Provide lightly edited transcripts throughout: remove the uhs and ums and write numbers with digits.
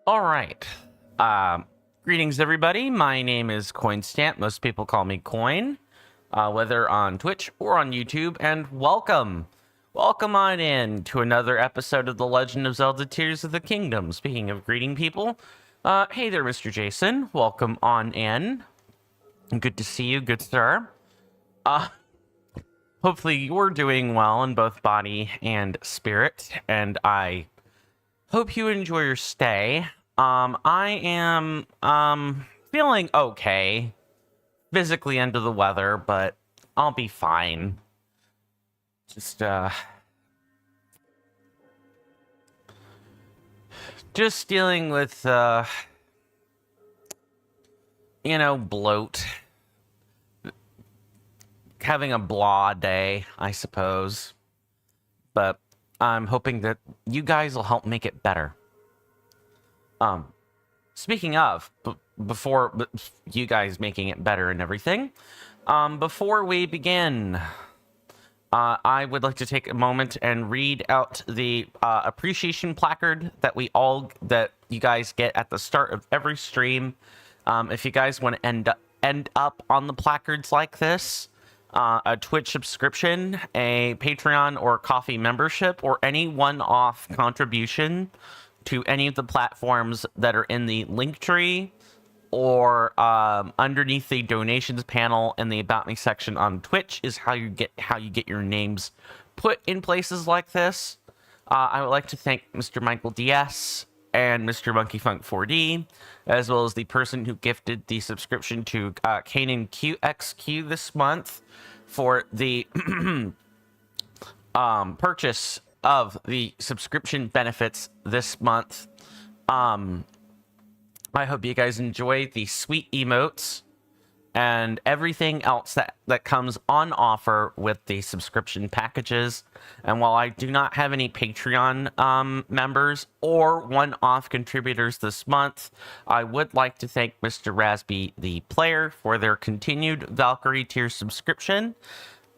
All right. Uh, Greetings, everybody. My name is CoinStamp. Most people call me Coin, whether on Twitch or on YouTube. And welcome. Welcome on in to another episode of The Legend of Zelda Tears of the Kingdom. Speaking of greeting people, hey there, Mr. Jason. Welcome on in. Good to see you, good sir. Hopefully you're doing well in both body and spirit, and I hope you enjoy your stay. I am, feeling okay. Physically under the weather, but I'll be fine. Just dealing with, bloat. Having a blah day, I suppose. But I'm hoping that you guys will help make it better. Speaking of, before you guys making it better and everything, before we begin, I would like to take a moment and read out the appreciation placard that that you guys get at the start of every stream. If you guys want to end up on the placards like this, a Twitch subscription, a Patreon or Coffee membership, or any one-off contribution to any of the platforms that are in the link tree or underneath the donations panel in the About Me section on Twitch is how you get your names put in places like this. I would like to thank Mr. Michael DS and Mr. Monkey Funk 4D, as well as the person who gifted the subscription to Kanan QXQ this month for the purchase of the subscription benefits this month. I hope you guys enjoy the sweet emotes and everything else that comes on offer with the subscription packages. And while I do not have any Patreon members or one-off contributors this month, I would like to thank Mr. Rasby the Player for their continued Valkyrie tier subscription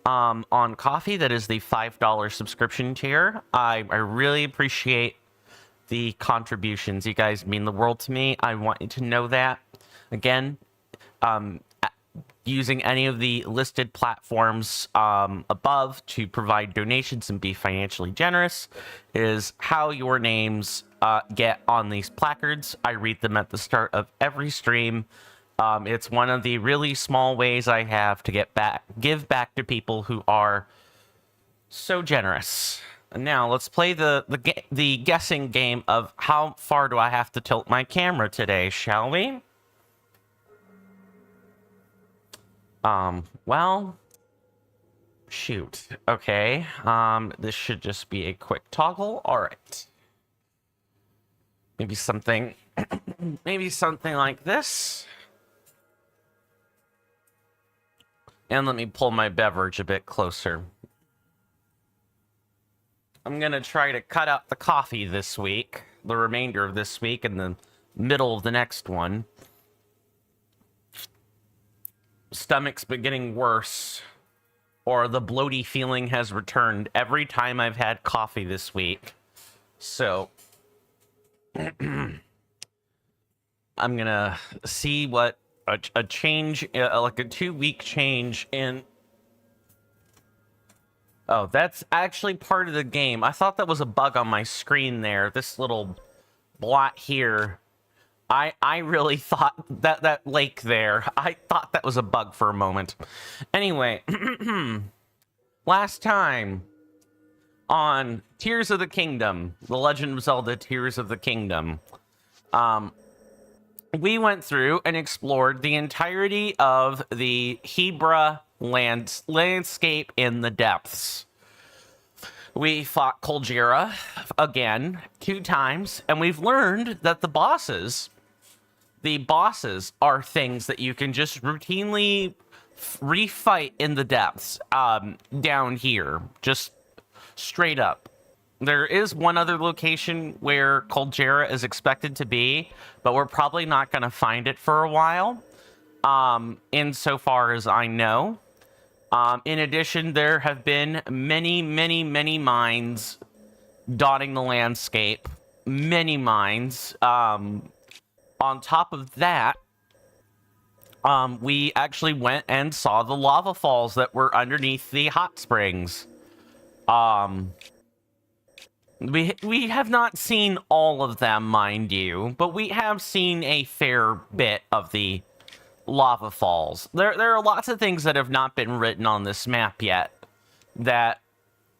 on Coffee. That is the $5 subscription tier. I really appreciate the contributions. You guys mean the world to me. I want you to know that. Again, using any of the listed platforms above to provide donations and be financially generous is how your names get on these placards. I read them at the start of every stream. It's one of the really small ways I have to give back to people who are so generous. And now let's play the guessing game of how far do I have to tilt my camera today, shall we? Well, shoot. Okay. This should just be a quick toggle. All right. Maybe something like this. And let me pull my beverage a bit closer. I'm going to try to cut out the coffee this week, the remainder of this week, and the middle of the next one. Stomach's been getting worse, or the bloaty feeling has returned every time I've had coffee this week. So, I'm going to see what a change, like a 2-week change in... Oh, that's actually part of the game. I thought that was a bug on my screen there. This little blot here. I really thought that lake there. I thought that was a bug for a moment. Anyway, last time on Tears of the Kingdom, The Legend of Zelda Tears of the Kingdom, we went through and explored the entirety of the Hebra landscape in the depths. We fought Colgera again 2 times, and we've learned that the bosses are things that you can just routinely refight in the depths down here, just straight up. There is one other location where Colgera is expected to be, but we're probably not going to find it for a while, insofar as I know. In addition, there have been many, many, many mines dotting the landscape many mines. On top of that, we actually went and saw the lava falls that were underneath the hot springs. We have not seen all of them, mind you, but we have seen a fair bit of the lava falls. There are lots of things that have not been written on this map yet that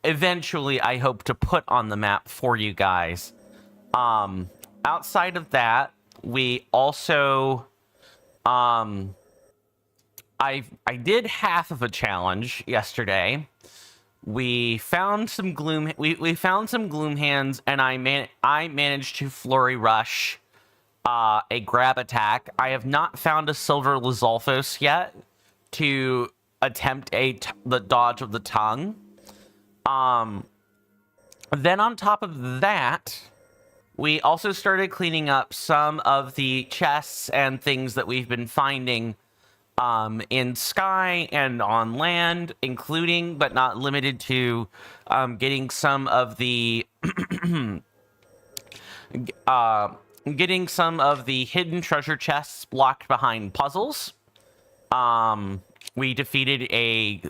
eventually I hope to put on the map for you guys. Outside of that, we also I did half of a challenge yesterday. We found some gloom. We found some gloom hands, and I managed to flurry rush a grab attack. I have not found a silver Lizalfos yet to attempt the dodge of the tongue. Then on top of that, we also started cleaning up some of the chests and things that we've been finding in sky and on land, including but not limited to getting some of the hidden treasure chests blocked behind puzzles. We defeated a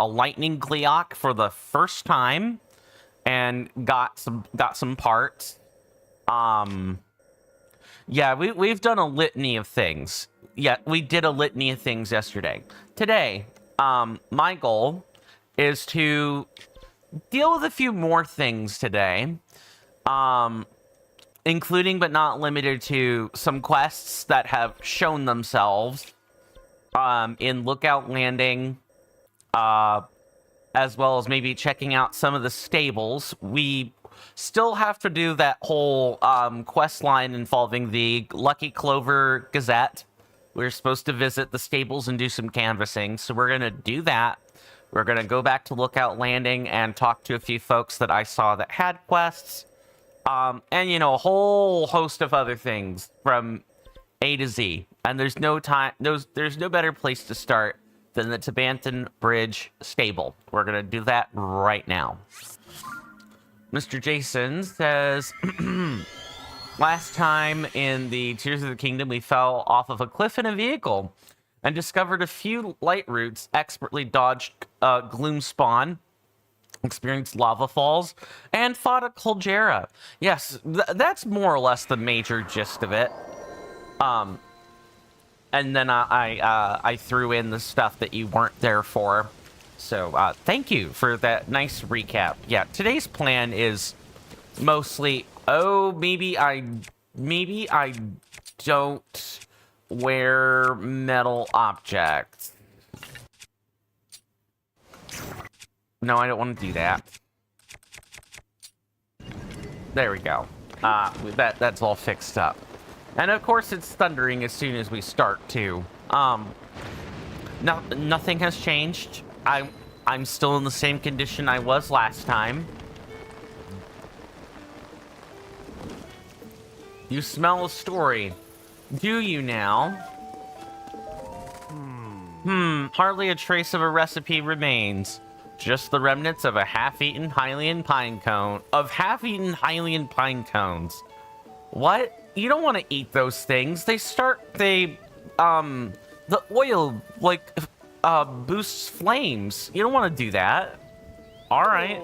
lightning Gleok for the first time and got some parts. Yeah, we've done a litany of things. Yeah, we did a litany of things yesterday. Today, my goal is to deal with a few more things today, including but not limited to some quests that have shown themselves in Lookout Landing, as well as maybe checking out some of the stables. We still have to do that whole quest line involving the Lucky Clover Gazette. We're supposed to visit the stables and do some canvassing, so we're going to do that. We're going to go back to Lookout Landing and talk to a few folks that I saw that had quests. And, you know, a whole host of other things from A to Z. And there's no better place to start than the Tabanton Bridge stable. We're going to do that right now. Mr. Jason says, last time in the Tears of the Kingdom, we fell off of a cliff in a vehicle and discovered a few lightroots, expertly dodged gloom spawn, experienced lava falls, and fought a Colgera. Yes, that's more or less the major gist of it. And then I threw in the stuff that you weren't there for. So thank you for that nice recap. Yeah, today's plan is mostly, maybe I don't wear metal objects. No, I don't want to do that. There we go. That's all fixed up. And of course it's thundering as soon as we start too. Nothing has changed. I'm still in the same condition I was last time. You smell a story. Do you now? Hardly a trace of a recipe remains. Just the remnants of a half-eaten Hylian pine cone. Hylian pine cones. What? You don't want to eat those things. The oil, like, boosts flames. You don't want to do that. Alright.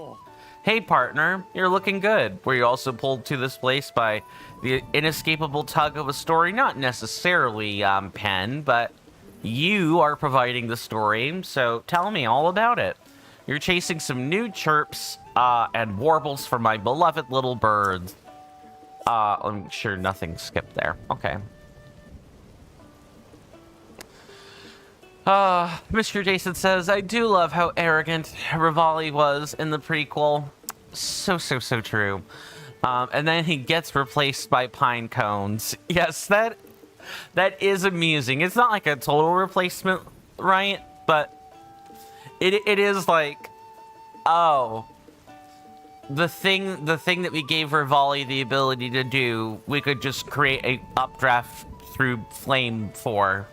Hey, partner. You're looking good. Were you also pulled to this place by the inescapable tug of a story? Not necessarily, Pen, but you are providing the story, so tell me all about it. You're chasing some new chirps, and warbles for my beloved little birds. I'm sure nothing skipped there. Okay. Mr. Jason says, I do love how arrogant Rivali was in the prequel. So true. And then he gets replaced by pine cones. Yes, that is amusing. It's not like a total replacement, right? But it is like, oh, the thing that we gave Rivali the ability to do, we could just create a updraft through flame for.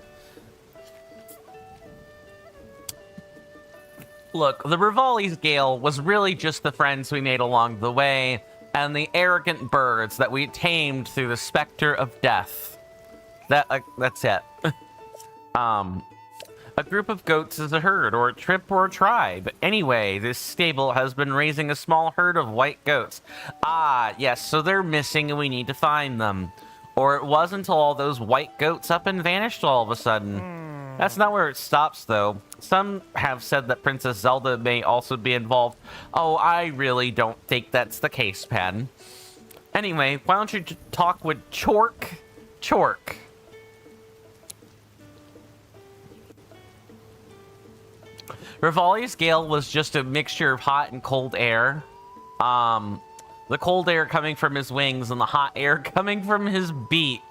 Look, the Rivali's Gale was really just the friends we made along the way. and the arrogant birds that we tamed through the specter of death. That's it. A group of goats is a herd, or a trip, or a tribe. Anyway, this stable has been raising a small herd of white goats. Ah, yes, so they're missing and we need to find them. Or it was until all those white goats up and vanished all of a sudden. That's not where it stops, though. Some have said that Princess Zelda may also be involved. Oh, I really don't think that's the case, Patton. Anyway, why don't you talk with Chork? Chork. Rivali's gale was just a mixture of hot and cold air. The cold air coming from his wings and the hot air coming from his beak.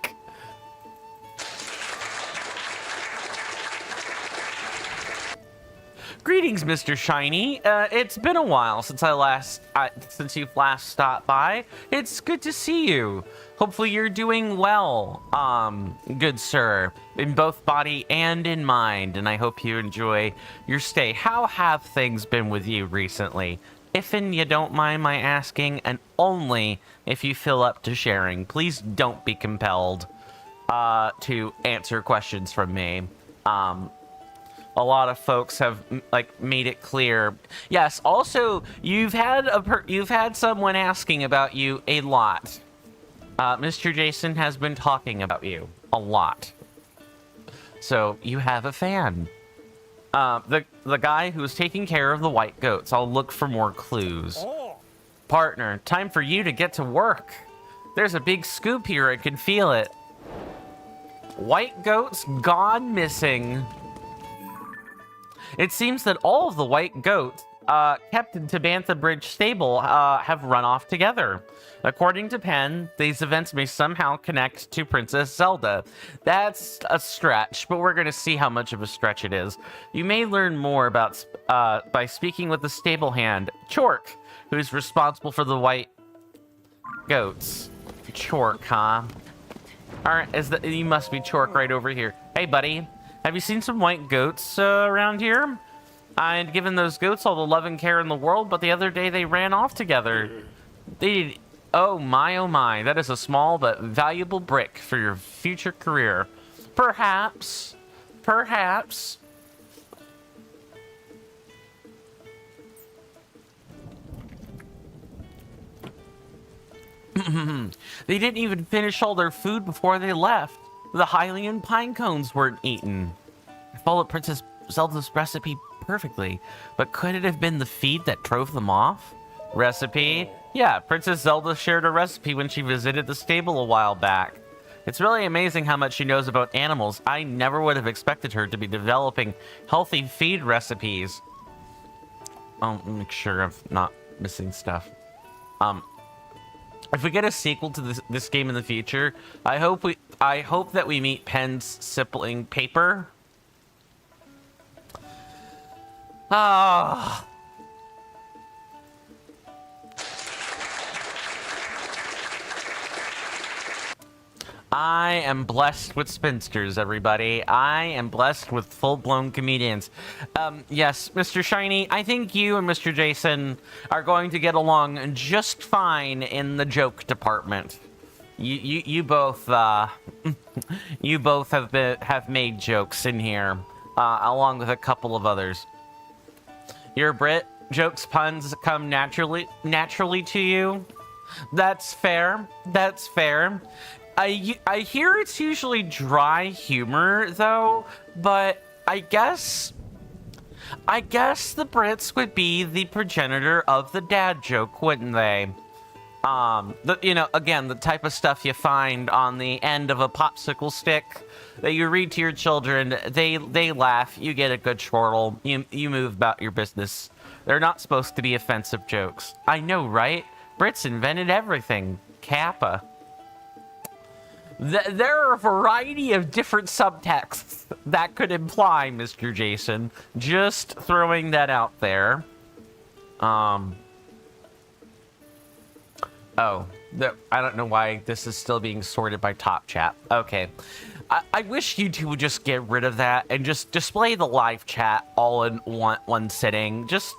Greetings, Mr. Shiny. It's been a while since since you've last stopped by. It's good to see you. Hopefully you're doing well, good sir, in both body and in mind, and I hope you enjoy your stay. How have things been with you recently? If you don't mind my asking, and only if you feel up to sharing. Please don't be compelled to answer questions from me. A lot of folks have made it clear. Yes. Also, you've had someone asking about you a lot. Mr. Jason has been talking about you a lot. So you have a fan. The guy who's taking care of the white goats. I'll look for more clues. Partner, time for you to get to work. There's a big scoop here. I can feel it. White goats gone missing. It seems that all of the white goats kept in Tabantha Bridge stable have run off together. According to Penn, these events may somehow connect to Princess Zelda. That's a stretch, but we're going to see how much of a stretch it is. You may learn more about by speaking with the stable hand, Chork, who's responsible for the white goats. Chork, huh? Alright, you must be Chork right over here. Hey, buddy. Have you seen some white goats around here? I'd given those goats all the love and care in the world, but the other day they ran off together. Oh my, that is a small but valuable brick for your future career. Perhaps. They didn't even finish all their food before they left. The Hylian pine cones weren't eaten. I followed Princess Zelda's recipe perfectly, but could it have been the feed that drove them off? Recipe? Yeah, Princess Zelda shared a recipe when she visited the stable a while back. It's really amazing how much she knows about animals. I never would have expected her to be developing healthy feed recipes. I'll make sure I'm not missing stuff. If we get a sequel to this game in the future, I hope that we meet Penn's sibling Paper. Ah. I am blessed with spinsters, everybody. I am blessed with full-blown comedians. Yes, Mr. Shiny, I think you and Mr. Jason are going to get along just fine in the joke department. You both you both have made jokes in here, along with a couple of others. You're a Brit. Jokes, puns come naturally to you. That's fair. That's fair. I hear it's usually dry humor, though, but I guess the Brits would be the progenitor of the dad joke, wouldn't they? Again, the type of stuff you find on the end of a popsicle stick that you read to your children. They laugh, you get a good chortle, you move about your business. They're not supposed to be offensive jokes. I know, right? Brits invented everything. Kappa. There are a variety of different subtexts that could imply, Mr. Jason. Just throwing that out there. I don't know why this is still being sorted by top chat. Okay. I wish YouTube would just get rid of that and just display the live chat all in one sitting. Just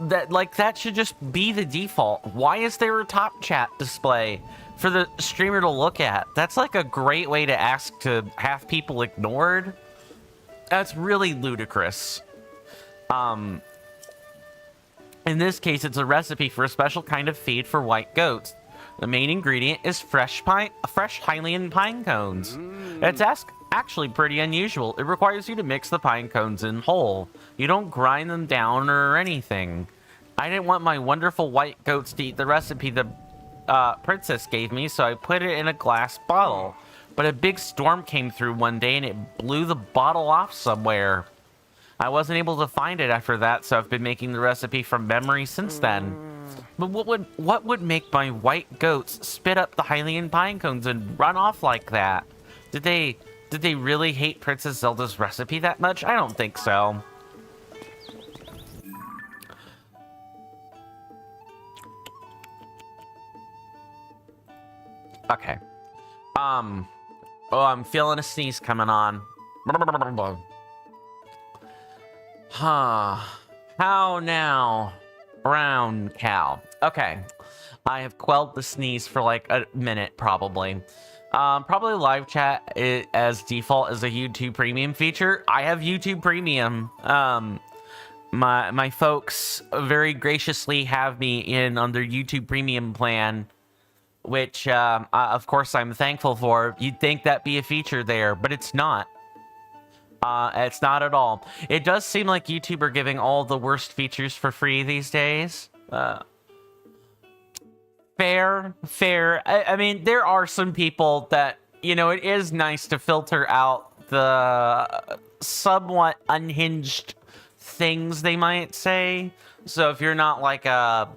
That should just be the default. Why is there a top chat display for the streamer to look at? That's like a great way to ask to have people ignored. That's really ludicrous. In this case, it's a recipe for a special kind of feed for white goats. The main ingredient is fresh Hylian pine cones. It's actually pretty unusual. It requires you to mix the pine cones in whole. You don't grind them down or anything. I didn't want my wonderful white goats to eat the recipe the princess gave me, so I put it in a glass bottle. But a big storm came through one day and it blew the bottle off somewhere. I wasn't able to find it after that, so I've been making the recipe from memory since then. But what would make my white goats spit up the Hylian pine cones and run off like that? Did they really hate Princess Zelda's recipe that much? I don't think so. Okay. Oh, I'm feeling a sneeze coming on. Huh. How now? Brown cow. Okay. I have quelled the sneeze for like a minute, probably. Probably live chat as default as a YouTube Premium feature. I have YouTube Premium. My folks very graciously have me in on their YouTube Premium plan, which, of course, I'm thankful for. You'd think that'd be a feature there, but it's not. It's not at all. It does seem like YouTube are giving all the worst features for free these days. Fair. I mean, there are some people that, you know, it is nice to filter out the somewhat unhinged things they might say. So if you're not like a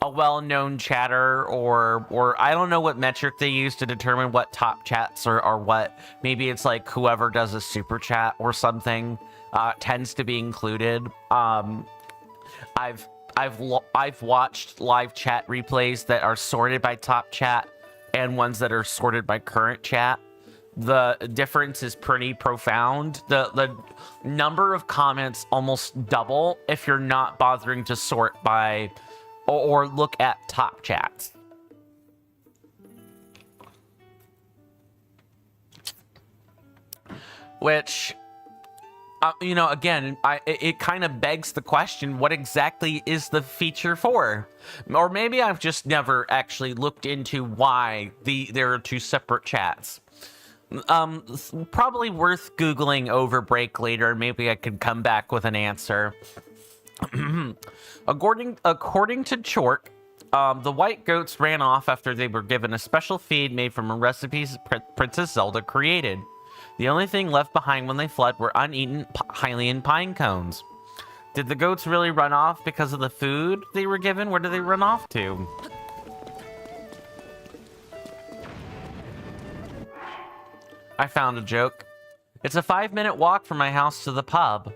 well-known chatter, or I don't know what metric they use to determine what top chats are what. Maybe it's like whoever does a super chat or something tends to be included. I've watched live chat replays that are sorted by top chat and ones that are sorted by current chat. The difference is pretty profound. The number of comments almost double if you're not bothering to sort by or look at top chats. Which, you know, again, it kind of begs the question, what exactly is the feature for? Or maybe I've just never actually looked into why there are two separate chats. Probably worth Googling over break later. Maybe I could come back with an answer. According to TotK, the white goats ran off after they were given a special feed made from recipes Princess Zelda created. The only thing left behind when they fled were uneaten Hylian pine cones. Did the goats really run off because of the food they were given? Where did they run off to? I found a joke. It's a 5-minute walk from my house to the pub.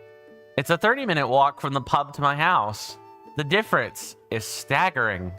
It's a 30-minute walk from the pub to my house. The difference is staggering.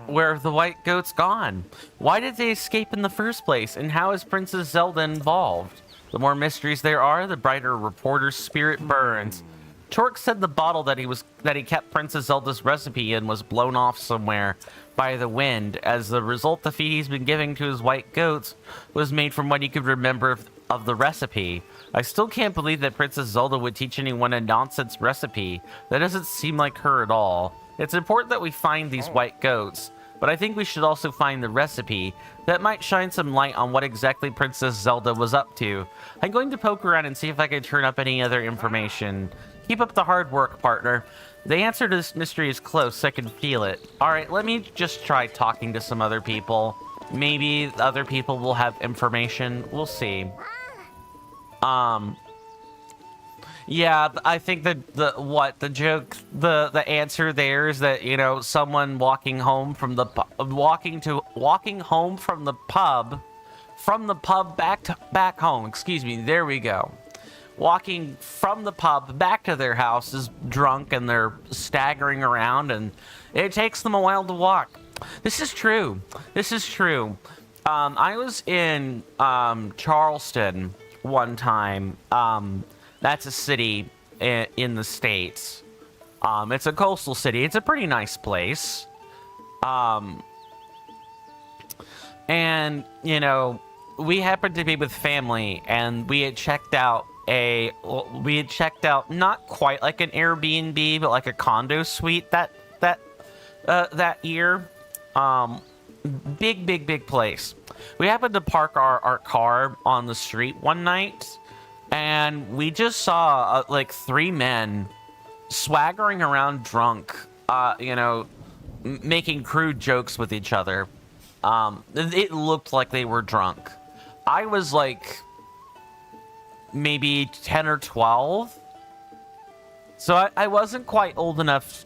Where have the white goats gone? Why did they escape in the first place? And how is Princess Zelda involved? The more mysteries there are, the brighter a reporter's spirit burns. TotK said the bottle that he kept Princess Zelda's recipe in was blown off somewhere by the wind. As the result, the feed he's been giving to his white goats was made from what he could remember of the recipe. I still can't believe that Princess Zelda would teach anyone a nonsense recipe. That doesn't seem like her at all. It's important that we find these white goats, but I think we should also find the recipe. That might shine some light on what exactly Princess Zelda was up to. I'm going to poke around and see if I can turn up any other information. Keep up the hard work, partner. The answer to this mystery is close, I can feel it. Alright, let me just try talking to some other people. Maybe other people will have information. We'll see. Yeah, I think that the answer there is that, you know, someone walking home from the pub back home. Excuse me. There we go. Walking from the pub back to their house is drunk and they're staggering around and it takes them a while to walk. This is true. This is true. I was in Charleston one time. That's a city in the States. It's a coastal city. It's a pretty nice place. And, you know, we happened to be with family, and we had checked out not quite like an Airbnb, but like a condo suite that year. Big place. We happened to park our car on the street one night, and we just saw like 3 men swaggering around drunk, you know, making crude jokes with each other. It looked like they were drunk. I was like maybe 10 or 12, so I wasn't quite old enough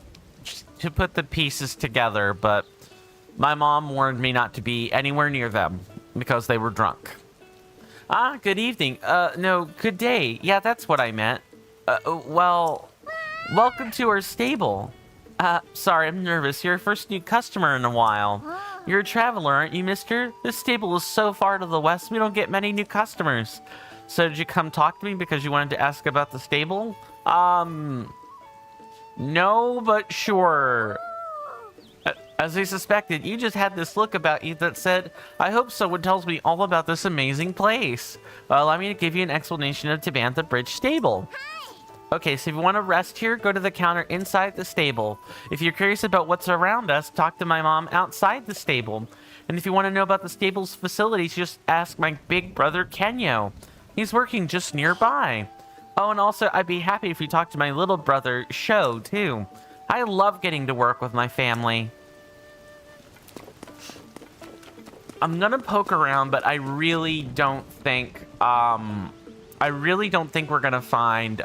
to put the pieces together, but my mom warned me not to be anywhere near them because they were drunk. Good evening. No, good day. Yeah, that's what I meant. Well, welcome to our stable. Sorry, I'm nervous. You're our first new customer in a while. You're a traveler, aren't you, mister? This stable is so far to the west, we don't get many new customers. So did you come talk to me because you wanted to ask about the stable? No, but sure. As I suspected, you just had this look about you that said, I hope someone tells me all about this amazing place. Allow me to give you an explanation of Tabantha Bridge Stable. Okay, so if you want to rest here, go to the counter inside the stable. If you're curious about what's around us, talk to my mom outside the stable. And if you want to know about the stable's facilities, just ask my big brother, Kenyo. He's working just nearby. Oh, and also, I'd be happy if you talked to my little brother, Sho, too. I love getting to work with my family. I'm gonna poke around, but I really don't think, we're gonna find,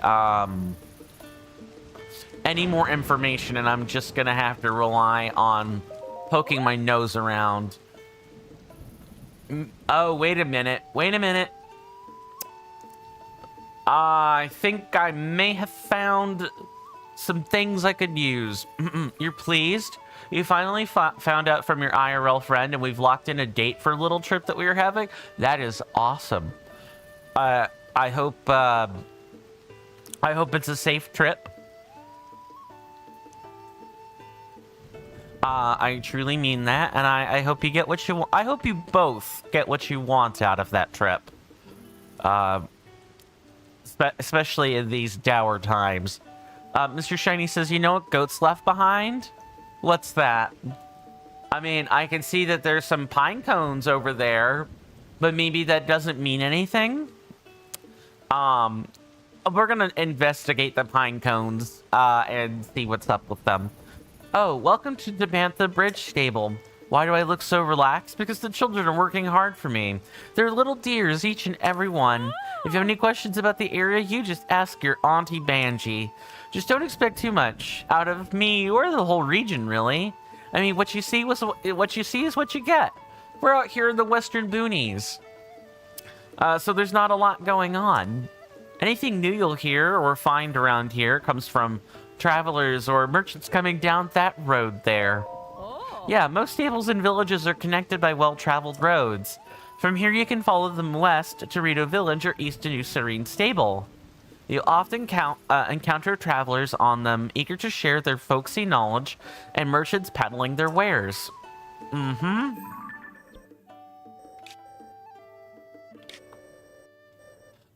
any more information, and I'm just gonna have to rely on poking my nose around. Oh, wait a minute. I think I may have found some things I could use. You're pleased? You finally found out from your IRL friend, and we've locked in a date for a little trip that we were having? That is awesome. I hope it's a safe trip. I truly mean that, and I hope you get what you want. I hope you both get what you want out of that trip. Especially in these dour times. Mr. Shiny says, you know what goats left behind? What's that? I mean, I can see that there's some pine cones over there, but maybe that doesn't mean anything. We're gonna investigate the pine cones, and see what's up with them. Oh, welcome to Tabantha Bridge Stable. Why do I look so relaxed? Because the children are working hard for me. They're little dears, each and every one. If you have any questions about the area, you just ask your Auntie Banji. Just don't expect too much out of me or the whole region, really. I mean, what you see is what you get. We're out here in the western boonies. So there's not a lot going on. Anything new you'll hear or find around here comes from travelers or merchants coming down that road there. Yeah, most stables and villages are connected by well-traveled roads. From here you can follow them west to Rito Village or east to New Serene Stable. You'll often encounter travelers on them, eager to share their folksy knowledge, and merchants peddling their wares.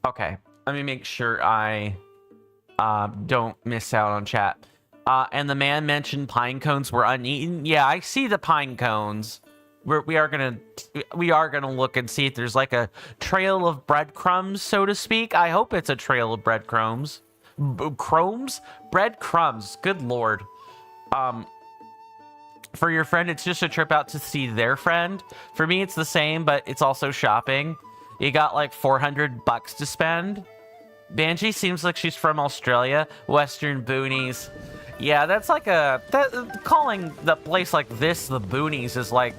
Okay, let me make sure I don't miss out on chat. And the man mentioned pine cones were uneaten. Yeah, I see the pine cones. We are gonna look and see if there's like a trail of breadcrumbs, so to speak. I hope it's a trail of breadcrumbs. Breadcrumbs. Good lord. For your friend, it's just a trip out to see their friend. For me, it's the same, but it's also shopping. You got like $400 to spend. Banji seems like she's from Australia. Western boonies. Yeah, that's like calling the place like this the boonies is like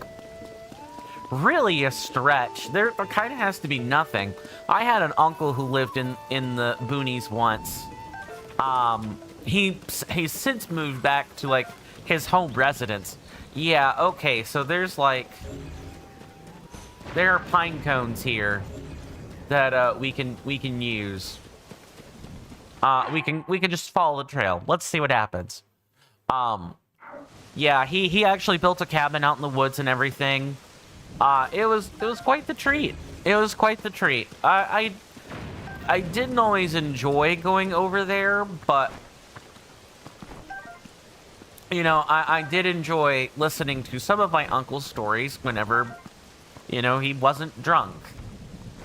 really a stretch. There kind of has to be nothing. I had an uncle who lived in the boonies once. He's since moved back to like his home residence. Yeah, okay, so there's like... There are pine cones here that we can use. We can just follow the trail. Let's see what happens. Yeah, he actually built a cabin out in the woods and everything. It was quite the treat. It was quite the treat. I didn't always enjoy going over there, but you know, I did enjoy listening to some of my uncle's stories whenever, you know, he wasn't drunk.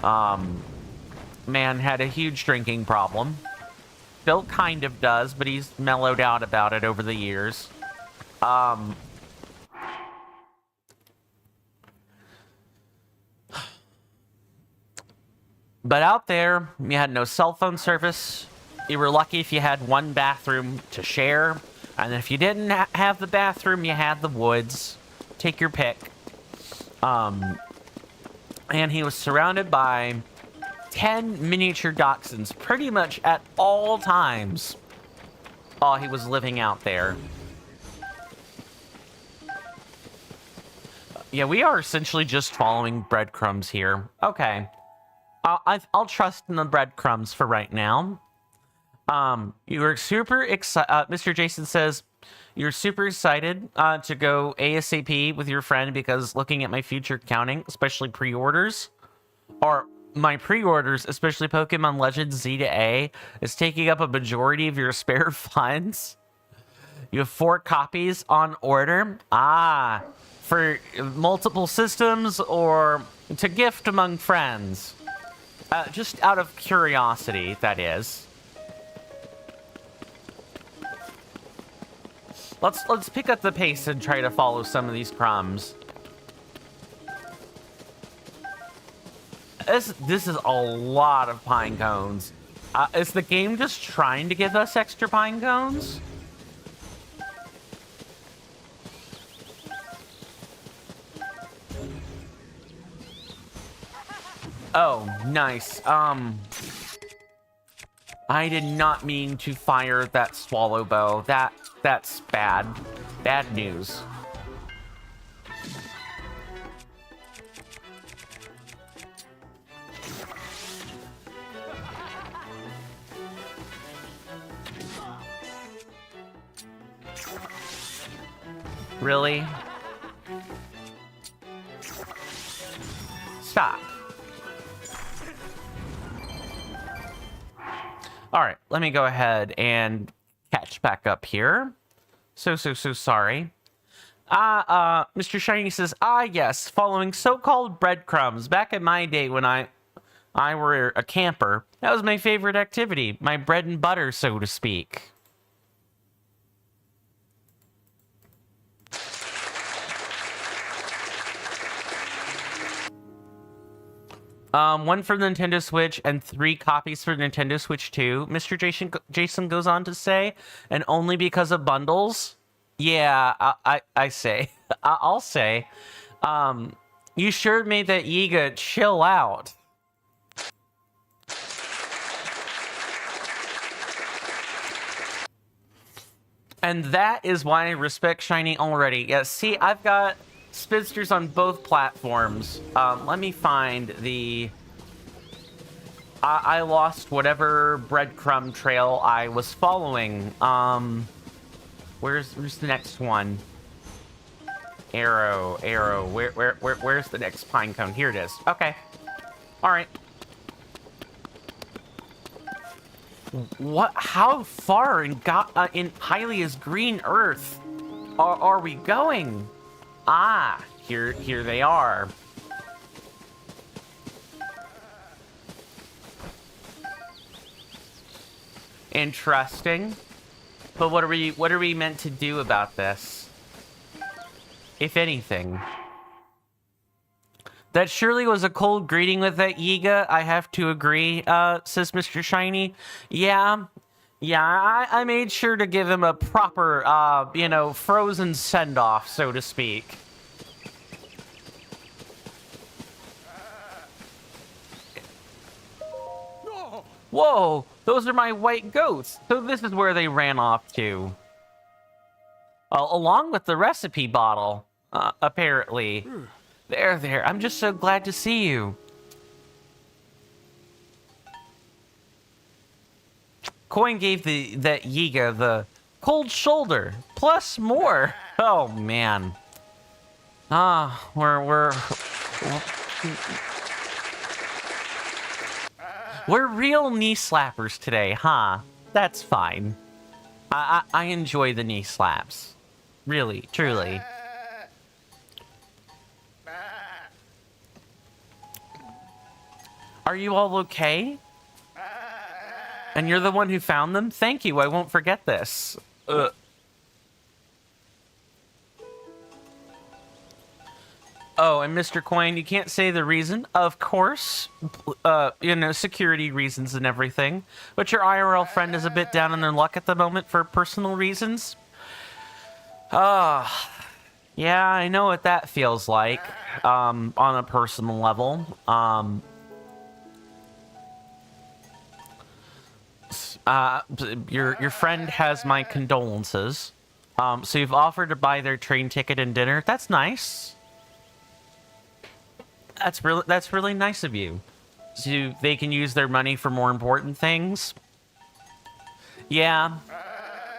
Man had a huge drinking problem. Still kind of does, but he's mellowed out about it over the years. But out there, you had no cell phone service. You were lucky if you had one bathroom to share. And if you didn't have the bathroom, you had the woods. Take your pick. And he was surrounded by 10 miniature dachshunds pretty much at all times while he was living out there. Yeah, we are essentially just following breadcrumbs here. Okay. I'll trust in the breadcrumbs for right now. You were super excited. Mr. Jason says, you're super excited to go ASAP with your friend because looking at my future counting, especially pre-orders, or my pre-orders, especially Pokemon Legends Z to A, is taking up a majority of your spare funds. You have 4 copies on order. For multiple systems or to gift among friends. Just out of curiosity, that is. Let's pick up the pace and try to follow some of these crumbs. This is a lot of pine cones. Is the game just trying to give us extra pine cones? Oh, nice. I did not mean to fire that swallow bow. That's bad. Bad news. Really? Stop. All right, let me go ahead and catch back up here. So sorry. Mr. Shiny says, yes, following so-called breadcrumbs. Back in my day when I were a camper, that was my favorite activity. My bread and butter, so to speak. One for the Nintendo Switch and 3 copies for Nintendo Switch 2, Mr. Jason goes on to say, and only because of bundles? Yeah, I say. I'll say. You sure made that Yiga chill out. And that is why I respect Shiny already. Yeah, see, I've got Spinsters on both platforms. Let me find the... I lost whatever breadcrumb trail I was following. Where's the next one? Arrow. Where's the next pine cone? Here it is. Okay. All right. What? How far in Hylia's green earth are we going? Here they are. Interesting. But what are we meant to do about this? If anything. That surely was a cold greeting with that Yiga, I have to agree, says Mr. Shiny. Yeah, I made sure to give him a proper, frozen send-off, so to speak. Whoa, those are my white goats. So this is where they ran off to. along with the recipe bottle, apparently. There. I'm just so glad to see you. Coin gave that Yiga the cold shoulder, plus more. Oh, man. We're real knee slappers today, huh? That's fine. I enjoy the knee slaps. Really, truly. Are you all okay? And you're the one who found them? Thank you, I won't forget this. Oh, and Mr. Coin, you can't say the reason? Of course. Security reasons and everything. But your IRL friend is a bit down on their luck at the moment for personal reasons. Yeah, I know what that feels like, on a personal level. Your friend has my condolences. So you've offered to buy their train ticket and dinner. That's nice. That's really nice of you. So they can use their money for more important things. Yeah.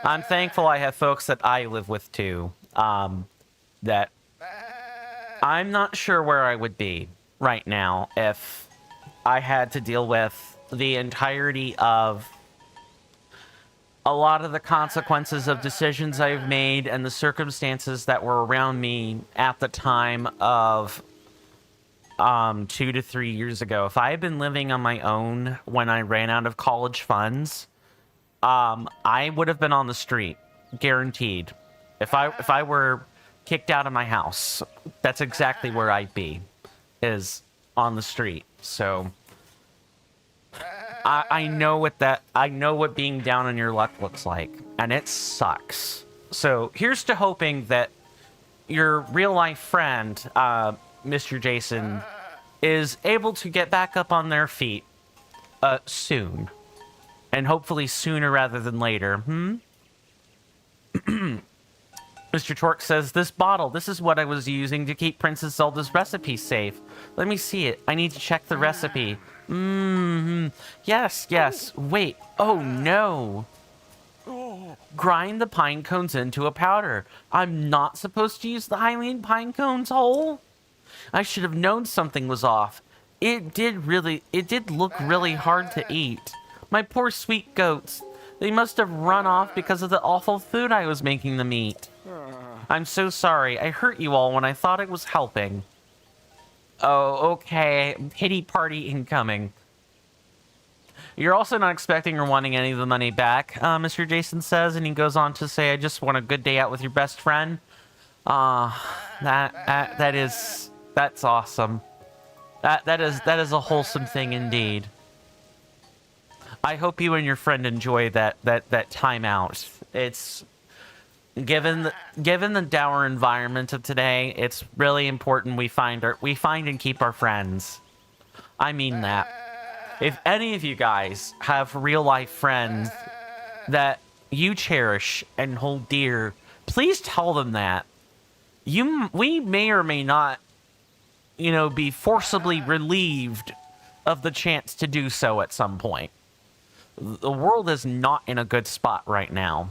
I'm thankful I have folks that I live with too. That I'm not sure where I would be right now if I had to deal with the entirety of a lot of the consequences of decisions I've made and the circumstances that were around me at the time of 2 to 3 years ago. If I had been living on my own when I ran out of college funds, I would have been on the street, guaranteed. If I were kicked out of my house, that's exactly where I'd be, is on the street. So I know what being down on your luck looks like, and it sucks. So here's to hoping that your real life friend, Mr. Jason, is able to get back up on their feet soon. And hopefully sooner rather than later. Mr. Torque says, this bottle, this is what I was using to keep Princess Zelda's recipe safe. Let me see it. I need to check the recipe. Yes. Wait. Oh, no. Grind the pine cones into a powder. I'm not supposed to use the Hylian pine cones whole? I should have known something was off. It did look really hard to eat. My poor sweet goats. They must have run off because of the awful food I was making them eat. I'm so sorry. I hurt you all when I thought it was helping. Oh, okay. Pity party incoming. You're also not expecting or wanting any of the money back, Mr. Jason says, and he goes on to say, I just want a good day out with your best friend. That's awesome. That is a wholesome thing indeed. I hope you and your friend enjoy that time out. It's given the dour environment of today, it's really important we find and keep our friends. I mean that. If any of you guys have real life friends that you cherish and hold dear, please tell them that. We may or may not, be forcibly relieved of the chance to do so at some point. The world is not in a good spot right now.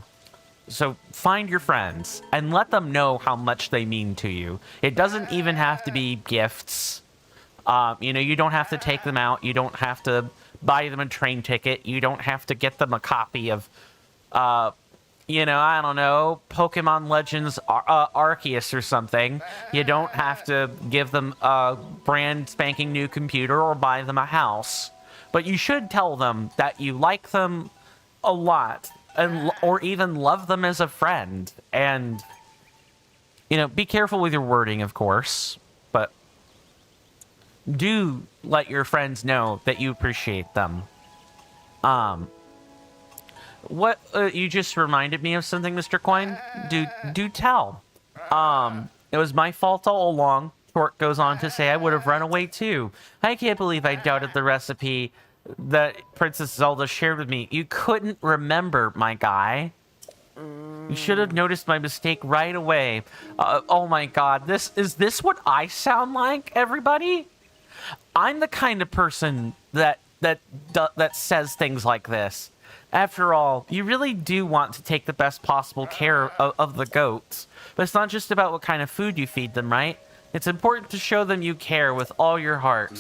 So find your friends and let them know how much they mean to you. It doesn't even have to be gifts. You don't have to take them out. You don't have to buy them a train ticket. You don't have to get them a copy of, I don't know, Pokemon Legends Arceus or something. You don't have to give them a brand spanking new computer or buy them a house. But you should tell them that you like them a lot, or even love them as a friend. And, be careful with your wording, of course. But do let your friends know that you appreciate them. What you just reminded me of something, Mr. Coin. Do tell. It was my fault all along. Torque goes on to say, I would have run away too. I can't believe I doubted the recipe that Princess Zelda shared with me. You couldn't remember, my guy. You should have noticed my mistake right away. Oh my god, is this what I sound like, everybody? I'm the kind of person that says things like this. After all, you really do want to take the best possible care of the goats. But it's not just about what kind of food you feed them, right? It's important to show them you care with all your heart.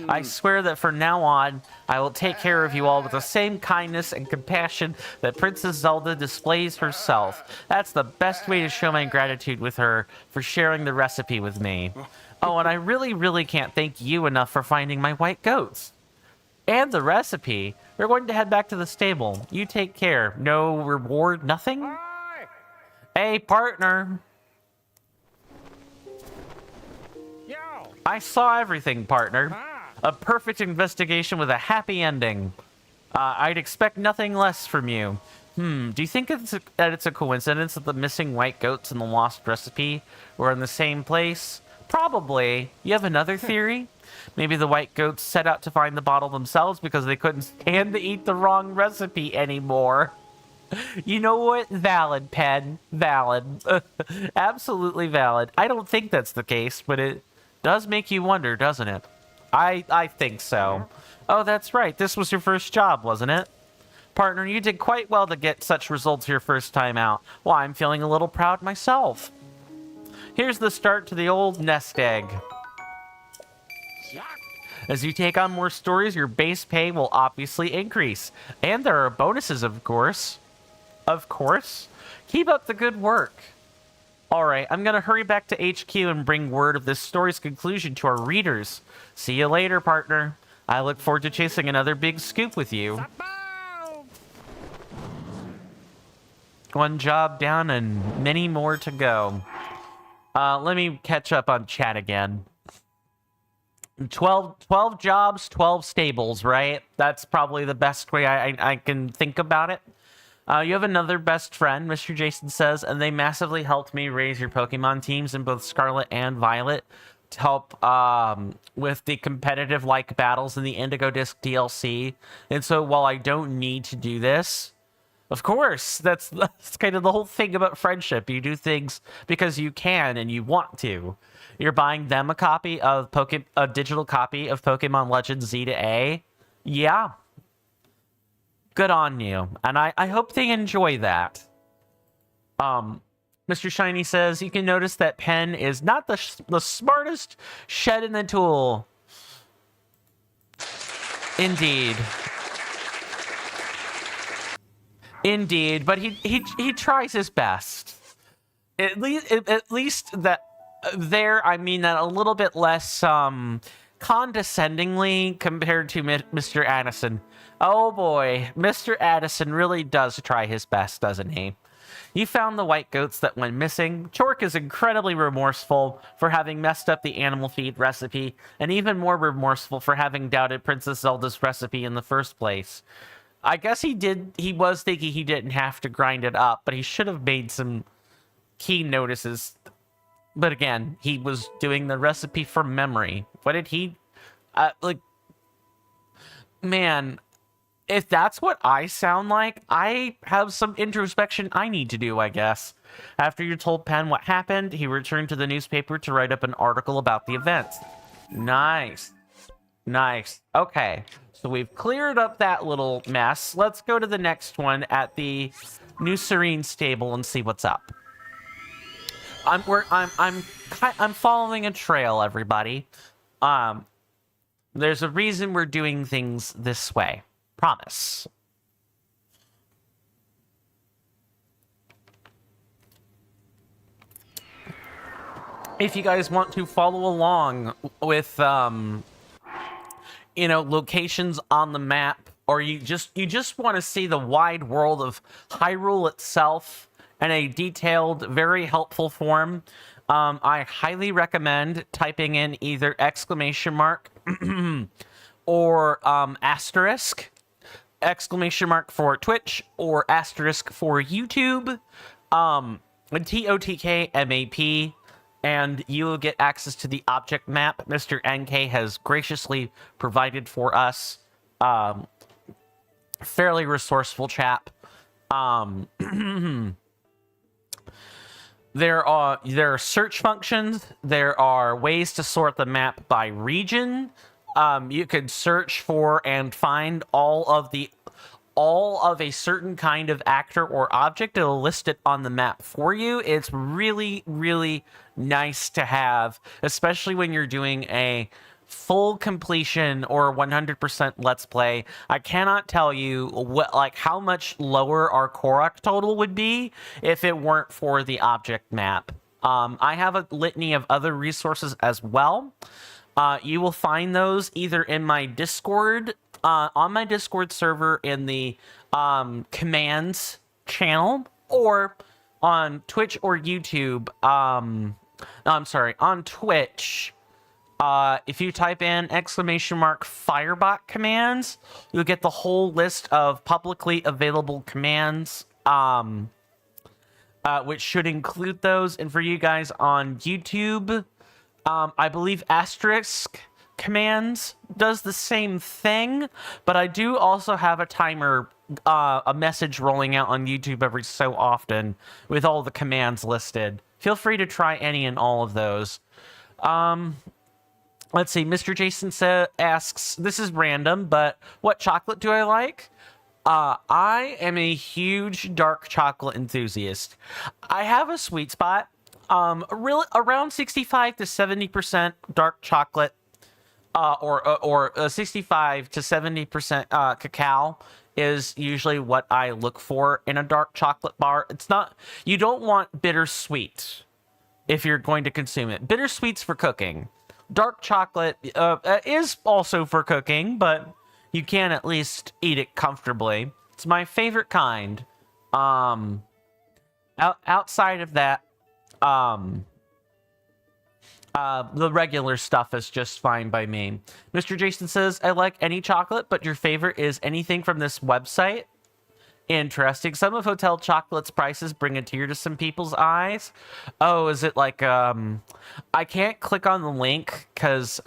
I swear that from now on, I will take care of you all with the same kindness and compassion that Princess Zelda displays herself. That's the best way to show my gratitude with her for sharing the recipe with me. Oh, and I really, really can't thank you enough for finding my white goats. And the recipe. We're going to head back to the stable. You take care. No reward, nothing? Hey, partner. I saw everything, partner. A perfect investigation with a happy ending. I'd expect nothing less from you. Do you think that it's a coincidence that the missing white goats and the lost recipe were in the same place? Probably. You have another theory? Maybe the white goats set out to find the bottle themselves because they couldn't stand to eat the wrong recipe anymore. You know what? Valid, Pen. Valid. Absolutely valid. I don't think that's the case, but it does make you wonder, doesn't it? I think so. Oh, that's right. This was your first job, wasn't it? Partner, you did quite well to get such results your first time out. Well, I'm feeling a little proud myself. Here's the start to the old nest egg. As you take on more stories, your base pay will obviously increase. And there are bonuses, of course. Of course. Keep up the good work. Alright, I'm gonna hurry back to HQ and bring word of this story's conclusion to our readers. See you later, partner. I look forward to chasing another big scoop with you. One job down and many more to go. Let me catch up on chat again. 12 jobs, 12 stables, right? That's probably the best way I can think about it. You have another best friend, Mr. Jason says, and they massively helped me raise your Pokemon teams in both Scarlet and Violet to help with the competitive like battles in the Indigo Disc DLC. And so while I don't need to do this, of course, that's kind of the whole thing about friendship. You do things because you can and you want to. You're buying them a copy of a digital copy of Pokemon Legends Z to A. Yeah. Good on you. And I hope they enjoy that. Mr. Shiny says, you can notice that Pen is not the smartest shed in the tool. Indeed. Indeed, but he tries his best. At least that there, I mean that a little bit less condescendingly compared to Mr. Addison. Oh boy, Mr. Addison really does try his best, doesn't he? You found the white goats that went missing. Chork is incredibly remorseful for having messed up the animal feed recipe, and even more remorseful for having doubted Princess Zelda's recipe in the first place. I guess he was thinking he didn't have to grind it up, but he should have made some key notices. But again, he was doing the recipe from memory. What did he... man, if that's what I sound like, I have some introspection I need to do, I guess. After you told Pen what happened, he returned to the newspaper to write up an article about the event. Nice. Nice. Okay. So we've cleared up that little mess. Let's go to the next one at the New Serene stable and see what's up. I'm following a trail, everybody. There's a reason we're doing things this way. Promise. If you guys want to follow along with locations on the map, or you just want to see the wide world of Hyrule itself in a detailed, very helpful form, I highly recommend typing in either exclamation mark or asterisk, exclamation mark for Twitch or asterisk for YouTube, TotK MAP, and you will get access to the object map Mr. NK has graciously provided for us. Fairly resourceful chap. there are search functions. There are ways to sort the map by region. You could search for and find all of a certain kind of actor or object. It'll list it on the map for you. It's really, really nice to have, especially when you're doing a full completion or 100% let's play. I cannot tell you how much lower our Korok total would be if it weren't for the object map. I have a litany of other resources as well. You will find those either in my Discord, on my Discord server in the commands channel, or on Twitch or YouTube. I'm sorry, on Twitch. If you type in !firebot commands, you'll get the whole list of publicly available commands, which should include those. And for you guys on YouTube, I believe asterisk commands does the same thing, but I do also have a timer, a message rolling out on YouTube every so often with all the commands listed. Feel free to try any and all of those. Let's see, Mr. Jason asks, this is random, but what chocolate do I like? I am a huge dark chocolate enthusiast. I have a sweet spot. Really around 65 to 70% dark chocolate, or 65 to 70% cacao is usually what I look for in a dark chocolate bar. It's not, you don't want bittersweet if you're going to consume it. Bittersweet's for cooking. Dark chocolate is also for cooking, but you can at least eat it comfortably. It's my favorite kind. Outside of that, the regular stuff is just fine by me. Mr. Jason says, I like any chocolate, but your favorite is anything from this website. Interesting. Some of Hotel Chocolate's prices bring a tear to some people's eyes. Oh, is it like, I can't click on the link because,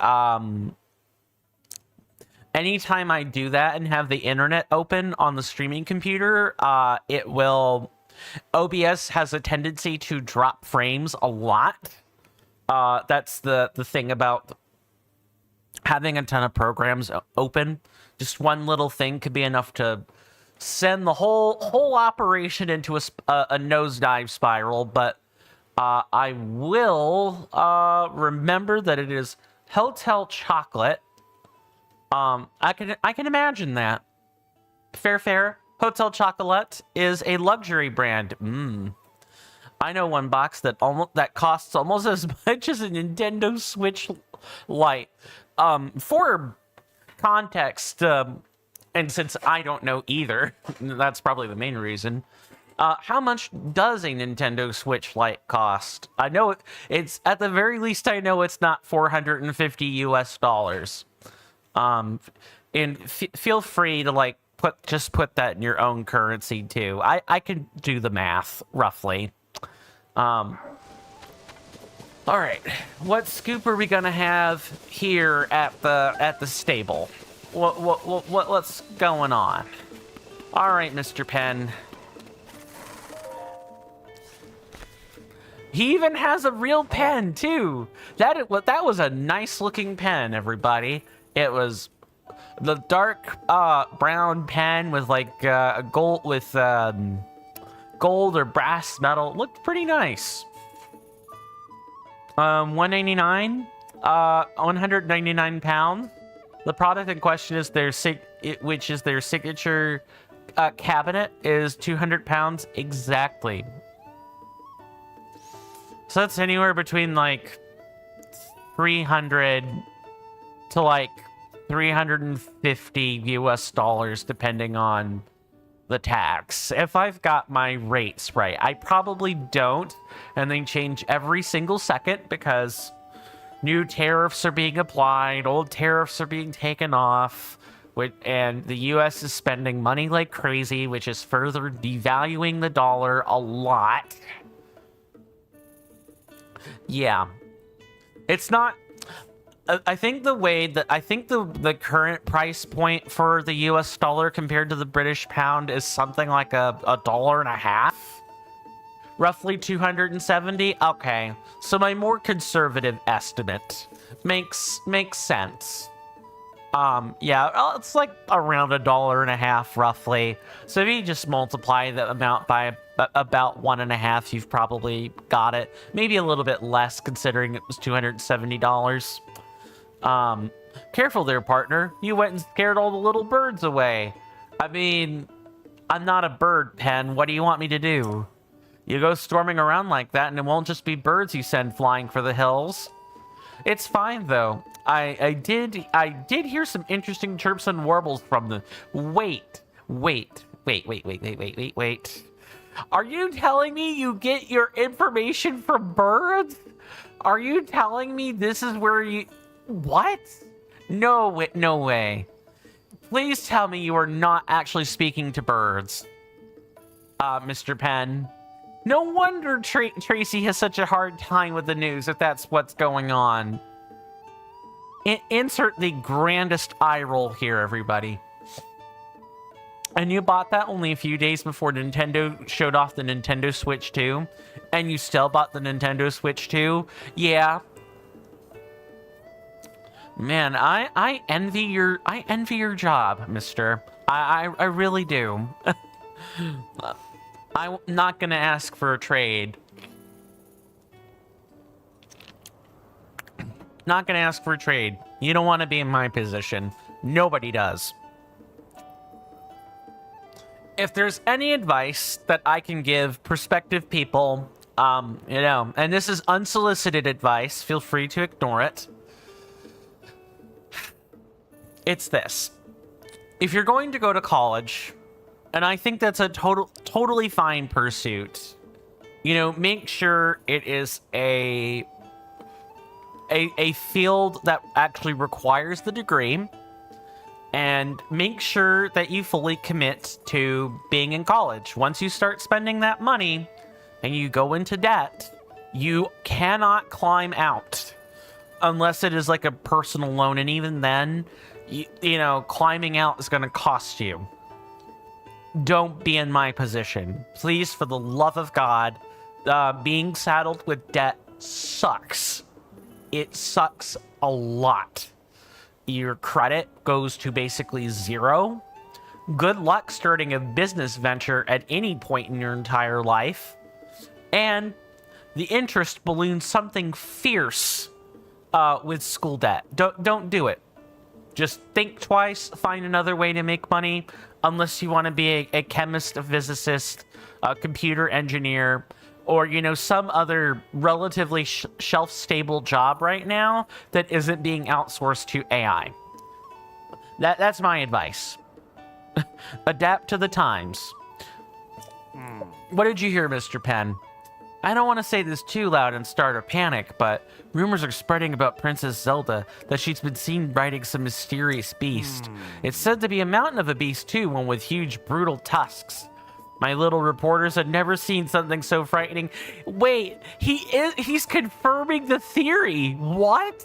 anytime I do that and have the internet open on the streaming computer, it will, OBS has a tendency to drop frames a lot. That's the thing about having a ton of programs open. Just one little thing could be enough to send the whole operation into a nosedive spiral. But I will remember that it is Hotel Chocolate. I can imagine that. Fair. Hotel Chocolate is a luxury brand. I know one box that costs almost as much as a Nintendo Switch Lite. For context, and since I don't know either, that's probably the main reason. How much does a Nintendo Switch Lite cost? I know it's at the very least, I know it's not $450 US. And feel free to just put that in your own currency too. I can do the math roughly. All right, what scoop are we gonna have here at the stable? What's going on? All right, Mr. Penn. He even has a real pen too. That was a nice looking pen, everybody. It was the dark brown pen with a gold with gold or brass metal. It looked pretty nice. $189, 199 pounds. The product in question is their signature cabinet is 200 pounds exactly. So that's anywhere between 300 to 350 US, depending on the tax. If I've got my rates right. I probably don't, and they change every single second because new tariffs are being applied, old tariffs are being taken off, and the US is spending money like crazy, which is further devaluing the dollar a lot. Yeah. It's not... I think the current price point for the US dollar compared to the British pound is something like $1.50 Roughly 270? Okay. So my more conservative estimate makes sense. Yeah, it's like around $1.50 roughly. So if you just multiply the amount by about 1.5, you've probably got it. Maybe a little bit less considering it was $270. Careful there, partner. You went and scared all the little birds away. I mean, I'm not a bird pen. What do you want me to do? You go storming around like that and it won't just be birds you send flying for the hills. It's fine though. I did hear some interesting chirps and warbles from the... Wait. Are you telling me you get your information from birds? Are you telling me this is where you... What? No way. Please tell me you are not actually speaking to birds. Mr. Penn. No wonder Tracy has such a hard time with the news if that's what's going on. Insert the grandest eye roll here, everybody. And you bought that only a few days before Nintendo showed off the Nintendo Switch 2? And you still bought the Nintendo Switch 2? Yeah. Man, I envy your job, mister. I really do. I'm not gonna ask for a trade. Not gonna ask for a trade. You don't want to be in my position. Nobody does. If there's any advice that I can give prospective people, you know, and this is unsolicited advice, feel free to ignore it. It's this. If you're going to go to college, and I think that's a totally fine pursuit, you know, make sure it is a field that actually requires the degree, and make sure that you fully commit to being in college. Once you start spending that money and you go into debt, you cannot climb out unless it is like a personal loan, and even then, you know, climbing out is going to cost you. Don't be in my position. Please, for the love of God, being saddled with debt sucks. It sucks a lot. Your credit goes to basically zero. Good luck starting a business venture at any point in your entire life. And the interest balloons something fierce with school debt. Don't do it. Just think twice, find another way to make money, unless you want to be a chemist, a physicist, a computer engineer, or, you know, some other relatively shelf-stable job right now that isn't being outsourced to AI. That's my advice. Adapt to the times. What did you hear, Mr. Penn? I don't want to say this too loud and start a panic, but rumors are spreading about Princess Zelda that she's been seen riding some mysterious beast. It's said to be a mountain of a beast too, one with huge, brutal tusks. My little reporters had never seen something so frightening. Wait, he's confirming the theory. What?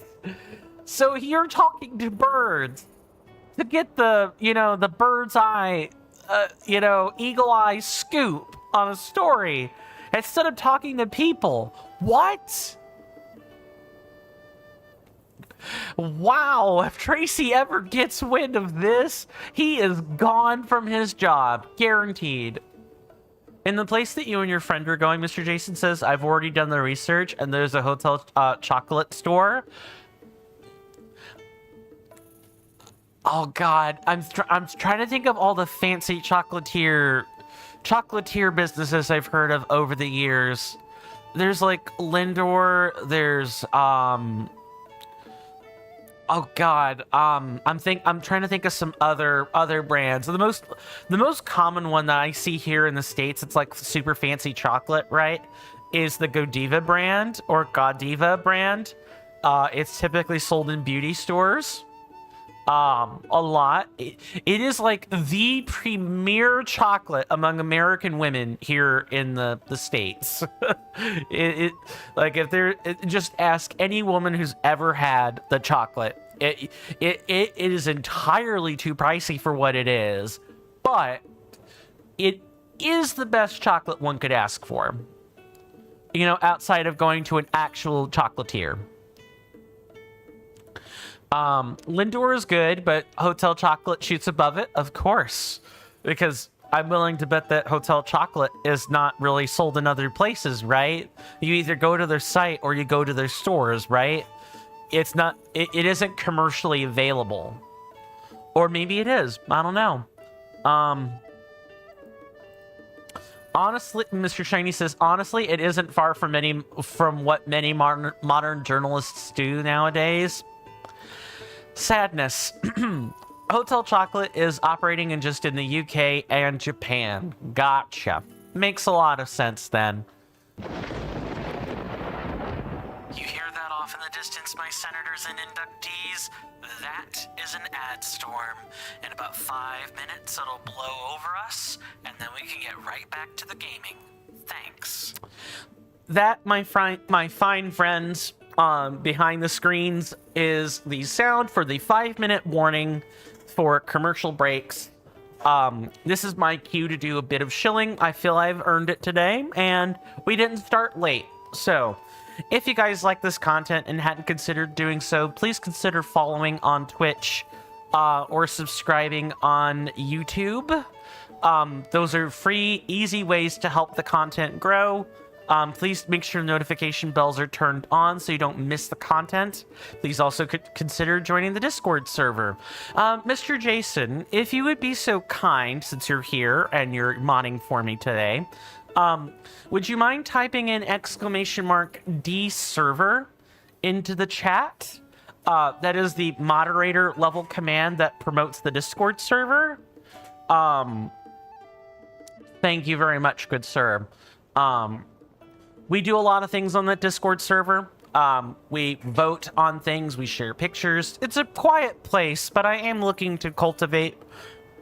So you're talking to birds to get the, you know, the bird's eye, you know, eagle eye scoop on a story instead of talking to people. What? Wow, if Tracy ever gets wind of this, he is gone from his job. Guaranteed. In the place that you and your friend are going, Mr. Jason says, I've already done the research, and there's a hotel chocolate store. Oh God, I'm trying to think of all the fancy chocolatier businesses I've heard of over the years. There's like Lindor. There's oh God, I'm trying to think of some other brands. The most common one that I see here in the States, it's like super fancy chocolate, right? Is the Godiva brand or Godiva brand. It's typically sold in beauty stores. A lot. It is like the premier chocolate among American women here in the States. Just ask any woman who's ever had the chocolate. It is entirely too pricey for what it is, but it is the best chocolate one could ask for. you know, outside of going to an actual chocolatier. Lindor is good, but Hotel Chocolate shoots above it, of course, because I'm willing to bet that Hotel Chocolate is not really sold in other places, right? You either go to their site or you go to their stores, right? It's not, it isn't commercially available. Or maybe it is. I don't know. Honestly, Mr. Shiny says, honestly, it isn't far from what many modern journalists do nowadays. Sadness. Hotel Chocolate is operating in the UK and Japan. Gotcha. Makes a lot of sense then. You hear that off in the distance, my senators and inductees? That is an ad storm. In about 5 minutes, it'll blow over us, and then we can get right back to the gaming. Thanks. That, my fine friends, behind the screens, is the sound for the 5-minute warning for commercial breaks. This is my cue to do a bit of shilling. I feel I've earned it today, and we didn't start late. So, if you guys like this content and hadn't considered doing so, please consider following on Twitch or subscribing on YouTube. Those are free, easy ways to help the content grow. Please make sure notification bells are turned on so you don't miss the content. Please also consider joining the Discord server. Mr. Jason, if you would be so kind, since you're here and you're modding for me today, would you mind typing in !D server into the chat? That is the moderator level command that promotes the Discord server. Thank you very much, good sir. We do a lot of things on that Discord server. We vote on things, we share pictures. It's a quiet place, but I am looking to cultivate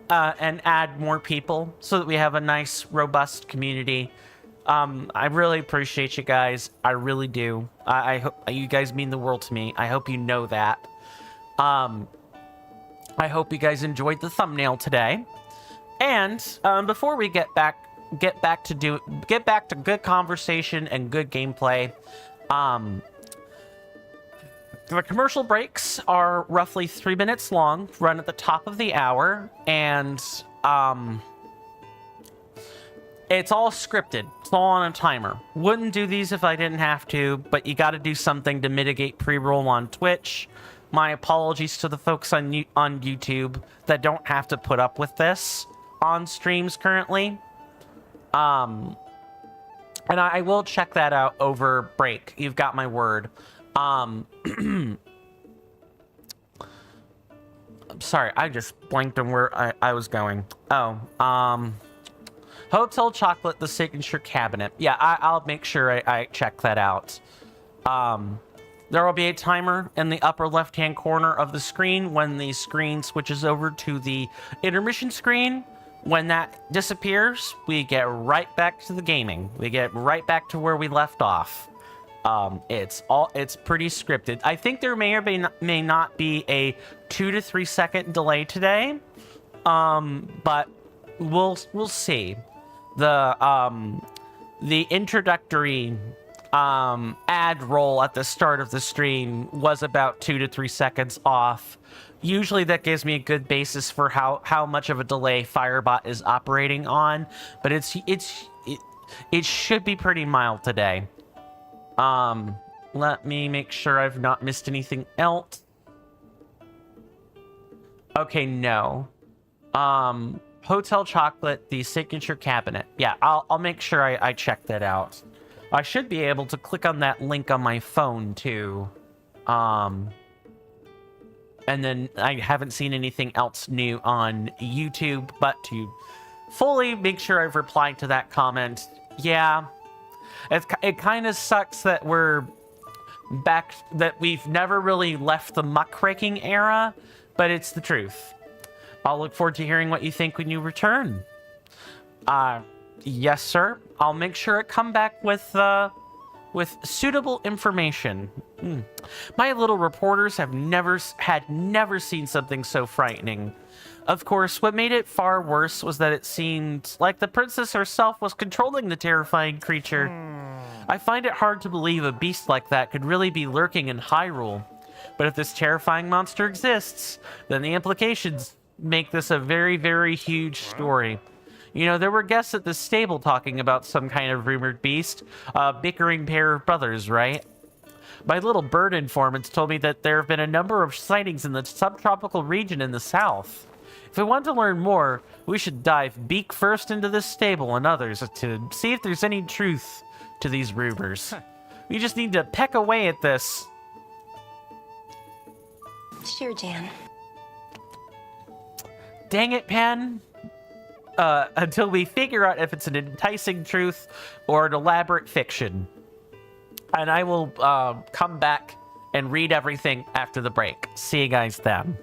and add more people so that we have a nice, robust community. I really appreciate you guys. I really do. I hope you guys mean the world to me. I hope you know that. I hope you guys enjoyed the thumbnail today. And before we get back to good conversation and good gameplay, the commercial breaks are roughly 3 minutes long, run at the top of the hour, and it's all scripted. It's all on a timer. Wouldn't do these if I didn't have to, but you got to do something to mitigate pre-roll on Twitch. My apologies to the folks on YouTube that don't have to put up with this on streams currently. And I will check that out over break. You've got my word. I'm sorry, I just blanked on where I was going. Oh, Hotel Chocolate, the signature cabinet. Yeah, I'll make sure I check that out. There will be a timer in the upper left-hand corner of the screen when the screen switches over to the intermission screen. When that disappears, we get right back to the gaming. We get right back to where we left off. It's pretty scripted. I think there may or may not be a 2 to 3 second delay today. But we'll see. The introductory ad roll at the start of the stream was about 2 to 3 seconds off. Usually that gives me a good basis for how much of a delay Firebot is operating on, but it should be pretty mild today. Let me make sure I've not missed anything else. Okay, no. Hotel Chocolate, the signature cabinet. Yeah, I'll make sure I check that out. I should be able to click on that link on my phone too. And then I haven't seen anything else new on YouTube, but to fully make sure I've replied to that comment, yeah, it kind of sucks that we're back, that we've never really left the muckraking era, but it's the truth. I'll look forward to hearing what you think when you return. Yes, sir. I'll make sure it come back with suitable information. My little reporters have never seen something so frightening. Of course, what made it far worse was that it seemed like the princess herself was controlling the terrifying creature. I find it hard to believe a beast like that could really be lurking in Hyrule. But if this terrifying monster exists, then the implications make this a very, very huge story. You know, there were guests at the stable talking about some kind of rumored beast, a bickering pair of brothers, right? My little bird informants told me that there have been a number of sightings in the subtropical region in the south. If we want to learn more, we should dive beak first into this stable and others to see if there's any truth to these rumors. We just need to peck away at this. Sure, Jan. Dang it, Pan. Until we figure out if it's an enticing truth or an elaborate fiction. And I will come back and read everything after the break. See you guys then.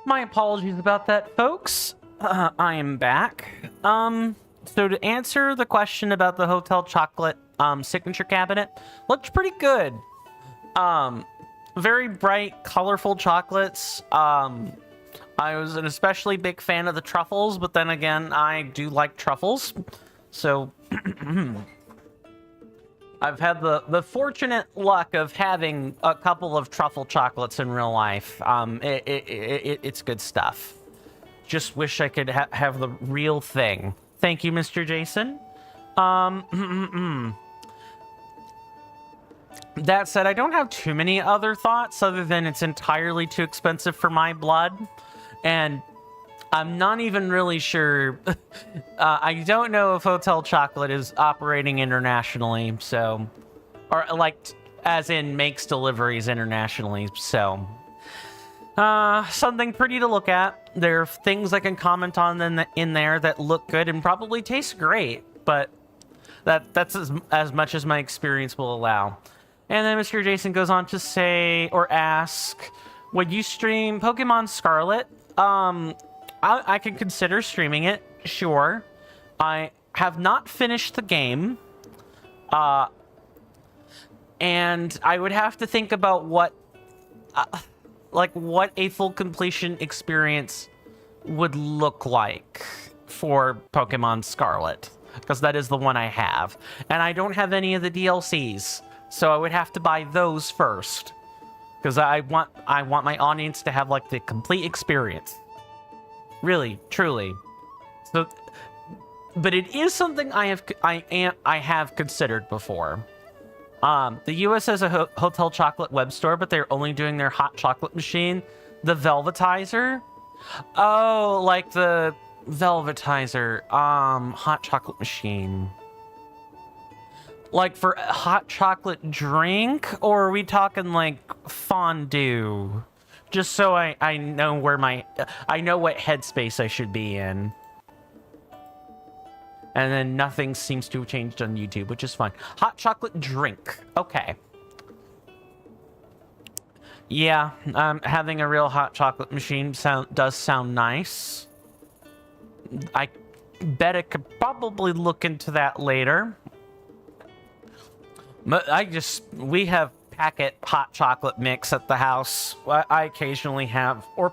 My apologies about that, folks. I am back. So to answer the question about the Hotel Chocolate signature cabinet, looked pretty good. Very bright, colorful chocolates. I was an especially big fan of the truffles, but then again, I do like truffles. So I've had the fortunate luck of having a couple of truffle chocolates in real life. It's good stuff. Just wish I could have the real thing. Thank you, Mr. Jason. That said, I don't have too many other thoughts other than it's entirely too expensive for my blood. And I'm not even really sure. I don't know if Hotel Chocolate is operating internationally, so... Or, like, as in makes deliveries internationally, so something pretty to look at. There are things I can comment on in there that look good and probably taste great, but that's as much as my experience will allow. And then Mr. Jason goes on to say, or ask, would you stream Pokemon Scarlet? I can consider streaming it, sure. I have not finished the game. And I would have to think about what a full completion experience would look like for Pokemon Scarlet, because that is the one I have. And I don't have any of the DLCs, so I would have to buy those first, because I want my audience to have like the complete experience. Really, truly. So, but it is something I have considered before. The US has a Hotel Chocolate web store, but they're only doing their hot chocolate machine. The Velvetizer? Oh, like the Velvetizer, hot chocolate machine. Like for a hot chocolate drink? Or are we talking like fondue? Just so I know where I know what headspace I should be in. And then nothing seems to have changed on YouTube, which is fine. Hot chocolate drink. Okay. Yeah, having a real hot chocolate machine does sound nice. I bet I could probably look into that later. We have packet hot chocolate mix at the house. I occasionally have, or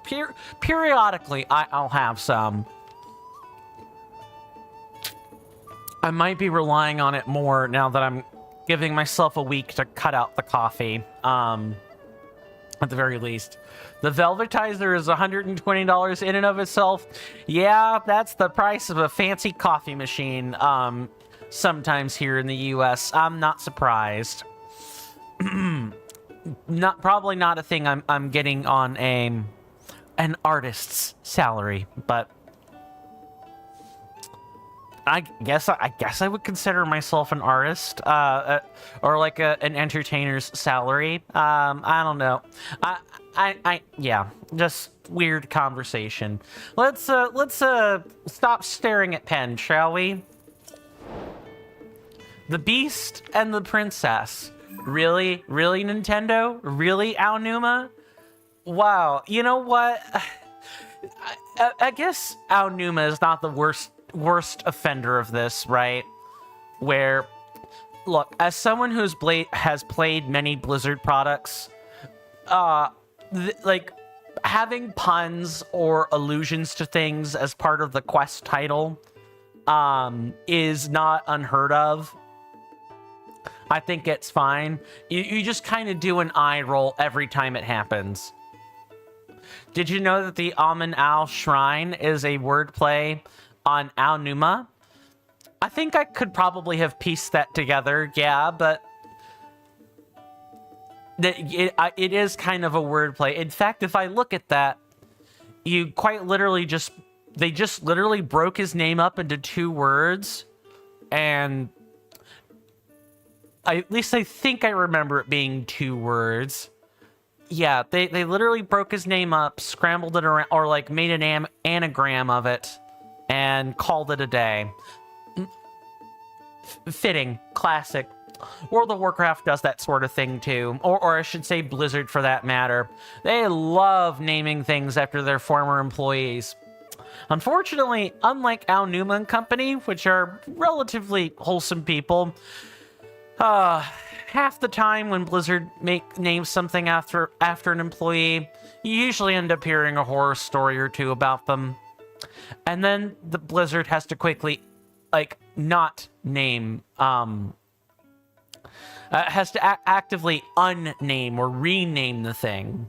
periodically I'll have some. I might be relying on it more now that I'm giving myself a week to cut out the coffee, at the very least. The Velvetizer is $120 in and of itself. Yeah, that's the price of a fancy coffee machine, sometimes here in the US. I'm not surprised. Probably not a thing I'm getting on an artist's salary, but I guess I would consider myself an artist, or like an entertainer's salary. I don't know. Yeah, just weird conversation. Let's stop staring at pen, shall we? The Beast and the Princess. Really, Nintendo? Really, Aonuma? Wow. You know what? I guess Aonuma is not the worst offender of this, right? Where, look, as someone who's has played many Blizzard products, like having puns or allusions to things as part of the quest title is not unheard of. I think it's fine. You just kind of do an eye roll every time it happens. Did you know that the Amun Al Shrine is a wordplay on Aonuma? I think I could probably have pieced that together, yeah, but it is kind of a wordplay. In fact, if I look at that, you quite literally they just literally broke his name up into 2 words, and at least I think I remember it being 2 words. Yeah, they literally broke his name up, scrambled it around, or like made an anagram of it, and called it a day. Fitting. Classic. World of Warcraft does that sort of thing too. Or I should say Blizzard for that matter. They love naming things after their former employees. Unfortunately, unlike Aonuma and Company, which are relatively wholesome people, half the time when Blizzard names something after an employee, you usually end up hearing a horror story or 2 about them. And then the Blizzard has to quickly, like, not name, has to actively unname or rename the thing.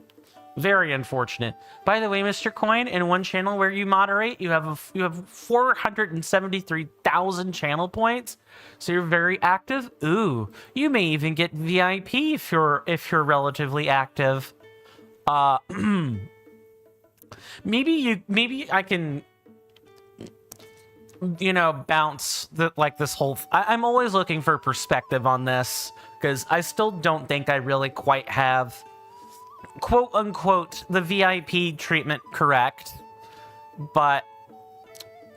Very unfortunate. By the way, Mr. Coin, in one channel where you moderate, you have 473,000 channel points, so you're very active. Ooh, you may even get VIP if you're relatively active. Maybe I can you know, bounce like this whole... I'm always looking for perspective on this, because I still don't think I really quite have, quote unquote, the VIP treatment correct. But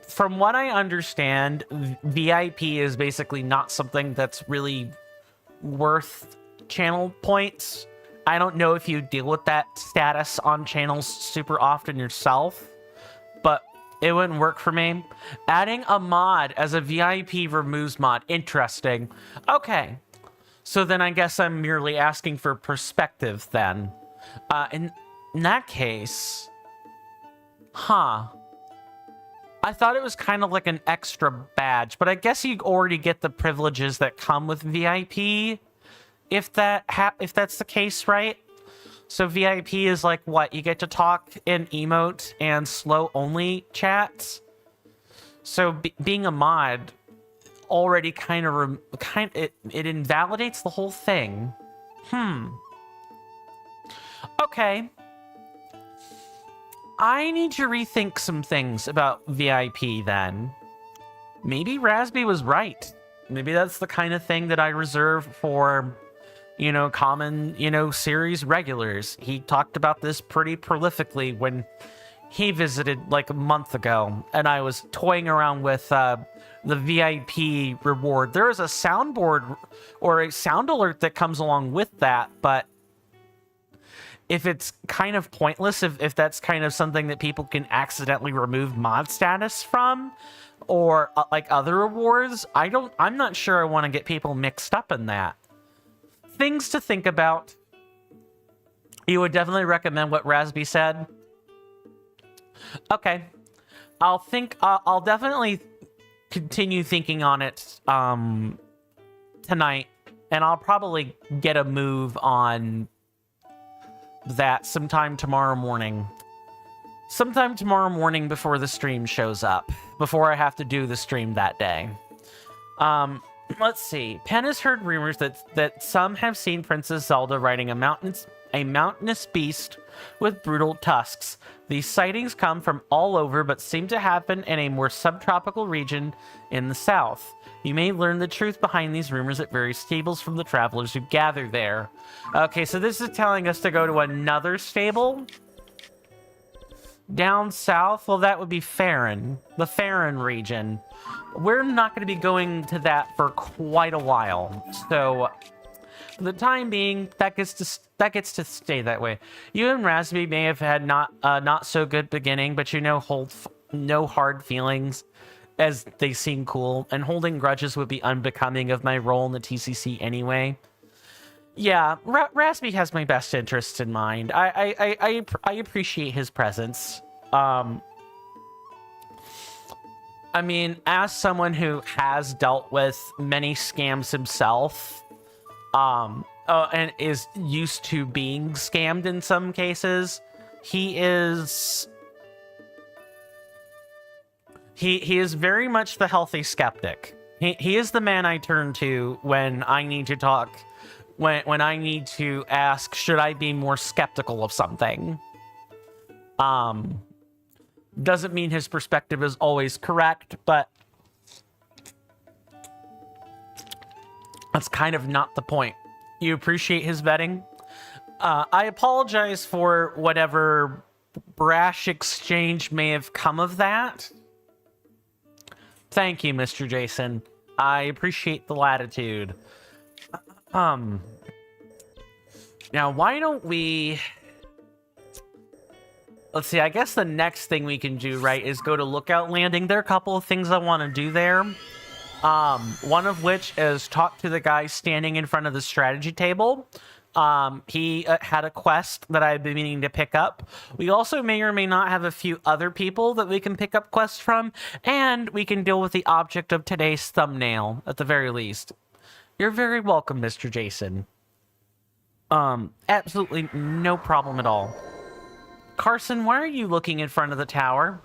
from what I understand, VIP is basically not something that's really worth channel points. I don't know if you deal with that status on channels super often yourself, but it wouldn't work for me. Adding a mod as a VIP removes mod. Interesting. Okay. So then I guess I'm merely asking for perspective then. In that case... Huh. I thought it was kind of like an extra badge, but I guess you already get the privileges that come with VIP, if that's the case, right? So VIP is like what? You get to talk in emote and slow only chats. So being a mod already it invalidates the whole thing. Okay. I need to rethink some things about VIP then. Maybe Raspy was right. Maybe that's the kind of thing that I reserve for, you know, common, you know, series regulars. He talked about this pretty prolifically when he visited like a month ago, and I was toying around with the VIP reward. There is a soundboard or a sound alert that comes along with that, but if it's kind of pointless, if that's kind of something that people can accidentally remove mod status from, or like other rewards, I'm not sure I want to get people mixed up in that. Things to think about. You would definitely recommend what Raspy said? Okay. I'll definitely continue thinking on it tonight, and I'll probably get a move on that sometime tomorrow morning. Sometime tomorrow morning before the stream shows up. Before I have to do the stream that day. Let's see. Penn has heard rumors that some have seen Princess Zelda riding a mountainous beast with brutal tusks. These sightings come from all over, but seem to happen in a more subtropical region in the south. You may learn the truth behind these rumors at various stables from the travelers who gather there. Okay, so this is telling us to go to another stable? Down south? Well, that would be Farron. The Farron region. We're not going to be going to that for quite a while. So, for the time being, that gets to stay that way. You and Raspy may have had not so good beginning, but you know, hold no hard feelings, as they seem cool, and holding grudges would be unbecoming of my role in the TCC anyway. Yeah, Raspy has my best interests in mind. I appreciate his presence. I mean, as someone who has dealt with many scams himself, and is used to being scammed in some cases, he is very much the healthy skeptic. He is the man I turn to when I need to talk, when I need to ask, should I be more skeptical of something? Doesn't mean his perspective is always correct, but that's kind of not the point. You appreciate his vetting? I apologize for whatever brash exchange may have come of that. Thank you, Mr. Jason. I appreciate the latitude. Now, why don't we... Let's see, I guess the next thing we can do, right, is go to Lookout Landing. There are a couple of things I want to do there. One of which is talk to the guy standing in front of the strategy table. He had a quest that I've been meaning to pick up. We also may or may not have a few other people that we can pick up quests from, and we can deal with the object of today's thumbnail, at the very least. You're very welcome, Mr. Jason. Absolutely no problem at all. Carson, why are you looking in front of the tower?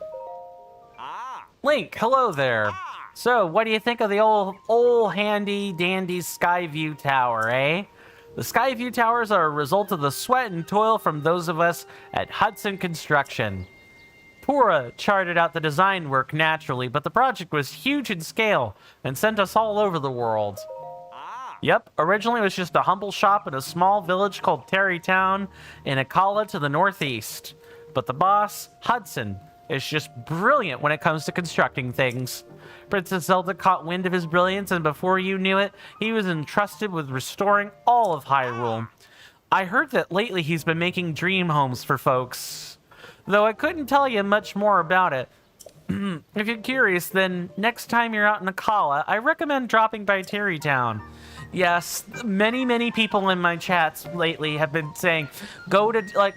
Link, hello there. So, what do you think of the old handy-dandy Skyview Tower, eh? The Skyview Towers are a result of the sweat and toil from those of us at Hudson Construction. Pura charted out the design work naturally, but the project was huge in scale and sent us all over the world. Yep, originally it was just a humble shop in a small village called Terrytown in Akala to the northeast. But the boss, Hudson, is just brilliant when it comes to constructing things. Princess Zelda caught wind of his brilliance, and before you knew it, he was entrusted with restoring all of Hyrule. I heard that lately he's been making dream homes for folks, though I couldn't tell you much more about it. If you're curious, then next time you're out in Akala, I recommend dropping by Terrytown. Yes, many people in my chats lately have been saying, go to, like,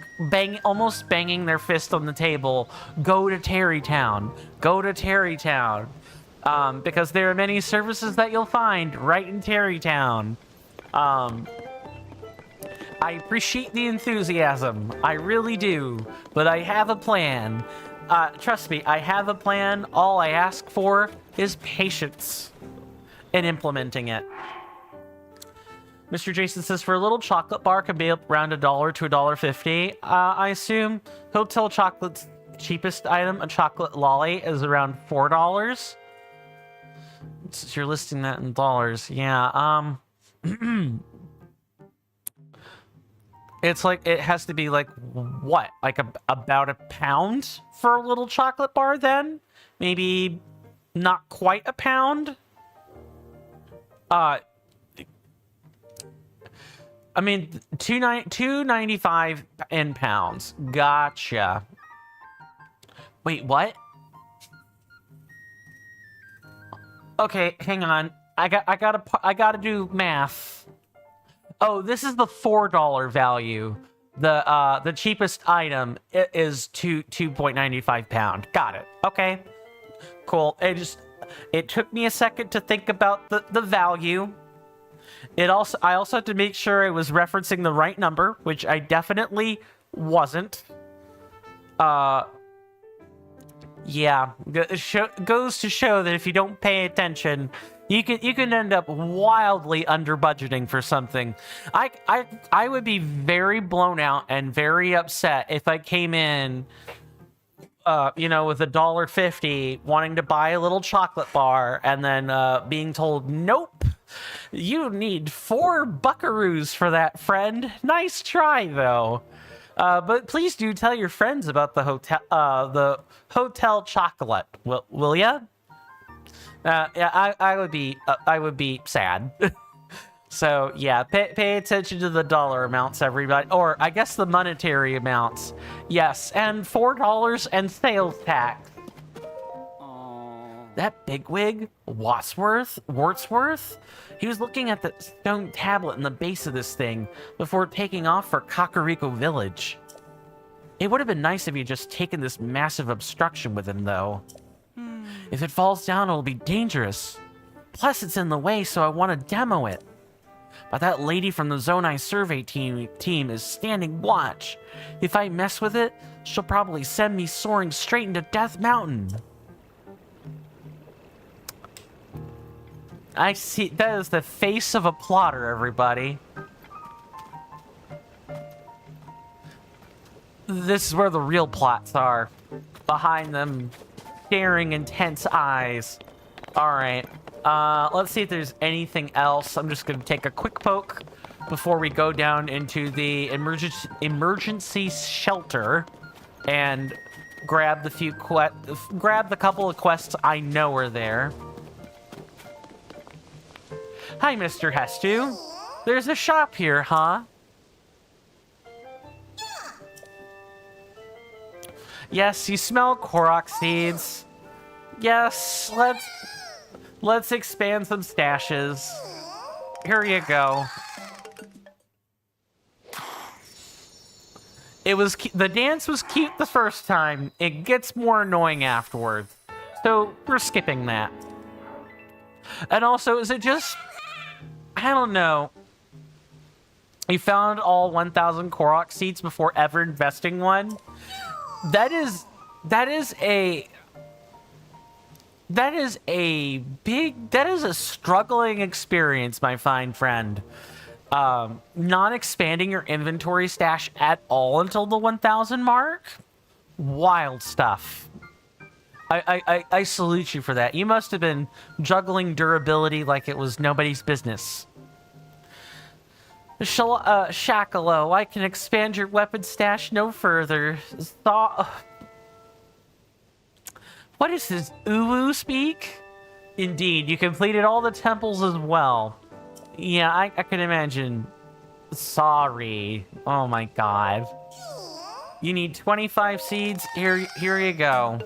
almost banging their fist on the table, go to Terrytown, go to Terrytown. Because there are many services that you'll find right in Terrytown. I appreciate the enthusiasm, I really do, but I have a plan. Trust me, I have a plan. All I ask for is patience in implementing it. Mr. Jason says, for a little chocolate bar can be up around $1 to $1.50. I assume Hotel Chocolate's cheapest item, a chocolate lolly, is around $4. Since you're listing that in dollars, yeah. It's like, it has to be like, what? Like about £1 for a little chocolate bar then? Maybe not quite £1? I mean, $2.95 in pounds. Gotcha. Wait, what? Okay, hang on. I gotta do math. Oh, this is the $4 value. The cheapest item is £2.95 pound. Got it. Okay. Cool. It took me a second to think about the value. I also had to make sure I was referencing the right number, which I definitely wasn't. Yeah, goes to show that if you don't pay attention, you can end up wildly under budgeting for something. I would be very blown out and very upset if I came in, you know, with $1.50, wanting to buy a little chocolate bar, and then being told, nope, you need 4 buckaroos for that, friend. Nice try, though. But please do tell your friends about the hotel chocolate, will ya? Yeah, I would be sad. So yeah, pay attention to the dollar amounts, everybody, or I guess the monetary amounts. Yes, and $4 and sales tax. That bigwig, Wordsworth, he was looking at the stone tablet in the base of this thing before taking off for Kakariko Village. It would have been nice if he'd just taken this massive obstruction with him, though. If it falls down, it'll be dangerous. Plus, it's in the way, so I want to demo it. But that lady from the Zonai survey team is standing watch. If I mess with it, she'll probably send me soaring straight into Death Mountain. I see. That is the face of a plotter, everybody. This is where the real plots are. Behind them staring intense eyes. Alright. Let's see if there's anything else. I'm just going to take a quick poke before we go down into the emergency shelter and grab the couple of quests I know are there. Hi, Mr. Hestu. There's a shop here, huh? Yes, you smell Korok seeds. Yes, let's expand some stashes. Here you go. The dance was cute the first time. It gets more annoying afterwards. So we're skipping that. And also, is it just, I don't know. You found all 1,000 Korok seeds before ever investing one? That is a struggling experience, my fine friend. Not expanding your inventory stash at all until the 1,000 mark? Wild stuff. I salute you for that. You must have been juggling durability like it was nobody's business. Shakalo, I can expand your weapon stash no further. What is this, Uwu speak? Indeed, you completed all the temples as well. Yeah, I can imagine. Sorry. Oh my god. You need 25 seeds. Here you go.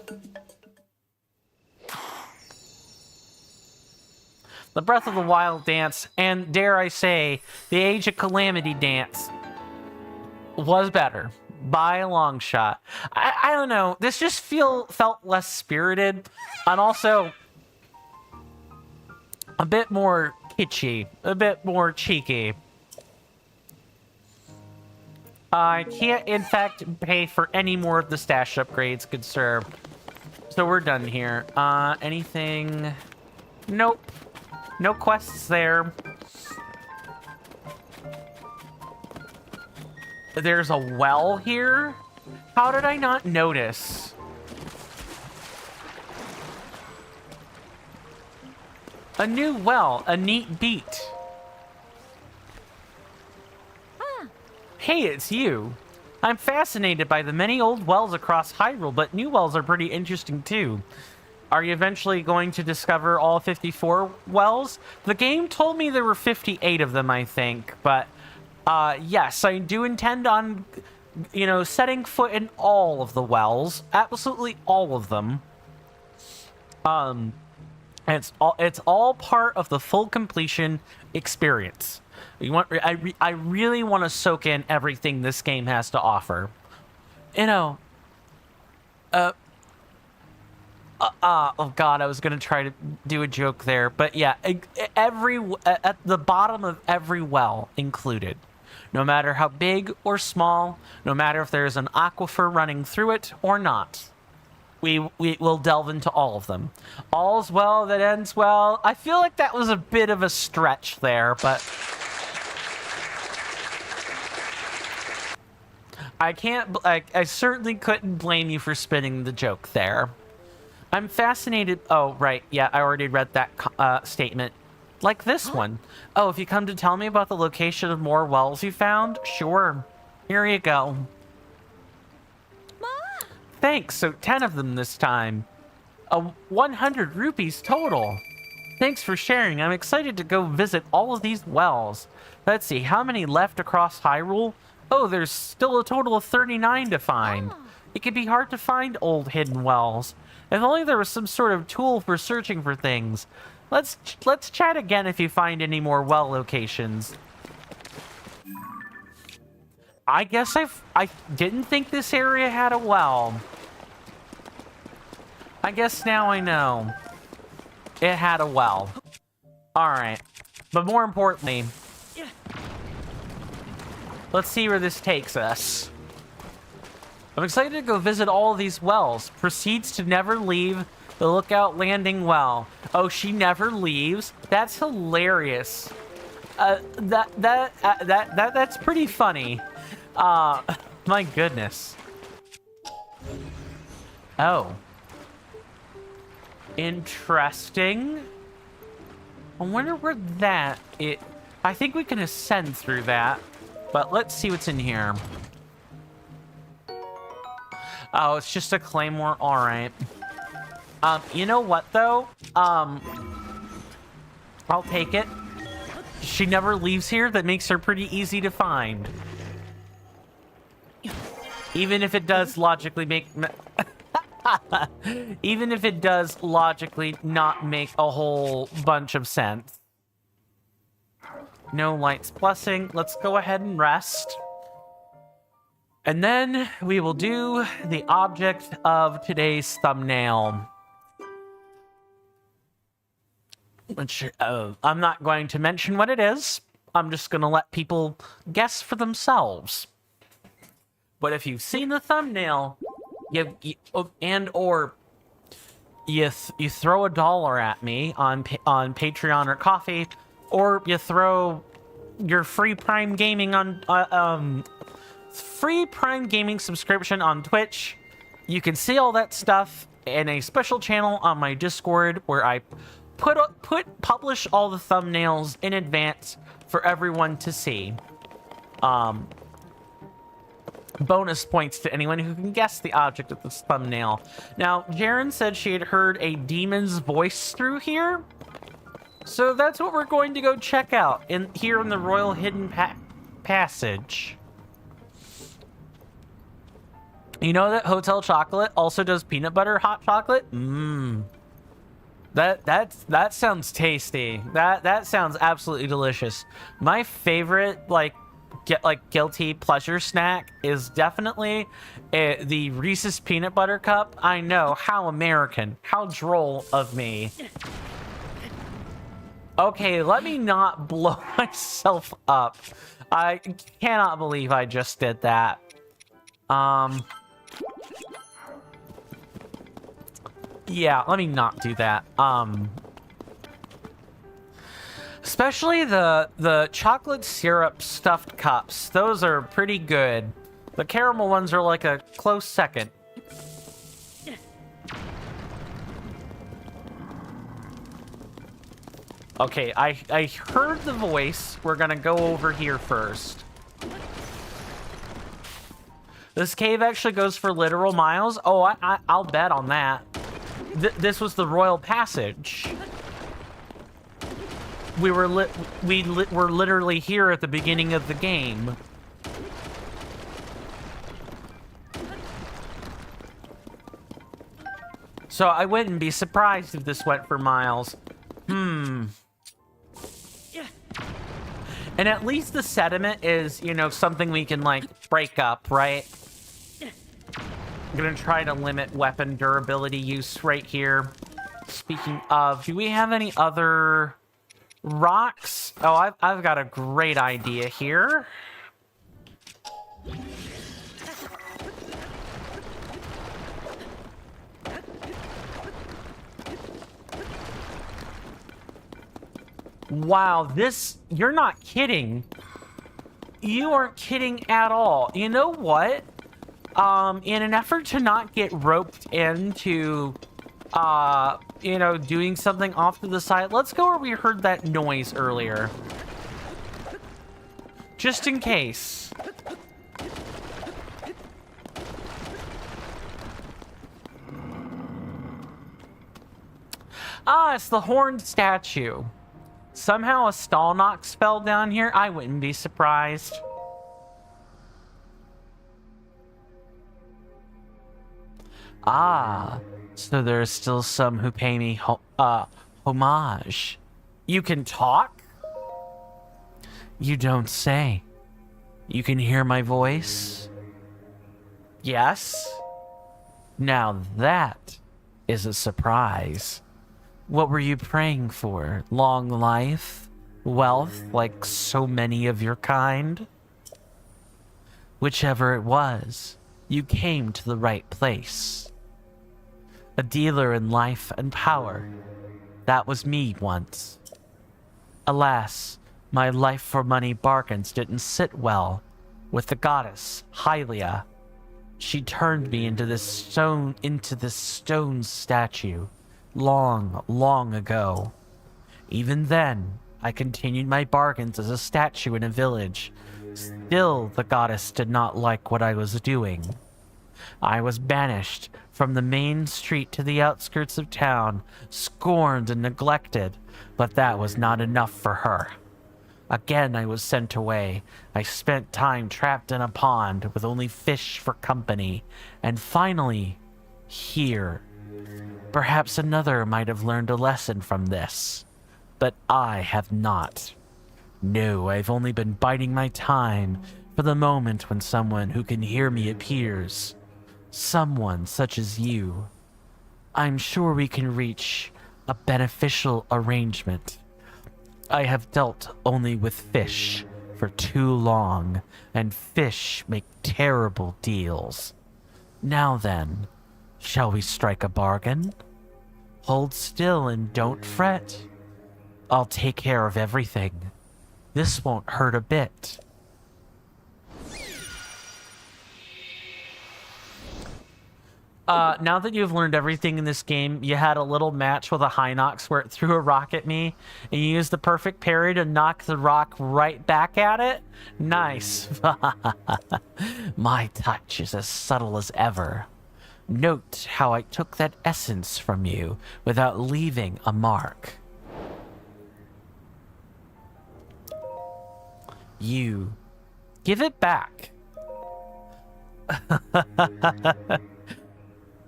The Breath of the Wild dance, and dare I say, the Age of Calamity dance was better by a long shot. I don't know. This just felt less spirited, and also a bit more kitschy, a bit more cheeky. I can't, in fact, pay for any more of the stash upgrades, good sir. So we're done here. Anything? Nope. No quests there. There's a well here? How did I not notice? A new well, a neat beat. Hey, it's you. I'm fascinated by the many old wells across Hyrule, but new wells are pretty interesting too. Are you eventually going to discover all 54 wells? The game told me there were 58 of them, I think. But, yes, I do intend on, you know, setting foot in all of the wells. Absolutely all of them. It's all part of the full completion experience. I really want to soak in everything this game has to offer. You know, oh god, I was gonna try to do a joke there, but yeah, at the bottom of every well included, no matter how big or small, no matter if there's an aquifer running through it or not, we will delve into all of them. All's well that ends well. I feel like that was a bit of a stretch there, but I certainly couldn't blame you for spinning the joke there. I'm fascinated. Oh, right. Yeah, I already read that statement. Like this one. Oh, if you come to tell me about the location of more wells you found? Sure. Here you go. Thanks. So 10 of them this time. 100 rupees total. Thanks for sharing. I'm excited to go visit all of these wells. Let's see. How many left across Hyrule? Oh, there's still a total of 39 to find. It can be hard to find old hidden wells. If only there was some sort of tool for searching for things. Let's chat again if you find any more well locations. I guess I didn't think this area had a well. I guess now I know. It had a well. Alright. But more importantly, let's see where this takes us. I'm excited to go visit all of these wells. Proceeds to never leave the Lookout Landing well. Oh, she never leaves? That's hilarious. That's pretty funny. My goodness. Oh. Interesting. I wonder where I think we can ascend through that, but let's see what's in here. Oh, it's just a claymore. All right. You know what though? I'll take it. She never leaves here. That makes her pretty easy to find. Even if it does logically even if it does logically not make a whole bunch of sense. No Light's Blessing. Let's go ahead and rest. And then we will do the object of today's thumbnail. Which, I'm not going to mention what it is. I'm just going to let people guess for themselves. But if you've seen the thumbnail, you throw $1 at me on Patreon or Coffee, or you throw your free Prime Gaming on free Prime Gaming subscription on Twitch, You can see all that stuff in a special channel on my Discord where I publish all the thumbnails in advance for everyone to see. Bonus points to anyone who can guess the object of this thumbnail. Now, Jaren said she had heard a demon's voice through here. So that's what we're going to go check out here in the Royal Hidden Passage. You know that Hotel Chocolate also does peanut butter hot chocolate? Mmm. That sounds tasty. That sounds absolutely delicious. My favorite guilty pleasure snack is definitely the Reese's peanut butter cup. I know, how American, how droll of me. Okay, let me not blow myself up. I cannot believe I just did that. Yeah, let me not do that. Especially the chocolate syrup stuffed cups. Those are pretty good. The caramel ones are like a close second. Okay, I heard the voice. We're gonna go over here first. This cave actually goes for literal miles. Oh, I'll bet on that. This was the Royal Passage. We were literally here at the beginning of the game. So I wouldn't be surprised if this went for miles. And at least the sediment is, you know, something we can, like, break up, right? I'm gonna try to limit weapon durability use right here. Speaking of, do we have any other rocks? Oh, I've got a great idea here. Wow, you're not kidding. You aren't kidding at all. You know what? In an effort to not get roped into, you know, doing something off to the side, let's go where we heard that noise earlier. Just in case. Ah, it's the horned statue. Somehow a Stalnox fell down here. I wouldn't be surprised. Ah, so there are still some who pay me homage. You can talk? You don't say. You can hear my voice? Yes? Now that is a surprise. What were you praying for? Long life? Wealth, like so many of your kind? Whichever it was, you came to the right place. A dealer in life and power. That was me once. Alas, my life for money bargains didn't sit well with the goddess, Hylia. She turned me into this stone statue. Long ago. Even then, I continued my bargains as a statue in a village. Still, the goddess did not like what I was doing. I was banished from the main street to the outskirts of town, scorned and neglected, but that was not enough for her. Again, I was sent away. I spent time trapped in a pond with only fish for company, and finally, here. Perhaps another might have learned a lesson from this, but I have not. No, I've only been biding my time for the moment when someone who can hear me appears. Someone such as you. I'm sure we can reach a beneficial arrangement. I have dealt only with fish for too long, and fish make terrible deals. Now then, shall we strike a bargain? Hold still and don't fret. I'll take care of everything. This won't hurt a bit. Now that you've learned everything in this game, you had a little match with a Hinox where it threw a rock at me, and you used the perfect parry to knock the rock right back at it? Nice. My touch is as subtle as ever. Note how I took that essence from you without leaving a mark. You give it back.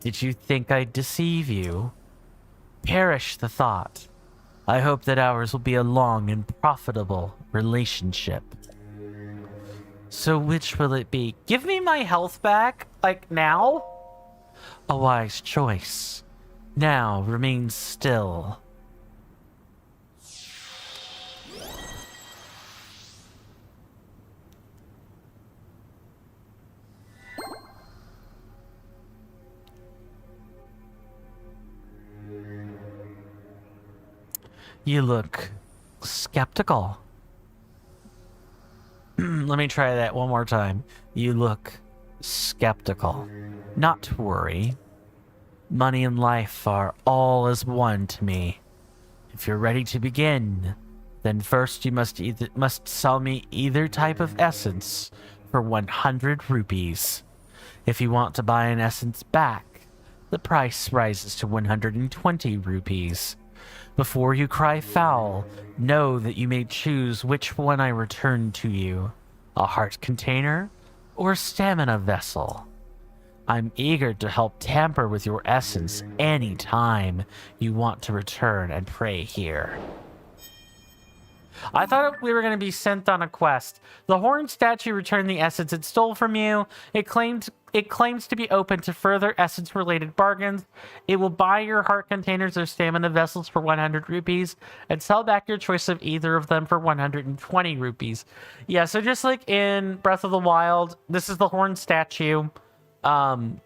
Did you think I'd deceive you? Perish the thought. I hope that ours will be a long and profitable relationship. So which will it be? Give me my health back? Like now? A wise choice. Now remain still. You look skeptical. Let me try that one more time. You look skeptical. Not to worry. Money and life are all as one to me. If you're ready to begin, then first you must sell me either type of essence for 100 rupees. If you want to buy an essence back, the price rises to 120 rupees. Before you cry foul, know that you may choose which one I return to you, a heart container or stamina vessel. I'm eager to help tamper with your essence any time you want to return and pray here. I thought we were going to be sent on a quest. The horn statue returned the essence it stole from you. It claims to be open to further essence-related bargains. It will buy your heart containers or stamina vessels for 100 rupees and sell back your choice of either of them for 120 rupees. Yeah, so just like in Breath of the Wild, this is the horn statue. Sorry,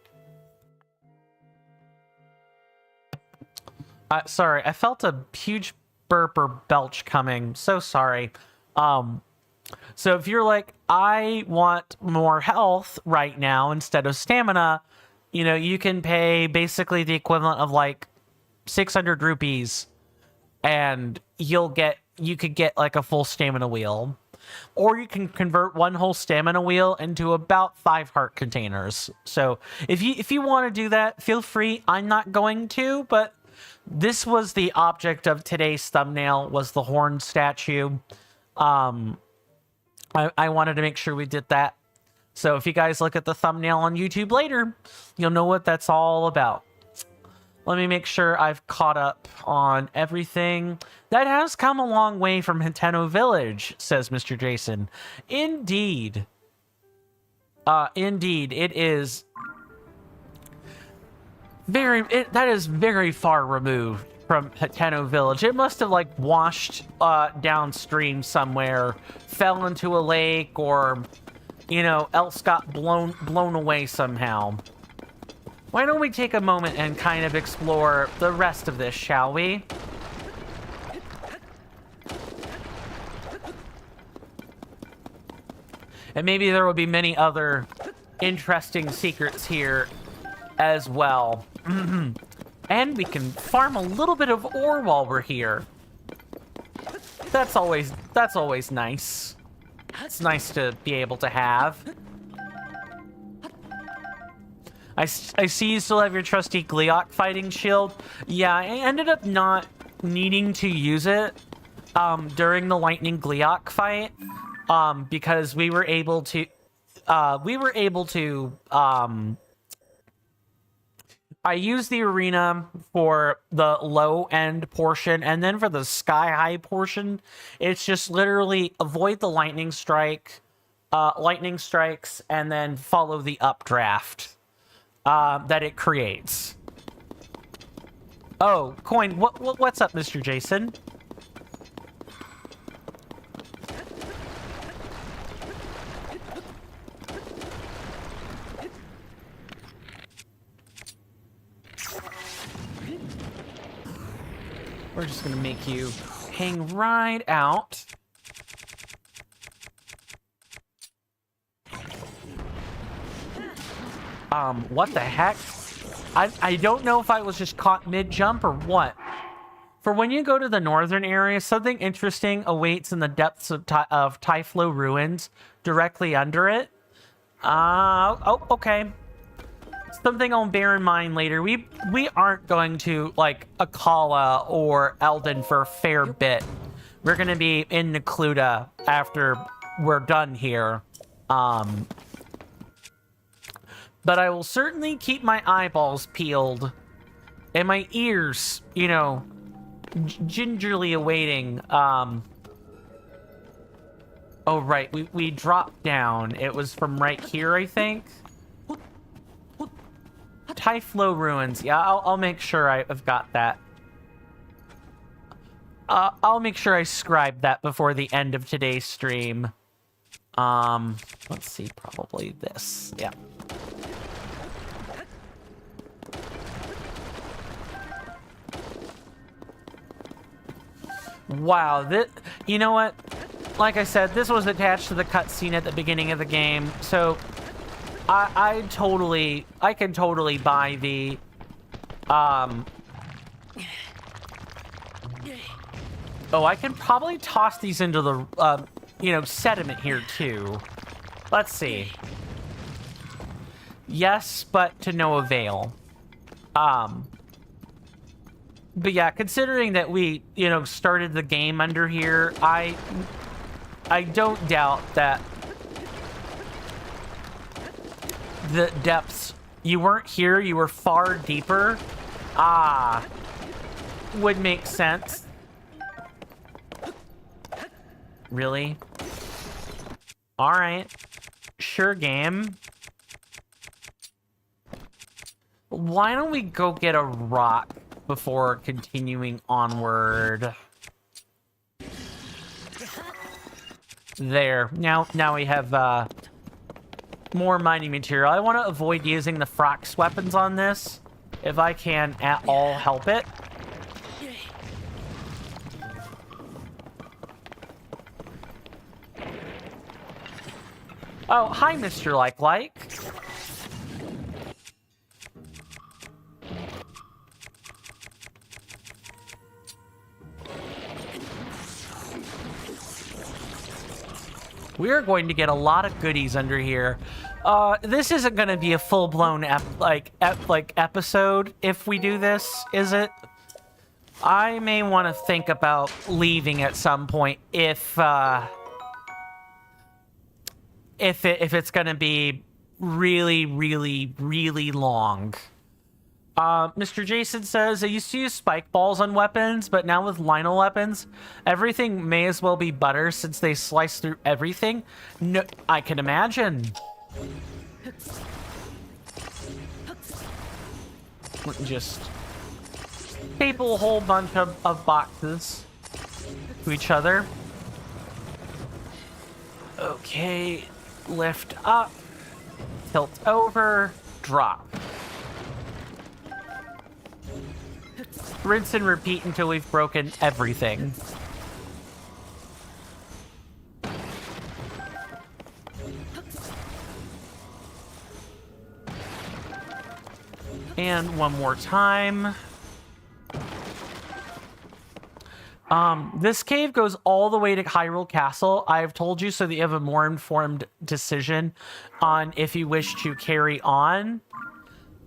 I felt a huge burp or belch coming. So sorry. So if you're like, I want more health right now instead of stamina, you know, you can pay basically the equivalent of like 600 rupees and you could get like a full stamina wheel. Or you can convert one whole stamina wheel into about 5 heart containers. So if you want to do that, feel free. I'm not going to, but this was the object of today's thumbnail, was the horn statue. I wanted to make sure we did that. So if you guys look at the thumbnail on YouTube later, you'll know what that's all about. Let me make sure I've caught up on everything. That has come a long way from Hiteno Village, says Mr. Jason. Indeed. Indeed, it is that is very far removed from Hiteno Village. It must have like washed downstream somewhere, fell into a lake, or you know, else got blown away somehow. Why don't we take a moment and kind of explore the rest of this, shall we? And maybe there will be many other interesting secrets here as well. And we can farm a little bit of ore while we're here. That's always nice. It's nice to be able to have. I see you still have your trusty Gleeok fighting shield. Yeah, I ended up not needing to use it during the lightning Gleeok fight because we were able to I used the arena for the low end portion, and then for the sky high portion, it's just literally avoid the lightning strikes, and then follow the updraft that it creates. Oh, Coin, what's up, Mr. Jason? We're just gonna make you hang right out. What the heck? I don't know if I was just caught mid-jump or what. For when you go to the northern area, something interesting awaits in the depths of Typhlo ruins, directly under it. Oh, okay. Something I'll bear in mind later. We aren't going to, like, Akala or Eldon for a fair bit. We're going to be in Necluda after we're done here. But I will certainly keep my eyeballs peeled and my ears, you know, gingerly awaiting. Oh, right. We dropped down. It was from right here, I think. Typhlo ruins. Yeah, I'll make sure I've got that. I'll make sure I scribe that before the end of today's stream. Let's see, probably this. Yeah. Wow, you know what? Like I said, this was attached to the cutscene at the beginning of the game, so I can totally buy the Oh, I can probably toss these into the you know, sediment here too. Let's see. Yes, but to no avail. But yeah, considering that we, you know, started the game under here, I don't doubt that the depths, you weren't here, you were far deeper. Would make sense. Really? Alright. Sure, game. Why don't we go get a rock before continuing onward? There. Now we have more mining material. I want to avoid using the Frox weapons on this if I can at all help it. Oh, hi, Mr. Like. We are going to get a lot of goodies under here. This isn't going to be a full-blown episode if we do this, is it? I may want to think about leaving at some point if it's going to be really, really, really long. Mr. Jason says, I used to use spike balls on weapons, but now with Lionel weapons, everything may as well be butter since they slice through everything. No, I can imagine. Just staple a whole bunch of boxes to each other. Okay, lift up, tilt over, drop. Rinse and repeat until we've broken everything. And one more time. This cave goes all the way to Hyrule Castle. I've told you so that you have a more informed decision on if you wish to carry on.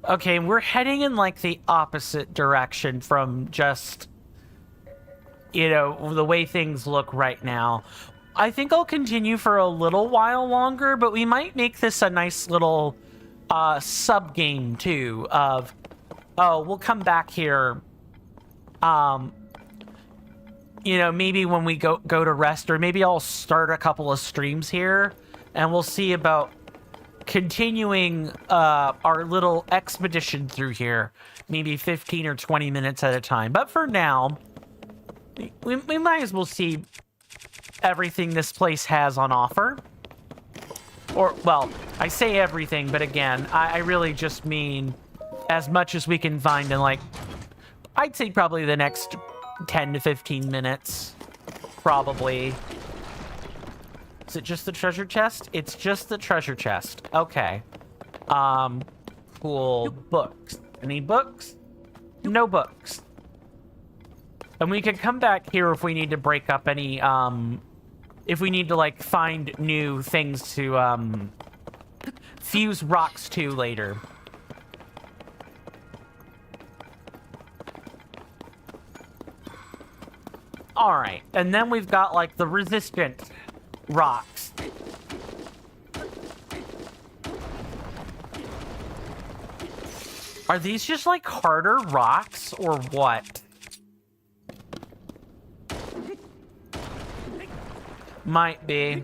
Okay, we're heading in, like, the opposite direction from just, you know, the way things look right now. I think I'll continue for a little while longer, but we might make this a nice little sub-game, too, of, oh, we'll come back here, you know, maybe when we go to rest, or maybe I'll start a couple of streams here, and we'll see about continuing our little expedition through here, maybe 15 or 20 minutes at a time. But for now, we might as well see everything this place has on offer. Or, well, I say everything, but again, I really just mean as much as we can find in, like, I'd say probably the next 10 to 15 minutes, probably. Is it just the treasure chest? It's just the treasure chest. Okay. Cool. Books. Any books? No books. And we can come back here if we need to break up any, if we need to, like, find new things to, fuse rocks to later. Alright, and then we've got, like, the resistant rocks. Are these just, like, harder rocks, or what? Might be.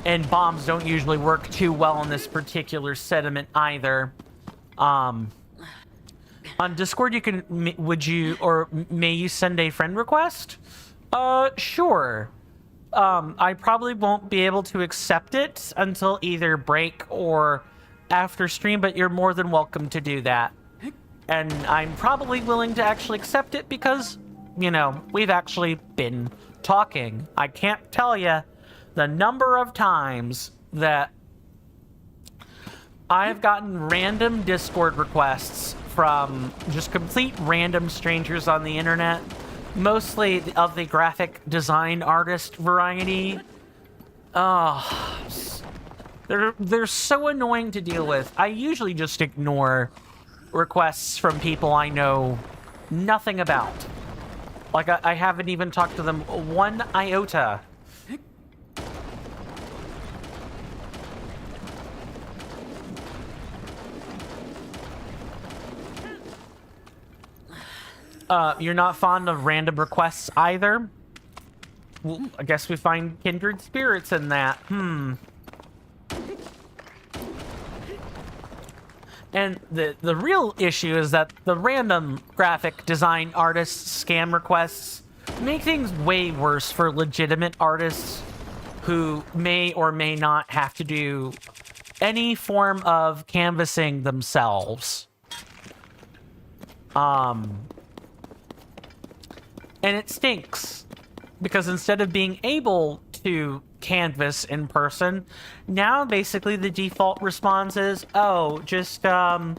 And bombs don't usually work too well on this particular sediment either. On Discord, you can, may you send a friend request? Sure. I probably won't be able to accept it until either break or after stream, but you're more than welcome to do that. And I'm probably willing to actually accept it because, you know, we've actually been talking. I can't tell you the number of times that I've gotten random Discord requests from just complete random strangers on the internet, mostly of the graphic design artist variety. Oh, they're so annoying to deal with. I usually just ignore requests from people I know nothing about. Like, I haven't even talked to them one iota. You're not fond of random requests either? Well, I guess we find kindred spirits in that. And the real issue is that the random graphic design artists scam requests make things way worse for legitimate artists who may or may not have to do any form of canvassing themselves. And it stinks, because instead of being able to canvas in person, now basically the default response is, oh, just, you know,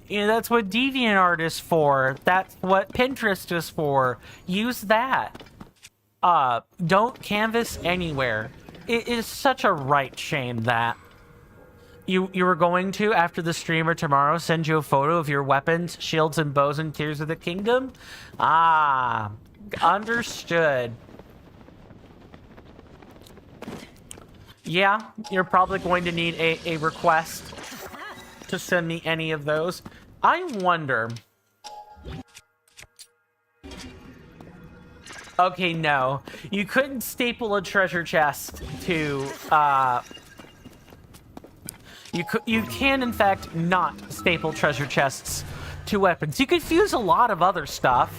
that's what DeviantArt is for. That's what Pinterest is for. Use that. Don't canvas anywhere. It is such a right shame that you were going to, after the stream or tomorrow, send you a photo of your weapons, shields, and bows in Tears of the Kingdom. Ah, understood. Yeah, you're probably going to need a request to send me any of those. I wonder... Okay, no. You couldn't staple a treasure chest to, You can, in fact, not staple treasure chests to weapons. You could fuse a lot of other stuff,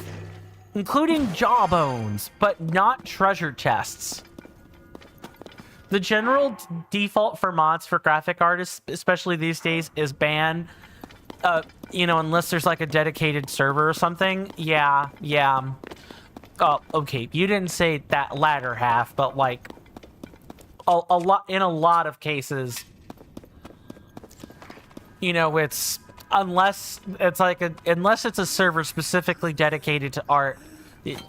including jawbones, but not treasure chests. The general default for mods for graphic artists, especially these days, is ban. You know, unless there's like a dedicated server or something. Yeah. Oh, okay. You didn't say that latter half, but like a lot in a lot of cases, you know, it's unless it's a server specifically dedicated to art,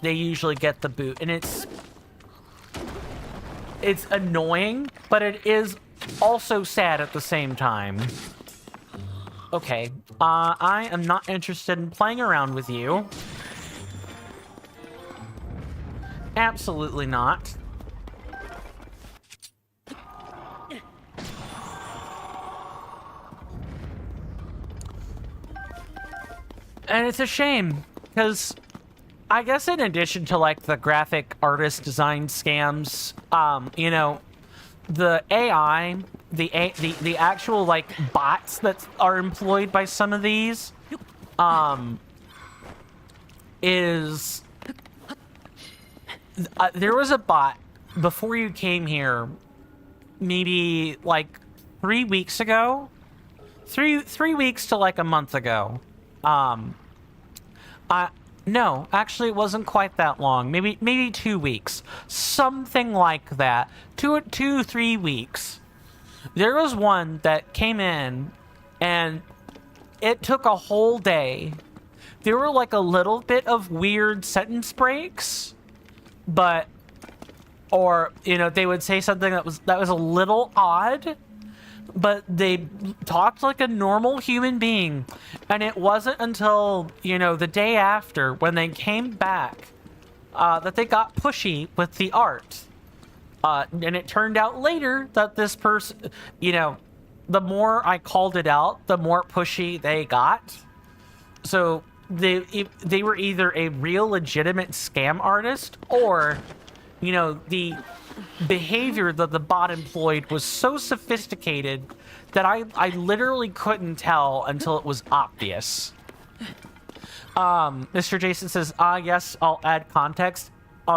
they usually get the boot, and it's annoying, but it is also sad at the same time. Okay, I am not interested in playing around with you. Absolutely not. And it's a shame, because I guess in addition to, like, the graphic artist design scams, you know, the AI, the actual, like, bots that are employed by some of these, is... there was a bot before you came here, maybe, like, 3 weeks ago? Three weeks to, like, a month ago. No, actually it wasn't quite that long. Maybe 2 weeks. Something like that. 2 3 weeks. There was one that came in, and it took a whole day. There were like a little bit of weird sentence breaks, but, or, you know, they would say something that was a little odd, but they talked like a normal human being. And it wasn't until, you know, the day after when they came back that they got pushy with the art. And it turned out later that this person, you know, the more I called it out, the more pushy they got. So they were either a real legitimate scam artist, or, you know, the behavior that the bot employed was so sophisticated that I literally couldn't tell until it was obvious. Mr. Jason says, yes, I'll add context.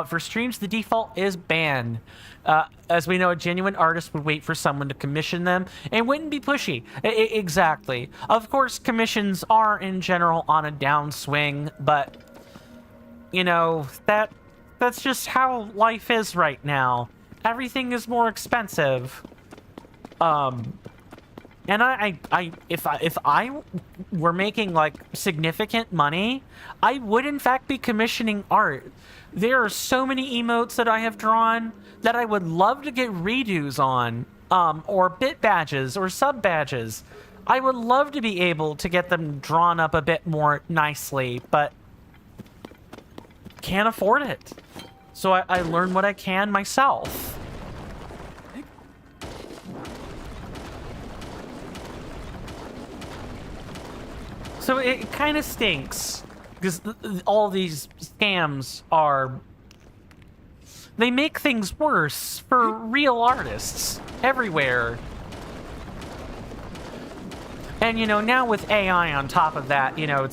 For streams, the default is banned. As we know, a genuine artist would wait for someone to commission them and wouldn't be pushy. Exactly. Of course, commissions are in general on a downswing, but, you know, that's just how life is right now. Everything is more expensive. And if I were making like significant money, I would in fact be commissioning art. There are so many emotes that I have drawn that I would love to get redos on, or bit badges or sub badges. I would love to be able to get them drawn up a bit more nicely, but can't afford it. So I learn what I can myself. So it kind of stinks, because all these scams are... They make things worse for real artists everywhere. And, you know, now with AI on top of that, you know,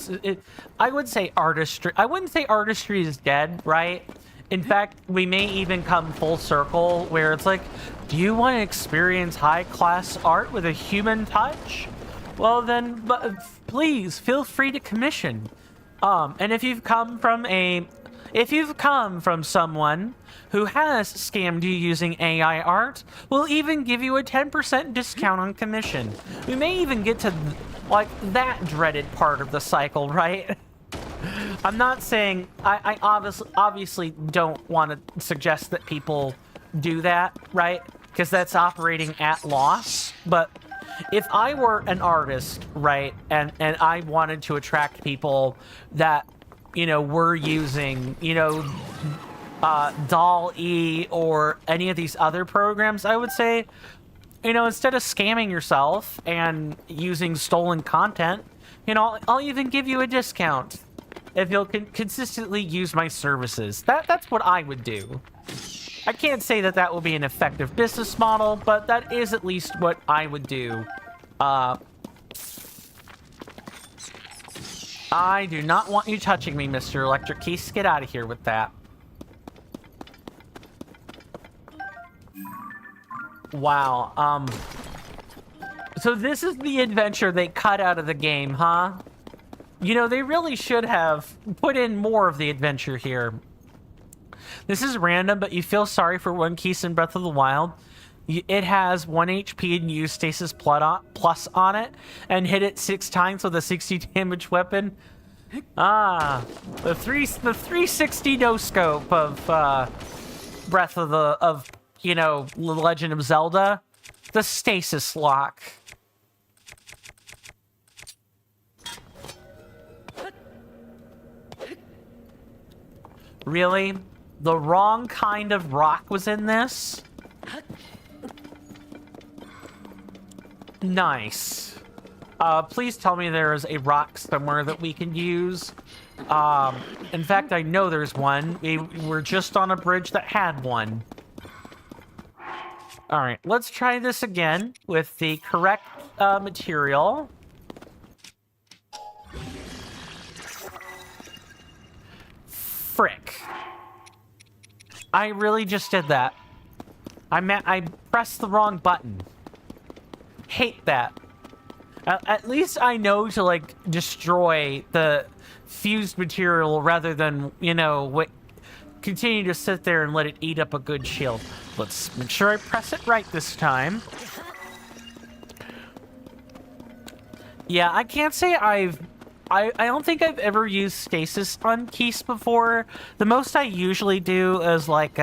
I would say artistry... I wouldn't say artistry is dead, right? In fact, we may even come full circle where it's like, do you want to experience high-class art with a human touch? Well, then, please feel free to commission. And if you've come from someone who has scammed you using AI art, we'll even give you a 10% discount on commission. We may even get to like that dreaded part of the cycle, right? I'm not saying I obviously don't want to suggest that people do that, right? Because that's operating at loss. But if I were an artist, right, and I wanted to attract people that, you know, were using, you know, DALL-E or any of these other programs, I would say, you know, instead of scamming yourself and using stolen content, you know, I'll even give you a discount if you'll consistently use my services. That's what I would do. I can't say that that will be an effective business model, but that is at least what I would do. I do not want you touching me, Mr. Electric Keys. Get out of here with that. Wow, so this is the adventure they cut out of the game, huh? You know, they really should have put in more of the adventure here. This is random, but you feel sorry for One Piece in Breath of the Wild. It has 1 HP and use stasis plus on it, and hit it 6 times with a 60 damage weapon. The 360 no scope of Breath of the you know, The Legend of Zelda. The stasis lock. Really? The wrong kind of rock was in this? Nice. Please tell me there is a rock somewhere that we can use. In fact, I know there's one. We were just on a bridge that had one. All right, let's try this again with the correct material. Frick. I really just did that. I pressed the wrong button. Hate that. At least I know to, like, destroy the fused material rather than, you know, continue to sit there and let it eat up a good shield. Let's make sure I press it right this time. Yeah, I can't say I don't think I've ever used stasis on Keese before. The most I usually do is like,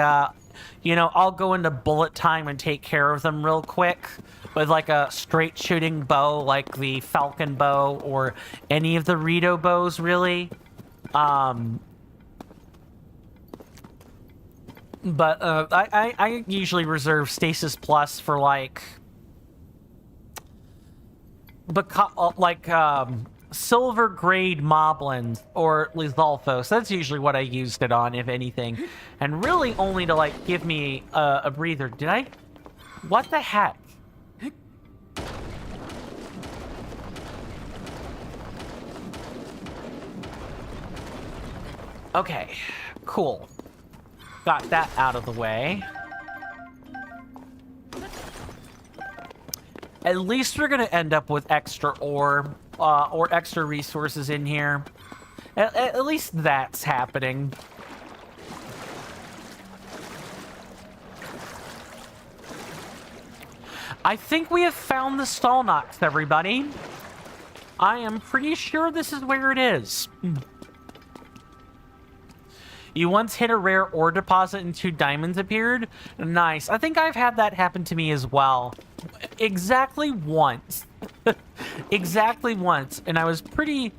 you know, I'll go into bullet time and take care of them real quick with like a straight shooting bow, like the Falcon bow or any of the Rito bows, really. But I usually reserve stasis plus for like silver grade moblins or Lethalfos. That's usually what I used it on, if anything, and really only to like give me a breather. Did I? What the heck? Okay, cool. Got that out of the way. At least we're gonna end up with extra ore or extra resources in here. At least that's happening. I think we have found the Stallnox, everybody. I am pretty sure this is where it is. You once hit a rare ore deposit and 2 diamonds appeared? Nice. I think I've had that happen to me as well. Exactly once. Exactly once. And I was pretty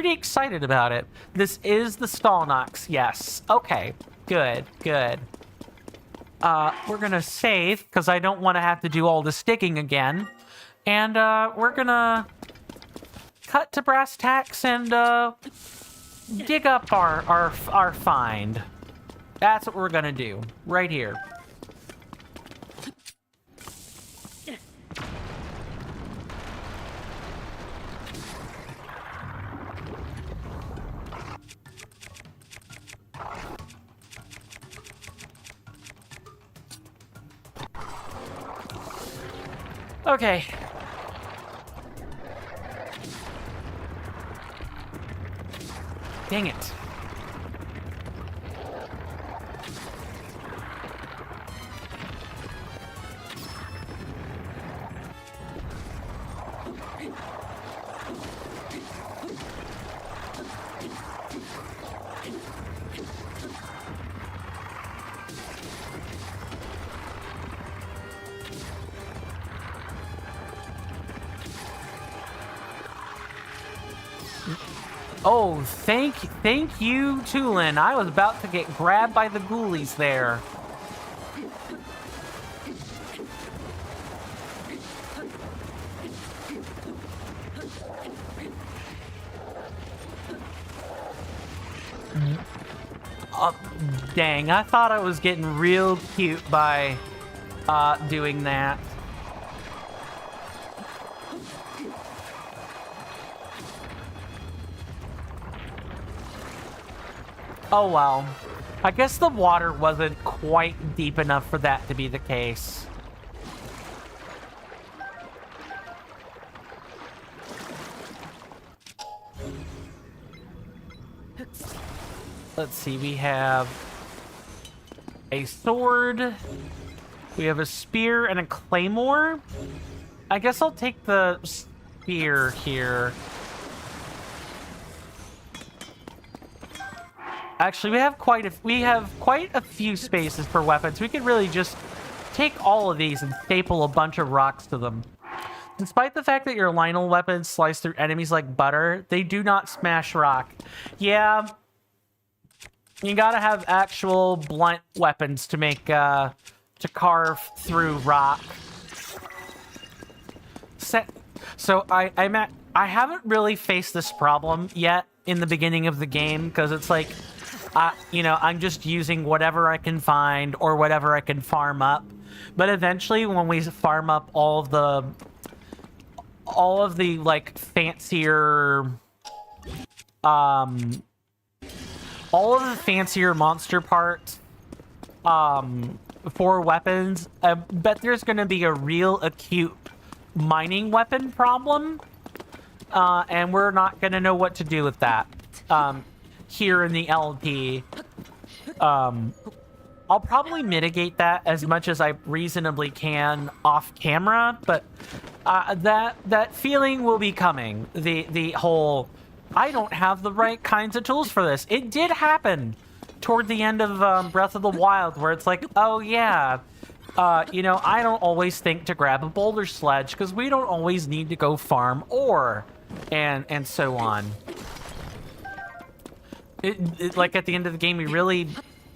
excited about it. This is the Stallnox, yes. Okay, good, good. We're gonna save, because I don't want to have to do all the digging again. And we're gonna cut to brass tacks and dig up our find. That's what we're gonna do right here. Okay. Dang it. Oh, thank you, Tulin. I was about to get grabbed by the ghoulies there. Oh, dang, I thought I was getting real cute by doing that. Oh, well. I guess the water wasn't quite deep enough for that to be the case. Let's see, we have a sword, we have a spear and a claymore. I guess I'll take the spear here. Actually, we have quite a few spaces for weapons. We could really just take all of these and staple a bunch of rocks to them. Despite the fact that your Lionel weapons slice through enemies like butter, they do not smash rock. Yeah, you gotta have actual blunt weapons to make to carve through rock. So I haven't really faced this problem yet in the beginning of the game, because it's like, you know, I'm just using whatever I can find or whatever I can farm up. But eventually, when we farm up all of the like fancier, all of the fancier monster parts, for weapons, I bet there's going to be a real acute mining weapon problem, and we're not going to know what to do with that. Here in the LP, I'll probably mitigate that as much as I reasonably can off camera, but that feeling will be coming. The whole, I don't have the right kinds of tools for this. It did happen toward the end of Breath of the Wild, where it's like, oh yeah, you know, I don't always think to grab a boulder sledge because we don't always need to go farm ore, and so on. Like at the end of the game,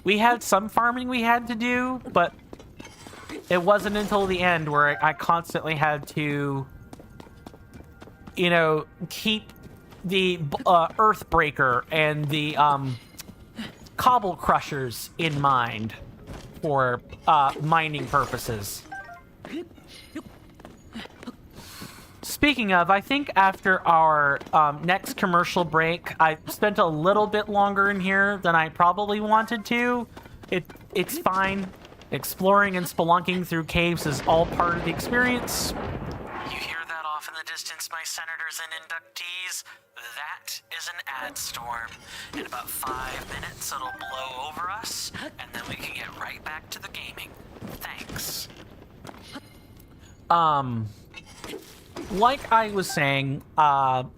we had some farming we had to do, but it wasn't until the end where I constantly had to, you know, keep the Earthbreaker and the cobble crushers in mind for mining purposes. Speaking of, I think after our next commercial break, I spent a little bit longer in here than I probably wanted to. It's fine. Exploring and spelunking through caves is all part of the experience. You hear that off in the distance, my senators and inductees? That is an ad storm. In about 5 minutes, it'll blow over us, and then we can get right back to the gaming. Thanks. Like I was saying, wow,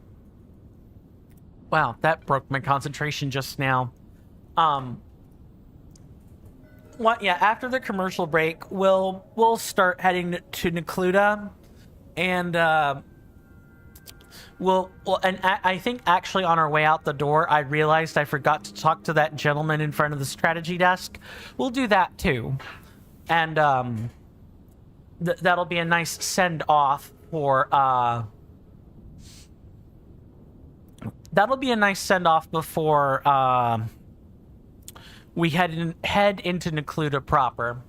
that broke my concentration just now. Yeah, after the commercial break, we'll start heading to Necluda, and I think actually on our way out the door, I realized I forgot to talk to that gentleman in front of the strategy desk. We'll do that too, and that'll be a nice send off for that'll be a nice send off before we head into Necluda proper.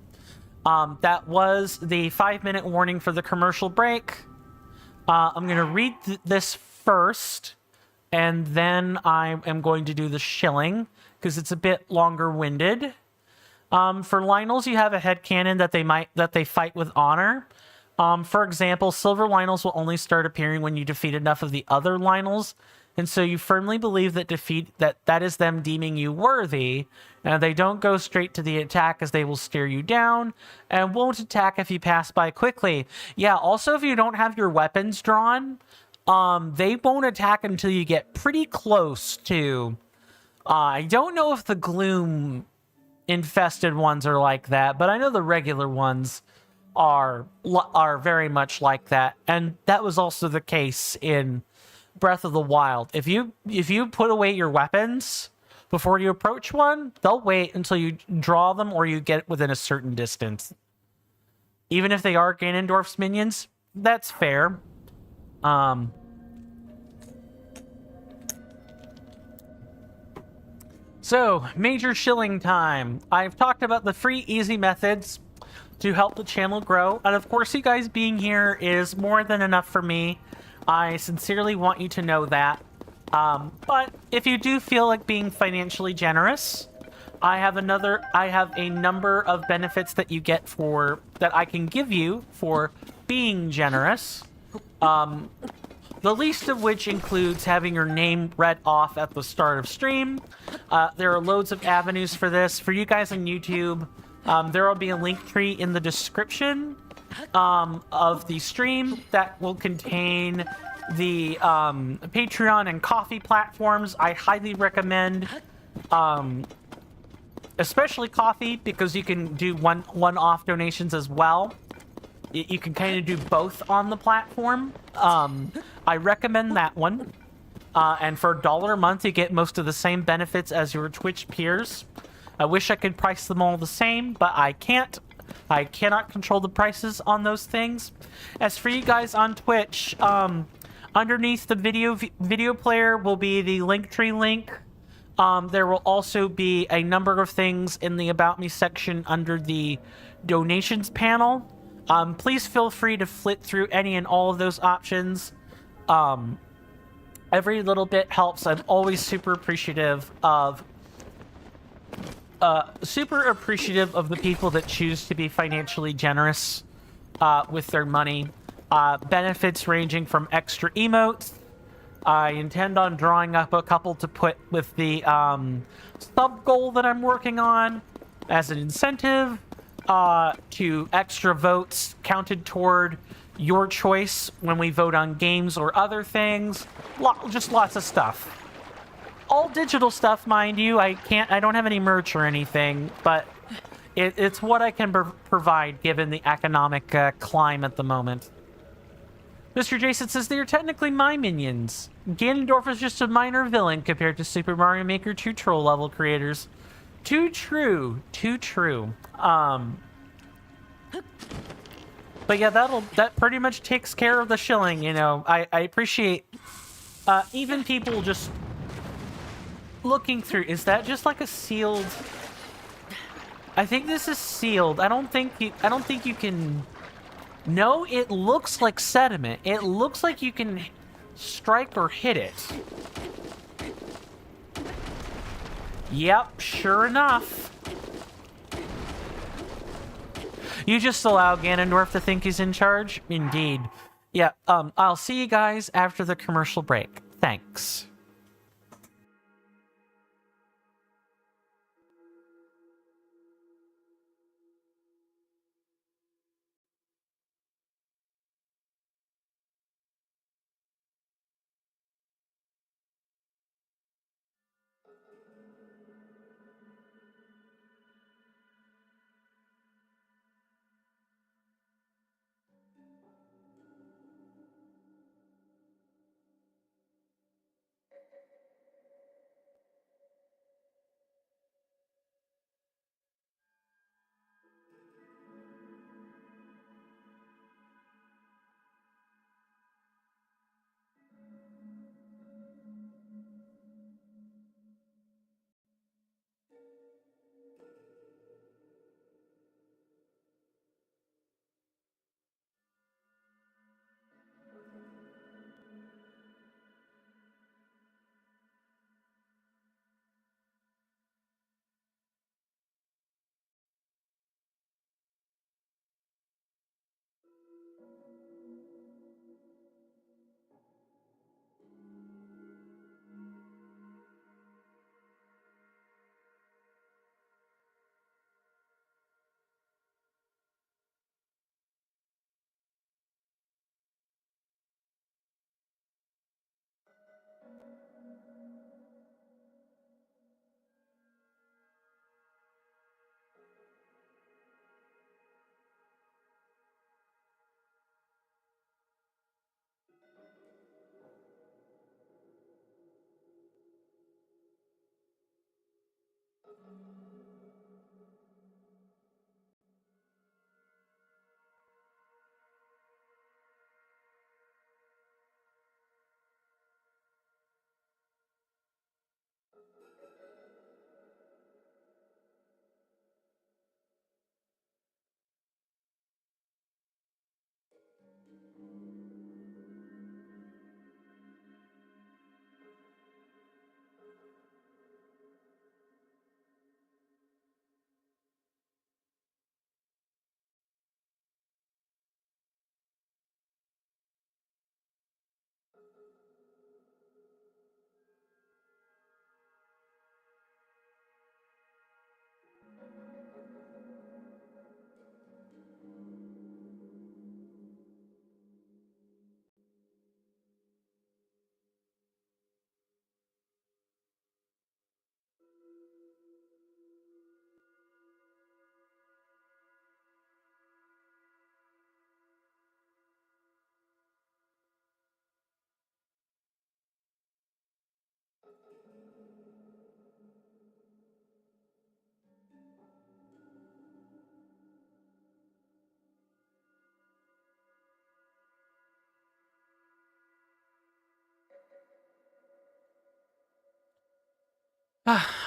That was the 5-minute warning for the commercial break. I'm going to read this first, and then I am going to do the shilling, because it's a bit longer-winded. For Lynels, you have a headcanon that they fight with honor. For example, silver Lynels will only start appearing when you defeat enough of the other Lynels, and so you firmly believe that is them deeming you worthy, and they don't go straight to the attack as they will stare you down, and won't attack if you pass by quickly. Yeah, also if you don't have your weapons drawn, they won't attack until you get pretty close to... I don't know if the gloom-infested ones are like that, but I know the regular ones are very much like that, and that was also the case in Breath of the Wild. If you put away your weapons before you approach one, they'll wait until you draw them or you get within a certain distance. Even if they are Ganondorf's minions, that's fair. So, major shilling time. I've talked about the free, easy methods to help the channel grow, and of course you guys being here is more than enough for me. I sincerely want you to know that. But if you do feel like being financially generous, I have a number of benefits that you get that I can give you for being generous. The least of which includes having your name read off at the start of stream. There are loads of avenues for this. For you guys on YouTube, there will be a link tree in the description of the stream that will contain the Patreon and Coffee platforms. I highly recommend, especially Coffee, because you can do one-off donations as well. You can kind of do both on the platform. I recommend that one. And for $1 a month, you get most of the same benefits as your Twitch peers. I wish I could price them all the same, but I can't. I cannot control the prices on those things. As for you guys on Twitch, underneath the video player will be the Linktree link. There will also be a number of things in the About Me section under the donations panel. Please feel free to flip through any and all of those options. Every little bit helps. I'm always super appreciative of the people that choose to be financially generous with their money. Benefits ranging from extra emotes. I intend on drawing up a couple to put with the sub goal that I'm working on as an incentive, to extra votes counted toward your choice when we vote on games or other things. Just lots of stuff. All digital stuff, mind you. I don't have any merch or anything, but it's what I can provide given the economic climb at the moment. Mr. Jason says they are technically my minions. Ganondorf is just a minor villain compared to Super Mario Maker 2 troll level creators. Too true. Too true. But yeah, that pretty much takes care of the shilling, you know. I appreciate even people just looking through. Is that just like a sealed? I think this is sealed. I don't think you can. No, it looks like sediment. It looks like you can strike or hit it. Yep, sure enough. You just allow Ganondorf to think he's in charge? Indeed. Yeah, I'll see you guys after the commercial break. Thanks.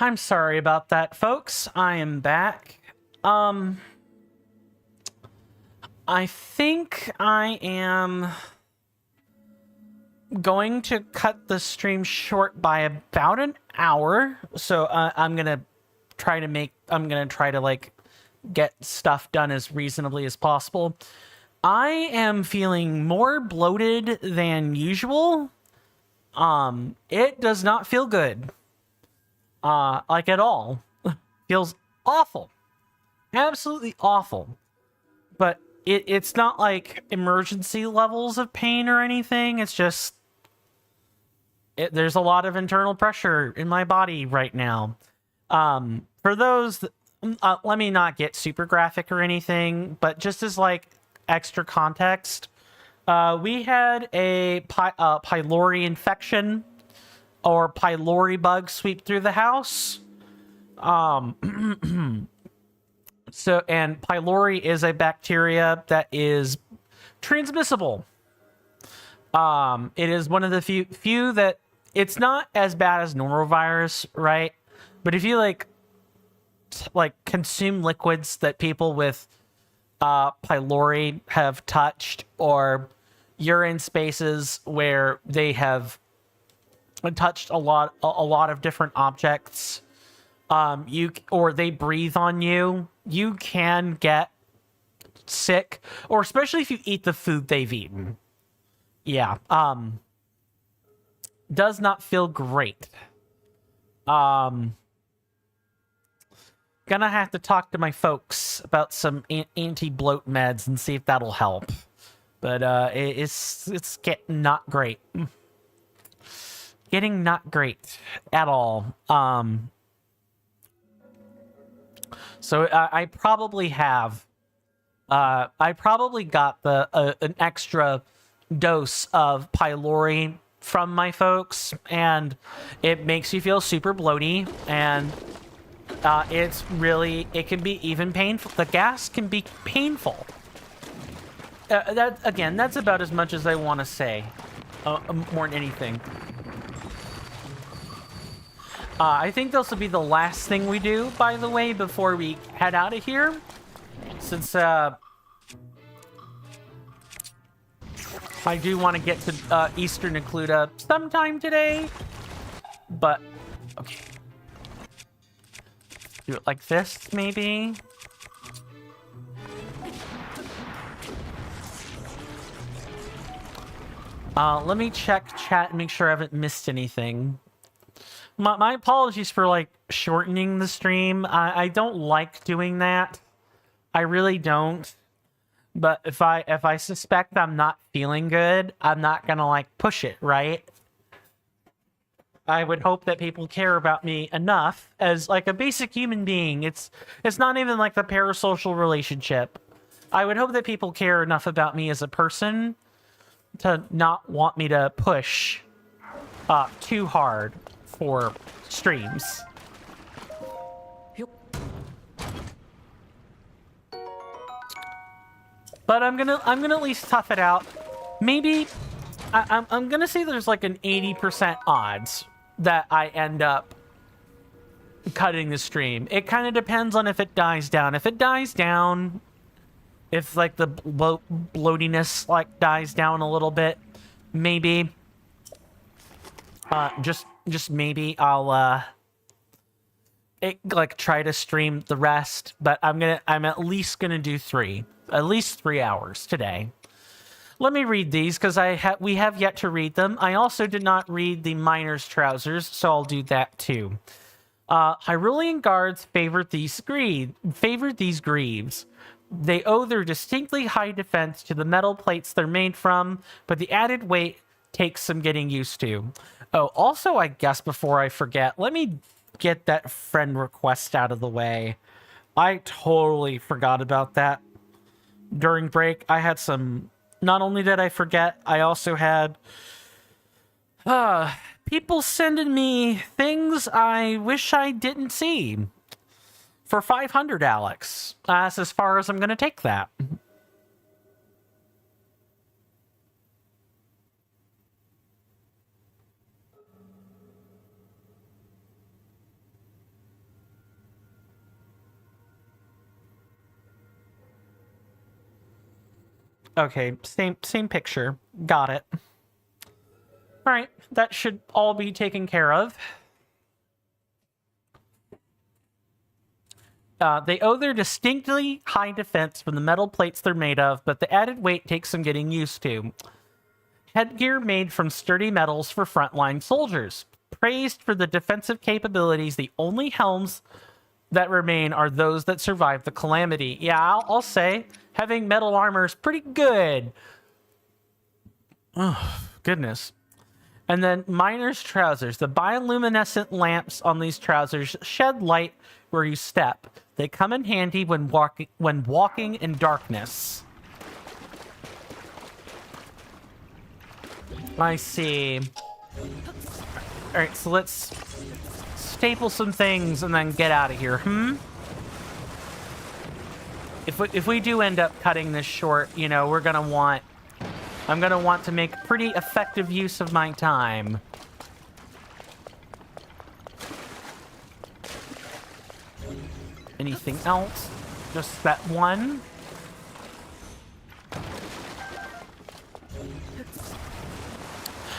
I'm sorry about that, folks. I am back. I think I am going to cut the stream short by about an hour. So I'm gonna try to like get stuff done as reasonably as possible. I am feeling more bloated than usual. It does not feel good. Like at all. Feels awful. Absolutely awful. But it's not like emergency levels of pain or anything. It's just there's a lot of internal pressure in my body right now. For those, let me not get super graphic or anything, but just as like extra context, we had a pylori infection or pylori bug sweep through the house. So, and pylori is a bacteria that is transmissible. It is one of the few that it's not as bad as norovirus, right? But if you like consume liquids that people with pylori have touched, or urine spaces where they have touched a lot of different objects, or they breathe on you, you can get sick, or especially if you eat the food they've eaten. Yeah. Does not feel great. Gonna have to talk to my folks about some anti-bloat meds and see if that'll help. But it's getting not great. Getting not great at all. So I probably have. I probably got an extra dose of pylori from my folks, and it makes you feel super bloaty, and it can be even painful. The gas can be painful. That's about as much as I want to say, more than anything. I think this will be the last thing we do, by the way, before we head out of here, since I do want to get to Eastern Necluda sometime today. But okay, do it like this, maybe. Let me check chat and make sure I haven't missed anything. My apologies for like shortening the stream. I don't like doing that. I really don't. But if I suspect I'm not feeling good, I'm not gonna like push it, right? I would hope that people care about me enough as like a basic human being. It's not even like the parasocial relationship. I would hope that people care enough about me as a person to not want me to push too hard for streams. But I'm gonna at least tough it out. Maybe I'm gonna say there's like an 80% odds that I end up cutting the stream. It kind of depends on if it dies down. If it dies down, if like the bloatiness like dies down a little bit, maybe just maybe I'll try to stream the rest. But I'm at least gonna do at least 3 hours today. Let me read these because we have yet to read them. I also did not read the Miner's Trousers, so I'll do that too. Hyrulean guards favored these greaves. They owe their distinctly high defense to the metal plates they're made from, but the added weight takes some getting used to. Oh, also, I guess before I forget, let me get that friend request out of the way. I totally forgot about that. During break, I had some... Not only did I forget, I also had... people sending me things I wish I didn't see. For 500, Alex. That's as far as I'm going to take that. Okay, same picture. Got it. All right, that should all be taken care of. They owe their distinctly high defense from the metal plates they're made of, but the added weight takes some getting used to. Headgear made from sturdy metals for frontline soldiers. Praised for the defensive capabilities, the only helms that remain are those that survive the calamity. Yeah, I'll say having metal armor is pretty good. Oh, goodness. And then miner's trousers. The bioluminescent lamps on these trousers shed light where you step. They come in handy when walking in darkness. I see. All right, so let's staple some things and then get out of here. If we do end up cutting this short, you know, I'm gonna want to make pretty effective use of my time. Anything else? Just that one?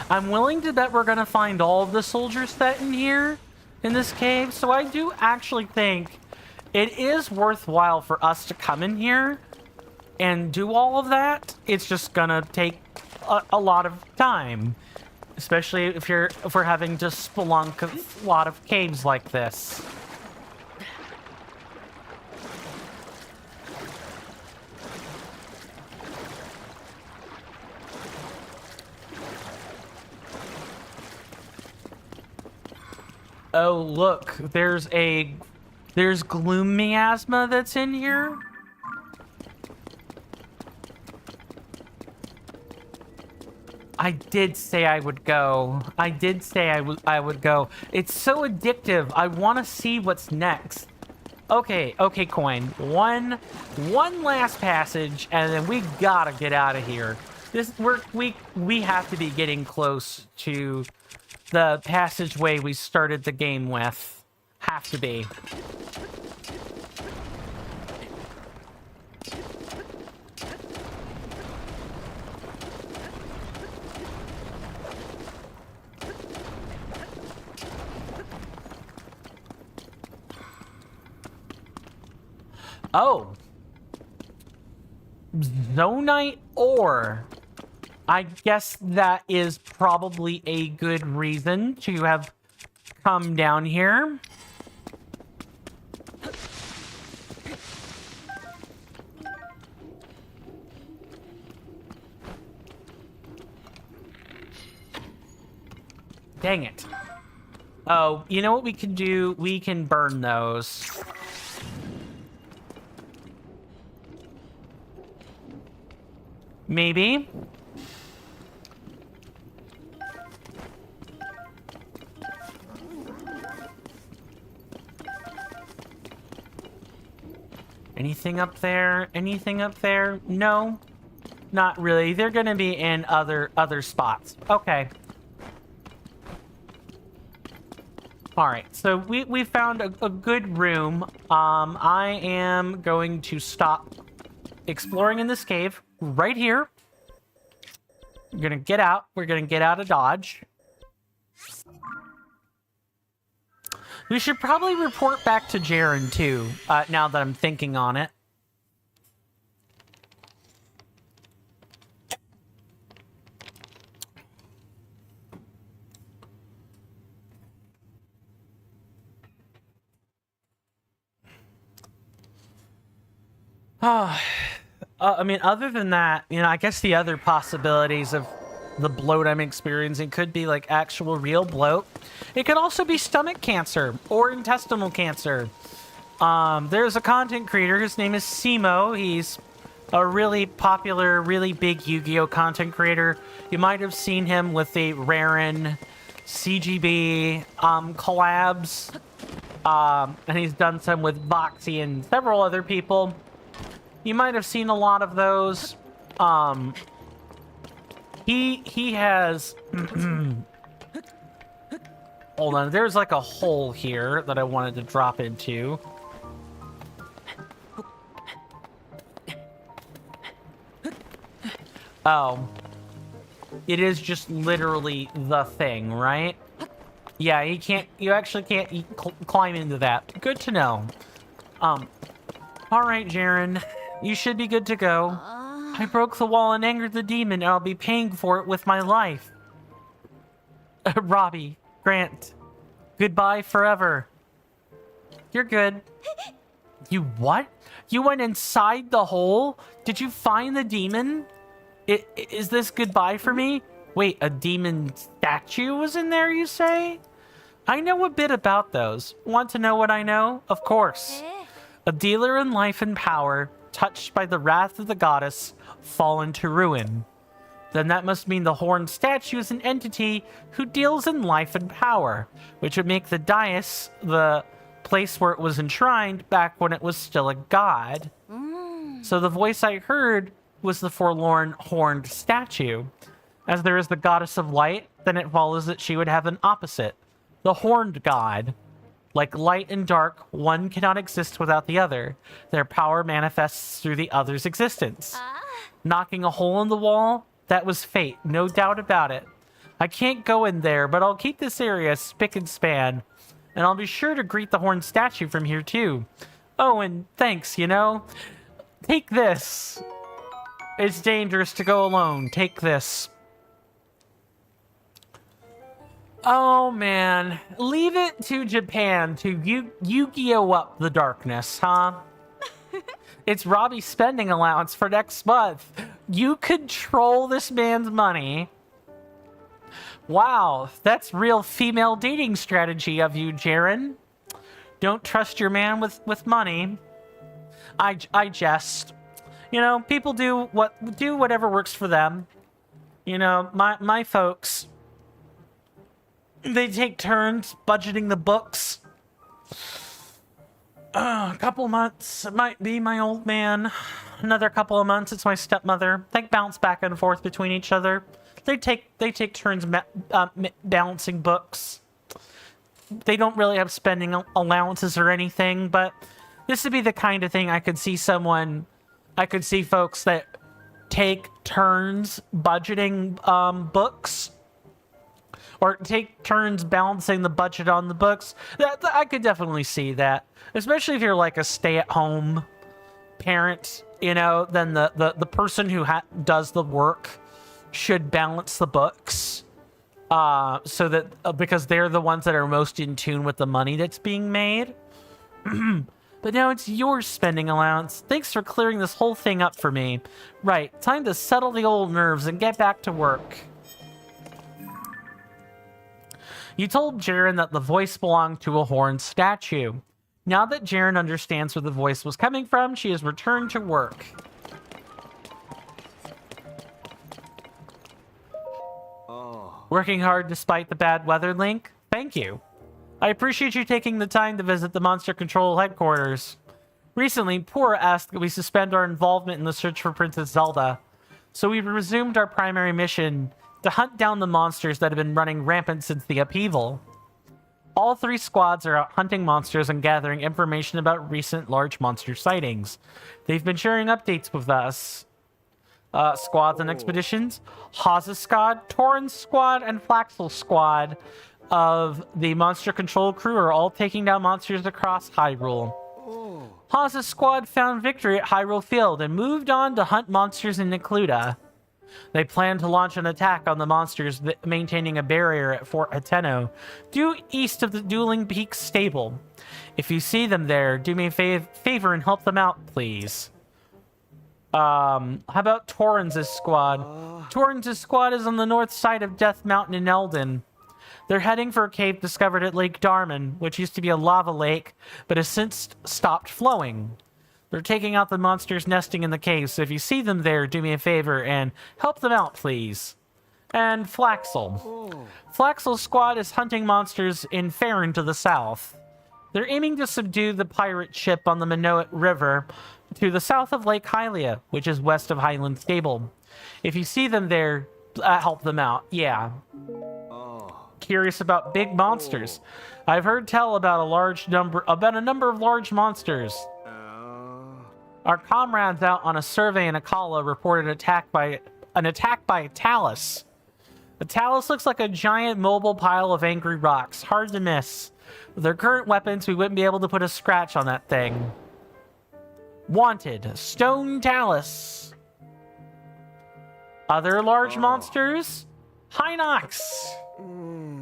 I'm willing to bet we're gonna find all of the soldier set in here, in this cave, so I do actually think it is worthwhile for us to come in here and do all of that. It's just gonna take a lot of time, especially if we're having to spelunk a lot of caves like this. Oh, look, there's gloom miasma that's in here. I did say I would go. I did say I would go. It's so addictive. I want to see what's next. Okay, coin. One last passage, and then we gotta get out of here. We have to be getting close to the passageway we started the game with. Have to be. Oh. Zonite ore. I guess that is probably a good reason to have come down here. Dang it. Oh, you know what we can do? We can burn those. Maybe. Anything up there? Anything up there? No, not really. They're gonna be in other spots. Okay. All right. So we found a good room. I am going to stop exploring in this cave right here. We're gonna get out. We're gonna get out of Dodge. We should probably report back to Jaren too, now that I'm thinking on it. I mean, other than that, you know, I guess the other possibilities of the bloat I'm experiencing could be like actual real bloat. It could also be stomach cancer or intestinal cancer. There's a content creator, his name is Simo. He's a really popular, really big Yu-Gi-Oh content creator. You might have seen him with the Rarin CGB collabs. And he's done some with Voxy and several other people. You might have seen a lot of those. He has... Hold on, there's like a hole here that I wanted to drop into. Oh. It is just literally the thing, right? Yeah, you actually can't climb into that. Good to know. Alright, Jaren. You should be good to go. I broke the wall and angered the demon, and I'll be paying for it with my life. Robbie, Grant, goodbye forever. You're good. You what? You went inside the hole? Did you find the demon? Is this goodbye for me? Wait, a demon statue was in there, you say? I know a bit about those. Want to know what I know? Of course. A dealer in life and power, touched by the wrath of the goddess, fallen to ruin. Then that must mean the horned statue is an entity who deals in life and power, which would make the dais the place where it was enshrined back when it was still a god. So the voice I heard was the forlorn horned statue. As there is the goddess of light, then it follows that she would have an opposite, the horned god. Like light and dark, one cannot exist without the other. Their power manifests through the other's existence. Knocking a hole in the wall, that was fate, no doubt about it. I can't go in there, but I'll keep this area spick and span. And I'll be sure to greet the horned statue from here too. Oh, and thanks, you know. Take this. It's dangerous to go alone. Take this. Oh, man. Leave it to Japan to Yu-Gi-Oh! Up the darkness, huh? It's Robbie's spending allowance for next month. You control this man's money. Wow, that's real female dating strategy of you, Jaren. Don't trust your man with money. I jest. You know, people do whatever works for them. You know, my folks, they take turns budgeting the books. A couple months, it might be my old man. Another couple of months, it's my stepmother. They bounce back and forth between each other. They take turns balancing books. They don't really have spending allowances or anything, but this would be the kind of thing I could see folks that take turns budgeting books, or take turns balancing the budget on the books. I could definitely see that, especially if you're like a stay-at-home parent. You know, then the person who does the work should balance the books, so that because they're the ones that are most in tune with the money that's being made. But now it's your spending allowance. Thanks for clearing this whole thing up for me. Right, time to settle the old nerves and get back to work. You told Jaren that the voice belonged to a horned statue. Now that Jaren understands where the voice was coming from, she has returned to work. Working hard despite the bad weather, Link? Thank you. I appreciate you taking the time to visit the Monster Control headquarters. Recently, Pura asked that we suspend our involvement in the search for Princess Zelda, so we resumed our primary mission to hunt down the monsters that have been running rampant since the upheaval. All 3 squads are out hunting monsters and gathering information about recent large monster sightings. They've been sharing updates with us. Squads and expeditions. Haza's squad, Torin's squad, and Flaxel's squad of the monster control crew are all taking down monsters across Hyrule. Haza's squad found victory at Hyrule Field and moved on to hunt monsters in Necluda. They plan to launch an attack on the monsters maintaining a barrier at Fort Hateno, due east of the Dueling Peaks stable. If you see them there, do me a favor and help them out, please. How about Torrens' squad? Torrens' squad is on the north side of Death Mountain in Eldin. They're heading for a cave discovered at Lake Darman, which used to be a lava lake, but has since stopped flowing. They're taking out the monsters nesting in the cave, so if you see them there, do me a favor and help them out, please. And Flaxel. Flaxel's squad is hunting monsters in Farron to the south. They're aiming to subdue the pirate ship on the Minoet River to the south of Lake Hylia, which is west of Highland Stable. If you see them there, help them out. Yeah. Curious about big monsters. I've heard tell about a number of large monsters. Our comrades out on a survey in Akala reported an attack by a talus. The talus looks like a giant mobile pile of angry rocks, hard to miss. With their current weapons, we wouldn't be able to put a scratch on that thing. Wanted, stone talus. Other large monsters? Hinox.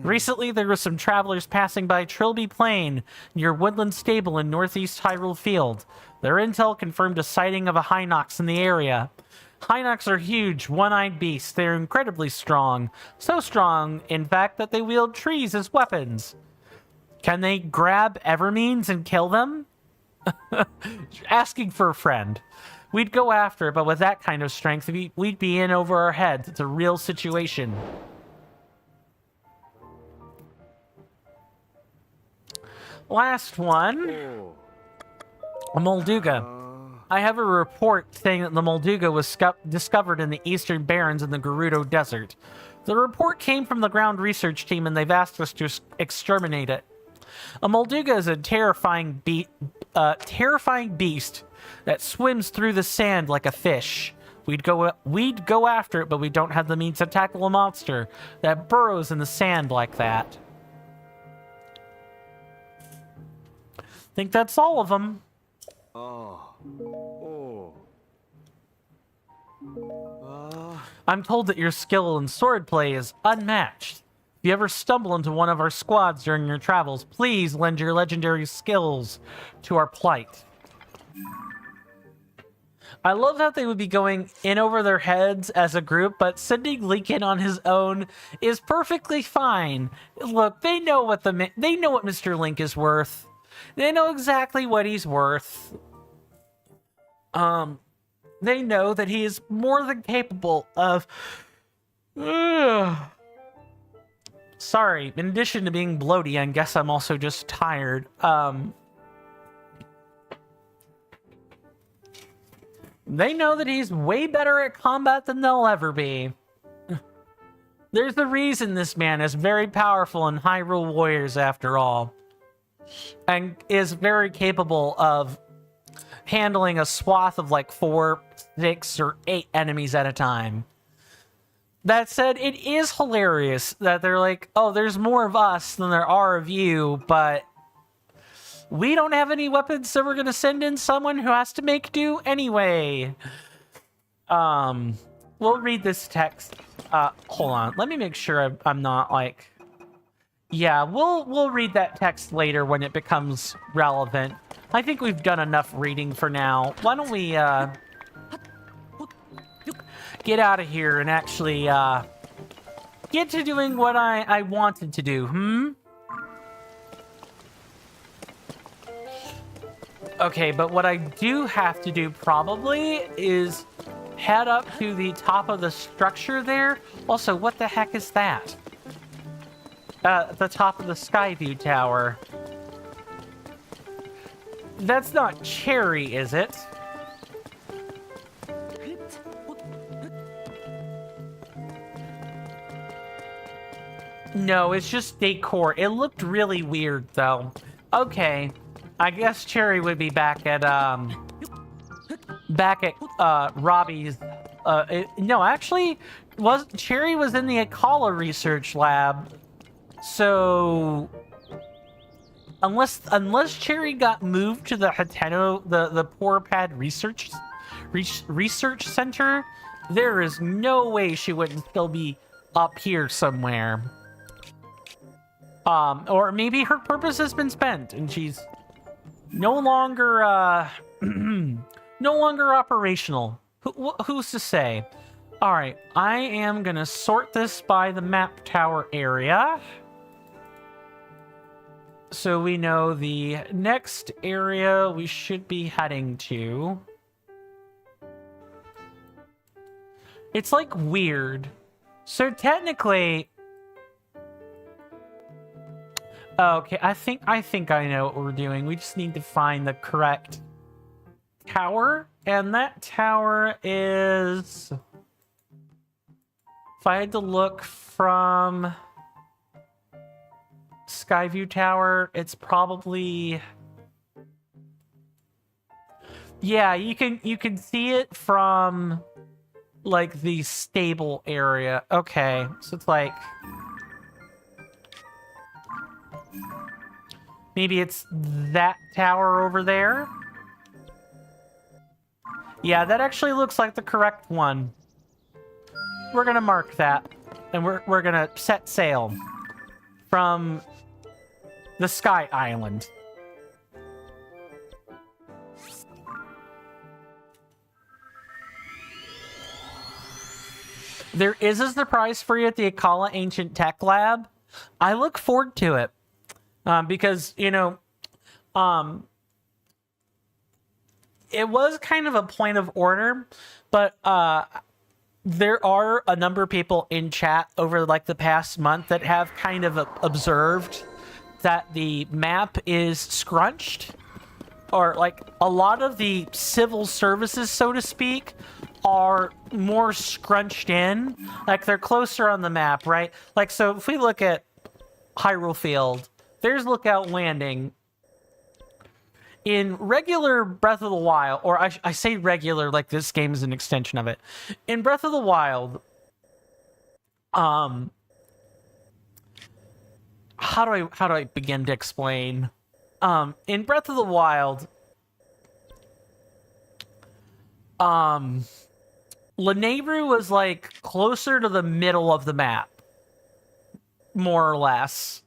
Recently, there were some travelers passing by Trilby Plain near Woodland Stable in northeast Hyrule Field. Their intel confirmed a sighting of a Hinox in the area. Hinox are huge, one-eyed beasts. They're incredibly strong. So strong, in fact, that they wield trees as weapons. Can they grab Evermeans and kill them? Asking for a friend. We'd go after it, but with that kind of strength, we'd be in over our heads. It's a real situation. Last one. A Molduga. I have a report saying that the Molduga was discovered in the Eastern Barrens in the Gerudo Desert. The report came from the ground research team, and they've asked us to exterminate it. A Molduga is a terrifying beast that swims through the sand like a fish. We'd go after it, but we don't have the means to tackle a monster that burrows in the sand like that. Think that's all of them. I'm told that your skill in swordplay is unmatched. If you ever stumble into one of our squads during your travels, please lend your legendary skills to our plight. I love how they would be going in over their heads as a group, but sending Link in on his own is perfectly fine. Look, they know what Mr. Link is worth. They know exactly what he's worth. They know that he is more than capable of... Sorry, in addition to being bloaty, I guess I'm also just tired. They know that he's way better at combat than they'll ever be. There's a reason this man is very powerful in Hyrule Warriors after all. And is very capable of handling a swath of like 4, 6, or 8 enemies at a time. That said, it is hilarious that they're like, oh, there's more of us than there are of you, but we don't have any weapons, so we're going to send in someone who has to make do anyway. We'll read this text. Hold on. Let me make sure I'm not like... Yeah, we'll read that text later when it becomes relevant. I think we've done enough reading for now. Why don't we, get out of here and actually, get to doing what I wanted to do, Okay, but what I do have to do probably is head up to the top of the structure there. Also, what the heck is that? At the top of the Skyview Tower. That's not Cherry, is it? No, it's just decor. It looked really weird, though. Okay. I guess Cherry would be back at Robbie's, no, actually, Cherry was in the Akala research lab, so, unless Cherry got moved to the Hateno, the Porpad research center, there is no way she wouldn't still be up here somewhere. Or maybe her purpose has been spent, and she's no longer, no longer operational. Who's to say? All right, I am gonna sort this by the map tower area. So we know the next area we should be heading to. It's like weird. So technically... Okay, I think I know what we're doing. We just need to find the correct tower, and that tower is... If I had to look from Skyview Tower, it's probably... Yeah, you can see it from like the stable area. Okay, so it's like... Maybe it's that tower over there? Yeah, that actually looks like the correct one. We're gonna mark that, and we're gonna set sail. from the Sky Island. There is a surprise for you at the Akala Ancient Tech Lab. I look forward to it because, you know, it was kind of a point of order, but there are a number of people in chat over like the past month that have kind of observed that the map is scrunched, or like a lot of the civil services, so to speak, are more scrunched in. Like they're closer on the map, right? Like, so if we look at Hyrule Field, there's Lookout Landing. In regular Breath of the Wild, or I say regular like this game is an extension of it. In Breath of the Wild, how do I begin to explain? In Breath of the Wild, Lanayru was like closer to the middle of the map, more or less.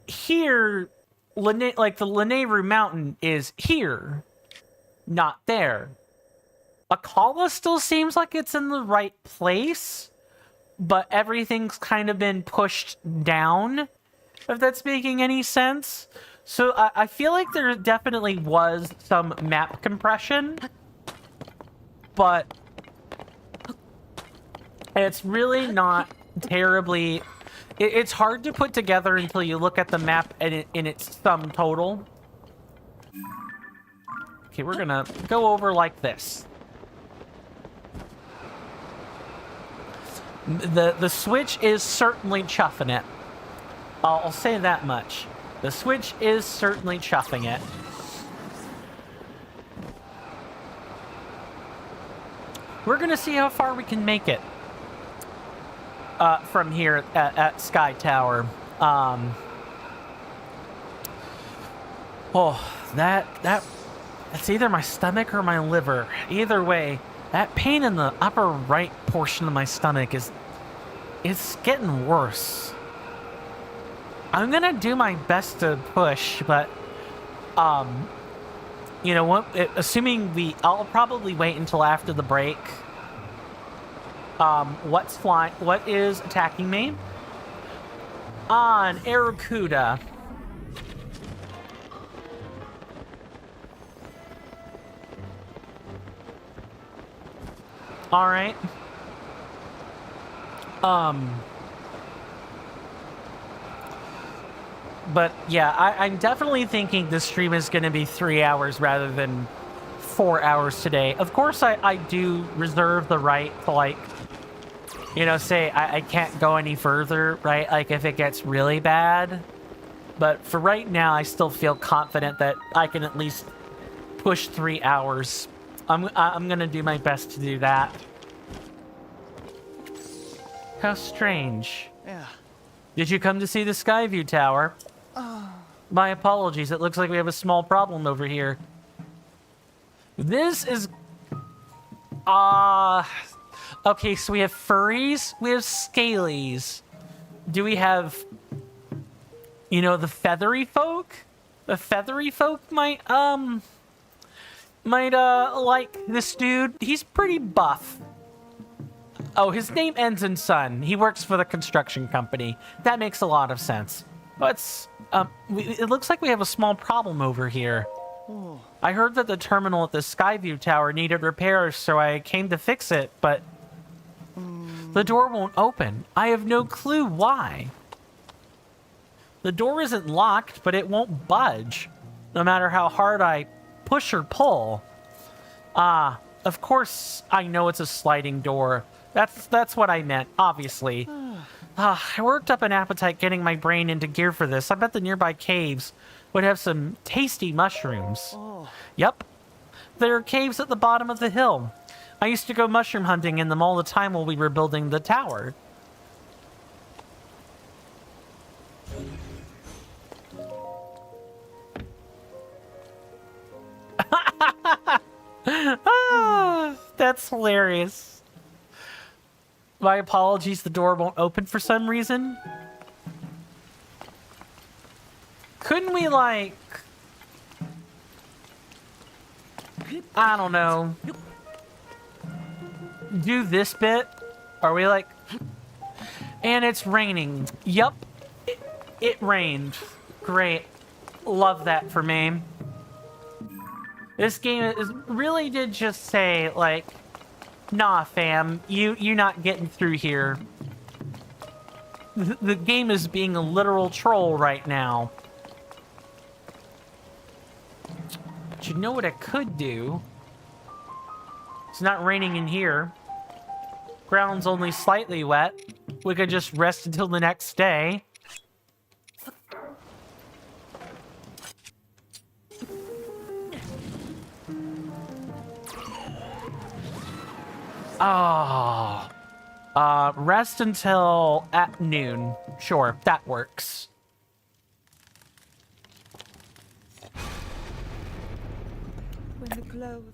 Here, like the Lanayru Mountain is here, not there. Akala still seems like it's in the right place, but everything's kind of been pushed down, if that's making any sense. So I feel like there definitely was some map compression, but it's really not terribly... It's hard to put together until you look at the map and in its sum total. Okay, we're gonna go over like this. The Switch is certainly chuffing it. I'll say that much. The Switch is certainly chuffing it. We're gonna see how far we can make it. From here at Sky Tower. That's either my stomach or my liver. Either way, that pain in the upper right portion of my stomach it's getting worse. I'm gonna do my best to push, but you know what? Assuming I'll probably wait until after the break. What is attacking me? On Aracuda. Alright. But yeah, I'm definitely thinking this stream is going to be 3 hours rather than 4 hours today. Of course, I do reserve the right to, like, you know, say I can't go any further, right? Like if it gets really bad. But for right now, I still feel confident that I can at least push 3 hours. I'm gonna do my best to do that. How strange. Yeah. Did you come to see the Skyview Tower? My apologies. It looks like we have a small problem over here. This is... Okay, so we have furries, we have scalies. Do we have, you know, the feathery folk? The feathery folk might like this dude. He's pretty buff. Oh, his name ends in son. He works for the construction company. That makes a lot of sense. But it looks like we have a small problem over here. Oh. I heard that the terminal at the Skyview Tower needed repairs, so I came to fix it, but the door won't open. I have no clue why. The door isn't locked, but it won't budge, no matter how hard I push or pull. Of course I know it's a sliding door. That's what I meant, obviously. I worked up an appetite getting my brain into gear for this. I bet the nearby caves would have some tasty mushrooms. Oh. Yep. There are caves at the bottom of the hill. I used to go mushroom hunting in them all the time while we were building the tower. That's hilarious. My apologies, the door won't open for some reason. Couldn't we, like... I don't know. Do this bit? Are we like... And it's raining. Yup. It rained. Great. Love that for me. This game really did just say, like... Nah, fam. You're not getting through here. The game is being a literal troll right now. But you know what I could do? It's not raining in here. Ground's only slightly wet. We could just rest until the next day. Oh. Rest until at noon. Sure, that works. When the glow of the...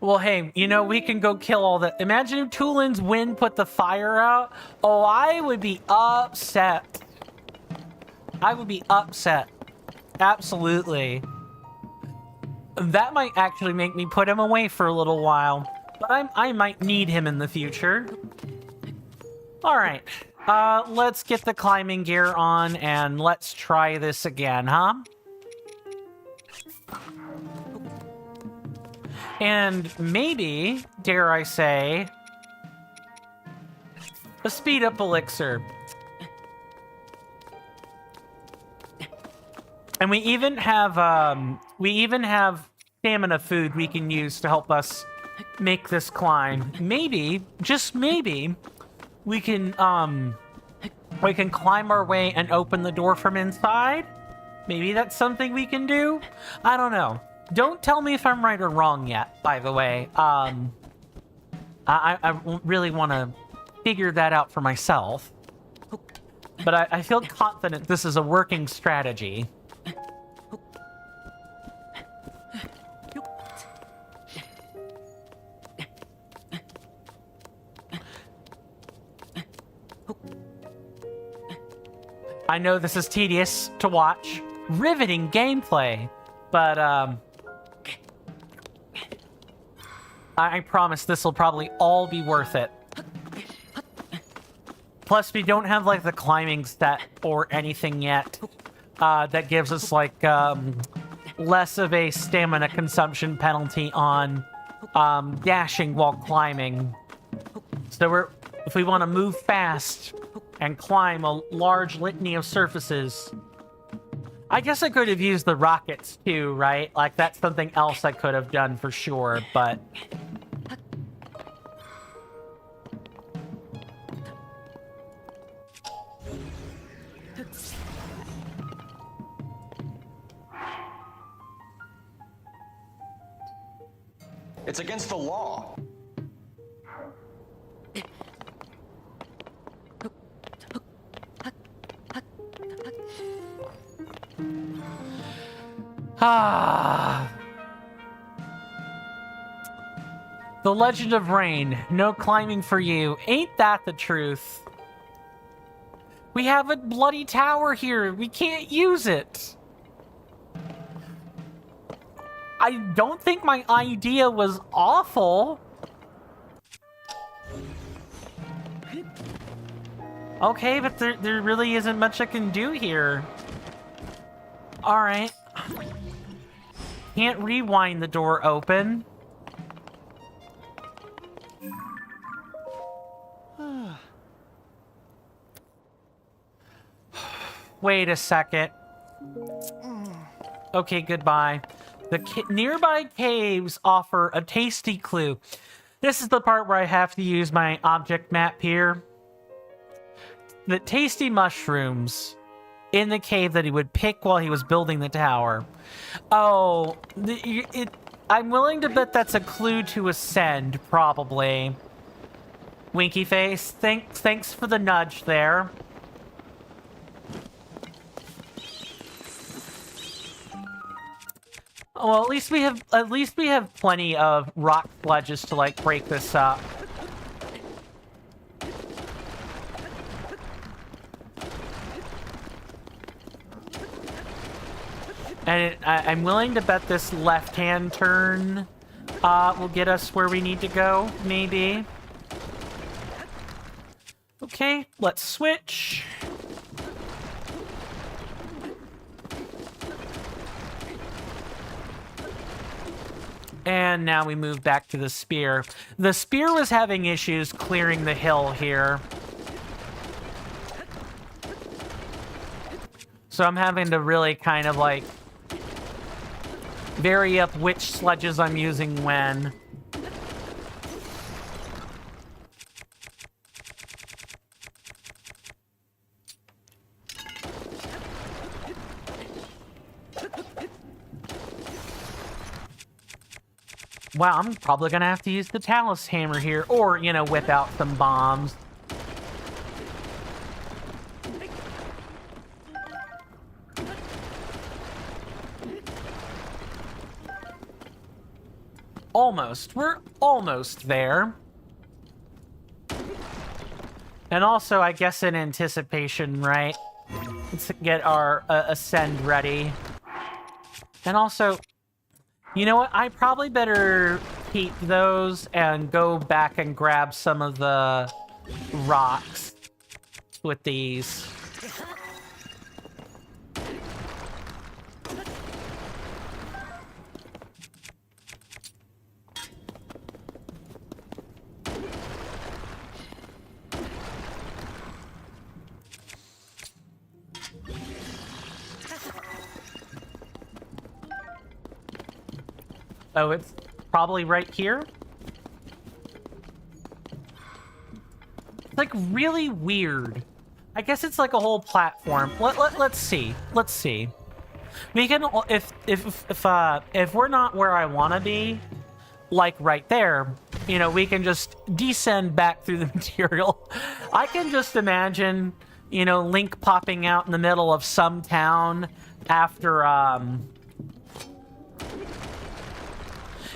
Well, hey, you know, we can go kill all the... Imagine if Tulin's wind put the fire out. Oh, I would be upset. I would be upset. Absolutely. That might actually make me put him away for a little while. But I might need him in the future. Alright. Let's get the climbing gear on and let's try this again, huh? And maybe, dare I say, a speed up elixir. And we even have stamina food we can use to help us make this climb. Maybe, just maybe, we can climb our way and open the door from inside. Maybe that's something we can do. I don't know. Don't tell me if I'm right or wrong yet, by the way. I really want to figure that out for myself. But I feel confident this is a working strategy. I know this is tedious to watch. Riveting gameplay. But, I promise this will probably all be worth it. Plus, we don't have, like, the climbing stat or anything yet. That gives us, like, less of a stamina consumption penalty on, dashing while climbing. So if we want to move fast and climb a large litany of surfaces... I guess I could have used the rockets too, right? Like, that's something else I could have done for sure, but... It's against the law. The Legend of Rain. No climbing for you. Ain't that the truth? We have a bloody tower here. We can't use it. I don't think my idea was awful. Okay, but there really isn't much I can do here. Alright. Can't rewind the door open. Wait a second. Okay, goodbye. The nearby caves offer a tasty clue. This is the part where I have to use my object map here. The tasty mushrooms in the cave that he would pick while he was building the tower. Oh, I'm willing to bet that's a clue to ascend, probably. Winky face, thanks for the nudge there. Well, at least we have plenty of rock sledges to like break this up. And I'm willing to bet this left-hand turn will get us where we need to go, maybe. Okay, let's switch. And now we move back to the spear. The spear was having issues clearing the hill here. So I'm having to really kind of like vary up which sledges I'm using when. Wow, I'm probably gonna have to use the Talus hammer here, or, you know, whip out some bombs. Almost. We're almost there. And also, I guess in anticipation, right? Let's get our ascend ready. And also, you know what? I probably better keep those and go back and grab some of the rocks with these. Oh, it's probably right here. It's like really weird. I guess it's like a whole platform. Let's see. Let's see. We can if we're not where I want to be, like right there, you know, we can just descend back through the material. I can just imagine, you know, Link popping out in the middle of some town after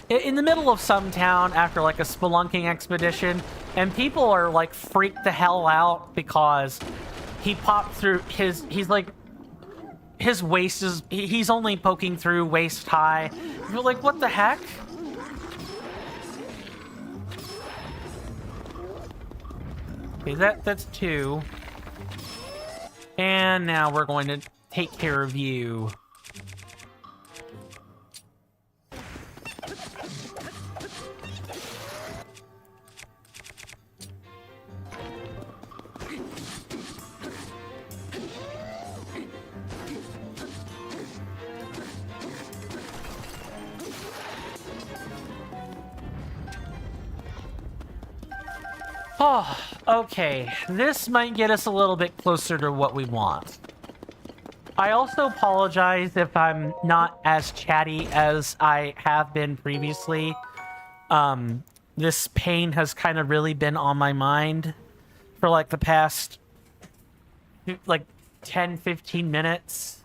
in the middle of some town after like a spelunking expedition, and people are like freaked the hell out because he popped through he's like, his waist is, he's only poking through waist high. You're like, what the heck? Okay, that's 2. And now we're going to take care of you. Oh, okay. This might get us a little bit closer to what we want. I also apologize if I'm not as chatty as I have been previously. This pain has kind of really been on my mind for like the past like 10, 15 minutes.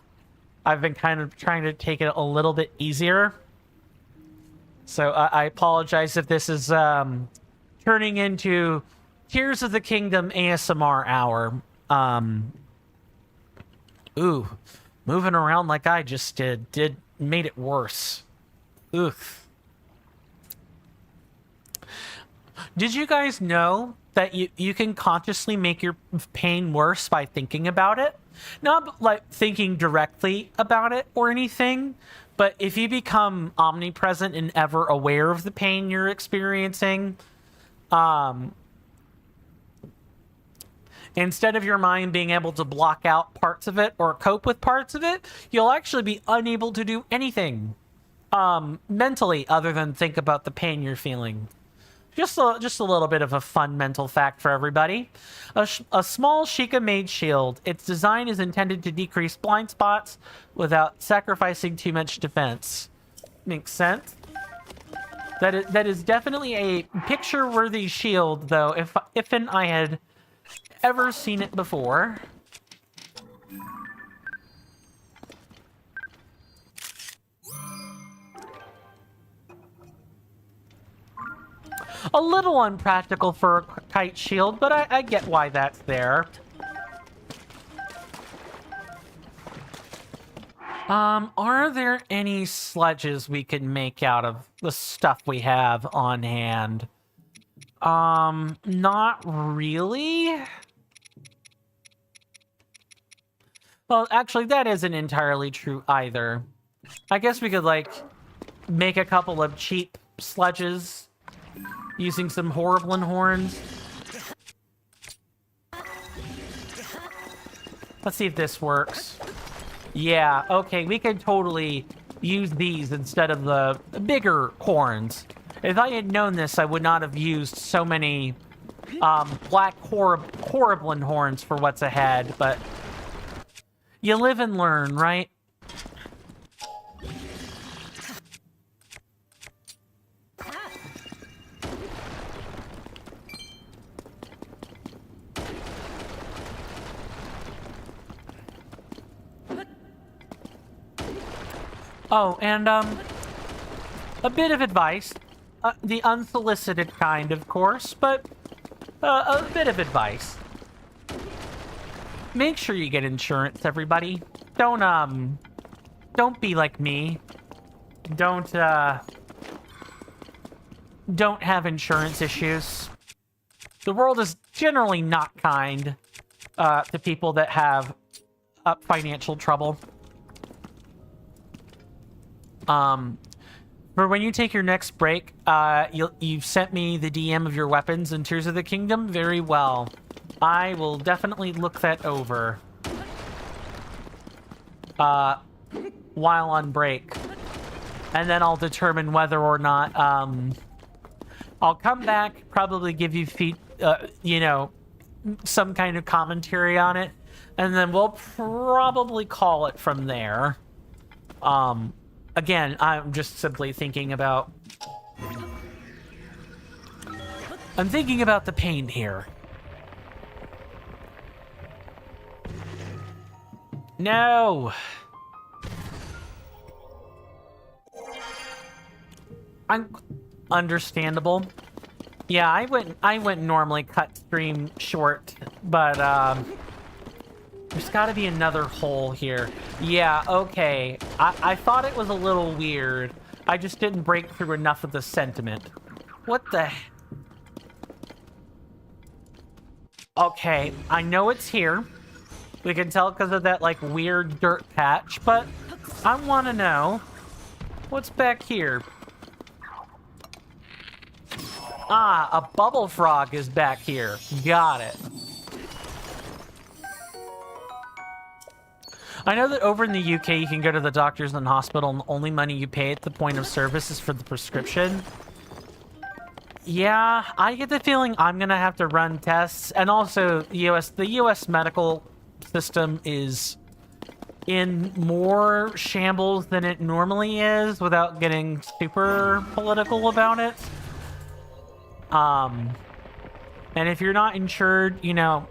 I've been kind of trying to take it a little bit easier. So I apologize if this is turning into Tears of the Kingdom ASMR hour. Ooh, moving around like I just did made it worse. Oof. Did you guys know that you can consciously make your pain worse by thinking about it? Not like thinking directly about it or anything, but if you become omnipresent and ever aware of the pain you're experiencing, instead of your mind being able to block out parts of it or cope with parts of it, you'll actually be unable to do anything mentally other than think about the pain you're feeling. Just a little bit of a fun mental fact for everybody. A small Sheikah-made shield. Its design is intended to decrease blind spots without sacrificing too much defense. Makes sense. That is definitely a picture-worthy shield, though, if I had ever seen it before. A little unpractical for a kite shield, but I get why that's there. Are there any sledges we can make out of the stuff we have on hand? Not really. Well, actually, that isn't entirely true either. I guess we could, like, make a couple of cheap sledges using some horrible horns. Let's see if this works. Yeah, okay, we could totally use these instead of the bigger horns. If I had known this, I would not have used so many black horrible horns for what's ahead, but you live and learn, right? Oh, and, a bit of advice. The unsolicited kind, of course, but a bit of advice. Make sure you get insurance, everybody. Don't be like me. Don't have insurance issues. The world is generally not kind to people that have financial trouble. For when you take your next break, you've sent me the DM of your weapons and Tears of the Kingdom. Very well. I will definitely look that over while on break. And then I'll determine whether or not I'll come back, probably give you you know, some kind of commentary on it, and then we'll probably call it from there. Again, I'm just simply thinking about... I'm thinking about the pain here. No! Understandable. Yeah, I wouldn't normally cut stream short, but, there's gotta be another hole here. Yeah, okay. I thought it was a little weird. I just didn't break through enough of the sentiment. What the... Okay, I know it's here. We can tell because of that, like, weird dirt patch, but I want to know what's back here. Ah, a bubble frog is back here. Got it. I know that over in the UK, you can go to the doctors and hospital, and the only money you pay at the point of service is for the prescription. Yeah, I get the feeling I'm gonna have to run tests, and also the US medical system is in more shambles than it normally is, without getting super political about it. And if you're not insured, you know,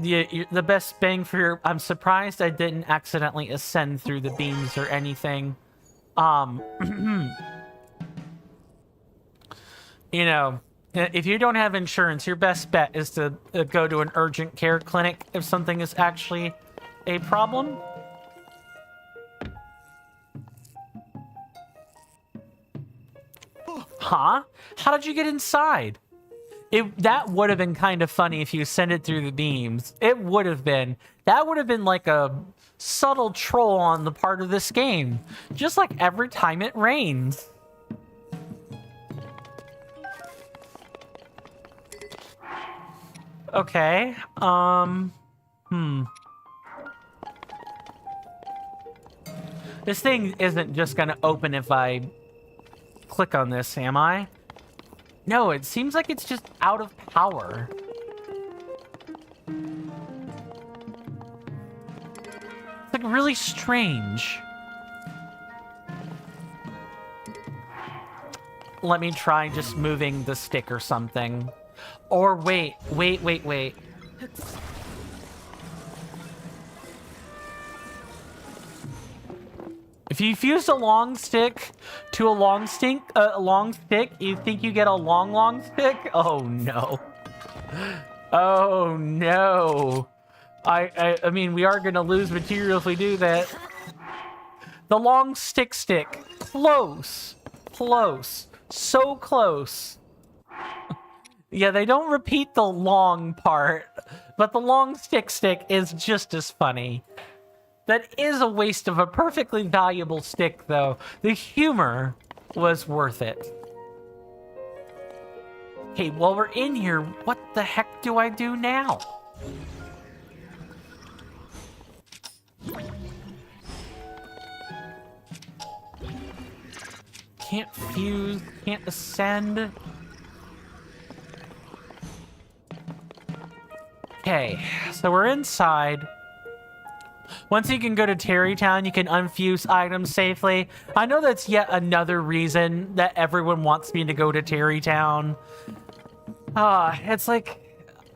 the best bang for your... I'm surprised I didn't accidentally ascend through the beams or anything. You know, if you don't have insurance, your best bet is to go to an urgent care clinic if something is actually a problem. Huh? How did you get inside? That would have been kind of funny if you ascended through the beams. It would have been. That would have been like a subtle troll on the part of this game. Just like every time it rains. Okay. This thing isn't just gonna open if I click on this, am I? No, it seems like it's just out of power. It's like really strange. Let me try just moving the stick or something. Or wait. If If you fuse a long stick to a long stick, you think you get a long stick? Oh no. Oh no. I mean, we are gonna lose material if we do that. The long stick. Close. Close. So close. Yeah, they don't repeat the long part, but the long stick is just as funny. That is a waste of a perfectly valuable stick, though. The humor was worth it. Okay, while we're in here, what the heck do I do now? Can't fuse, can't ascend. Okay, so we're inside. Once you can go to Terrytown, you can unfuse items safely. I know that's yet another reason that everyone wants me to go to Terrytown. It's like,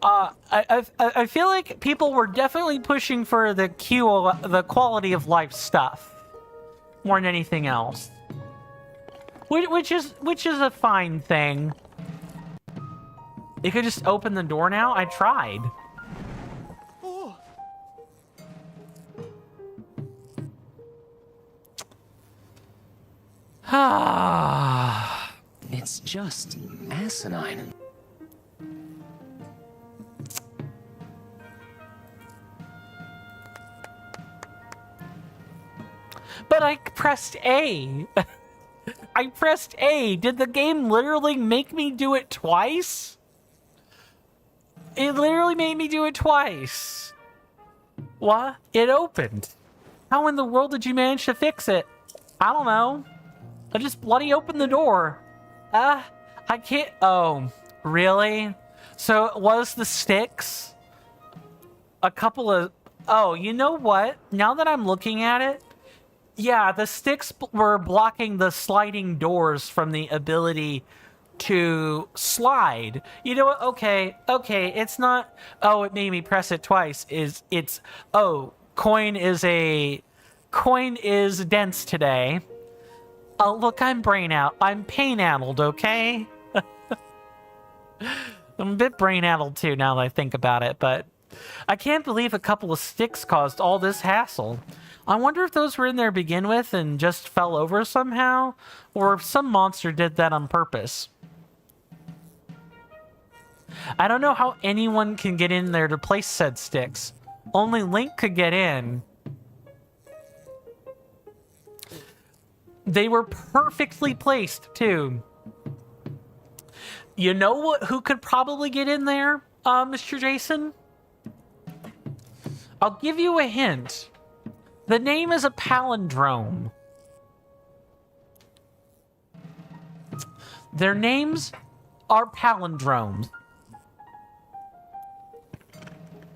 I feel like people were definitely pushing for the quality of life stuff more than anything else, which is a fine thing. You could just open the door now. I tried. It's just asinine. But I pressed A. I pressed A. Did the game literally make me do it twice? It literally made me do it twice. What? It opened. How in the world did you manage to fix it? I don't know. I just bloody opened the door. I can't... Oh, really? So it was the sticks? A couple of... Oh, you know what? Now that I'm looking at it, yeah, the sticks were blocking the sliding doors from the ability to slide. You know what? Okay, it's not... Oh, it made me press it twice. It's... Oh, coin is dense today. Oh, look, I'm I'm pain-addled, okay? I'm a bit brain-addled, too, now that I think about it, but I can't believe a couple of sticks caused all this hassle. I wonder if those were in there to begin with and just fell over somehow, or if some monster did that on purpose. I don't know how anyone can get in there to place said sticks. Only Link could get in. They were perfectly placed, too. You know who could probably get in there, Mr. Jason? I'll give you a hint. The name is a palindrome. Their names are palindromes.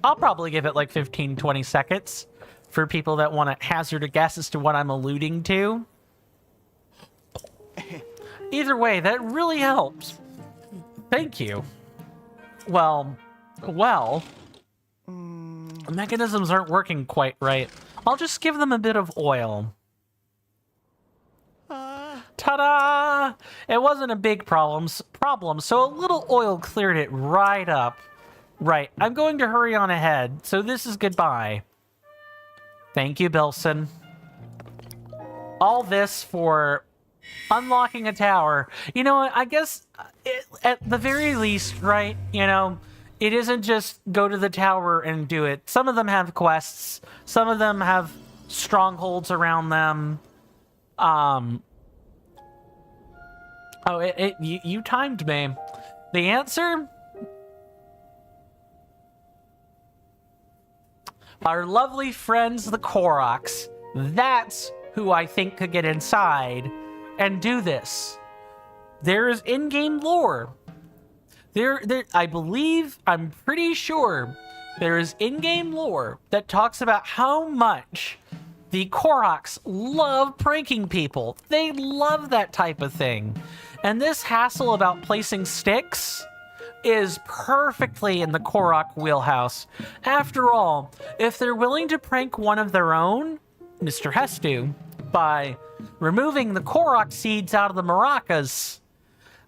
I'll probably give it like 15, 20 seconds for people that want to hazard a guess as to what I'm alluding to. Either way, that really helps. Thank you. Well, mechanisms aren't working quite right. I'll just give them a bit of oil. Ta-da! It wasn't a big problem, so a little oil cleared it right up. Right, I'm going to hurry on ahead, so this is goodbye. Thank you, Bilson. All this for unlocking a tower. You know what, I guess at the very least, right, you know, it isn't just go to the tower and do it. Some of them have quests. Some of them have strongholds around them. You timed me. The answer? Our lovely friends, the Koroks. That's who I think could get inside and do this. There is in-game lore. I'm pretty sure there is in-game lore that talks about how much the Koroks love pranking people. They love that type of thing. And this hassle about placing sticks is perfectly in the Korok wheelhouse. After all, if they're willing to prank one of their own, Mr. Hestu, by removing the Korok seeds out of the maracas,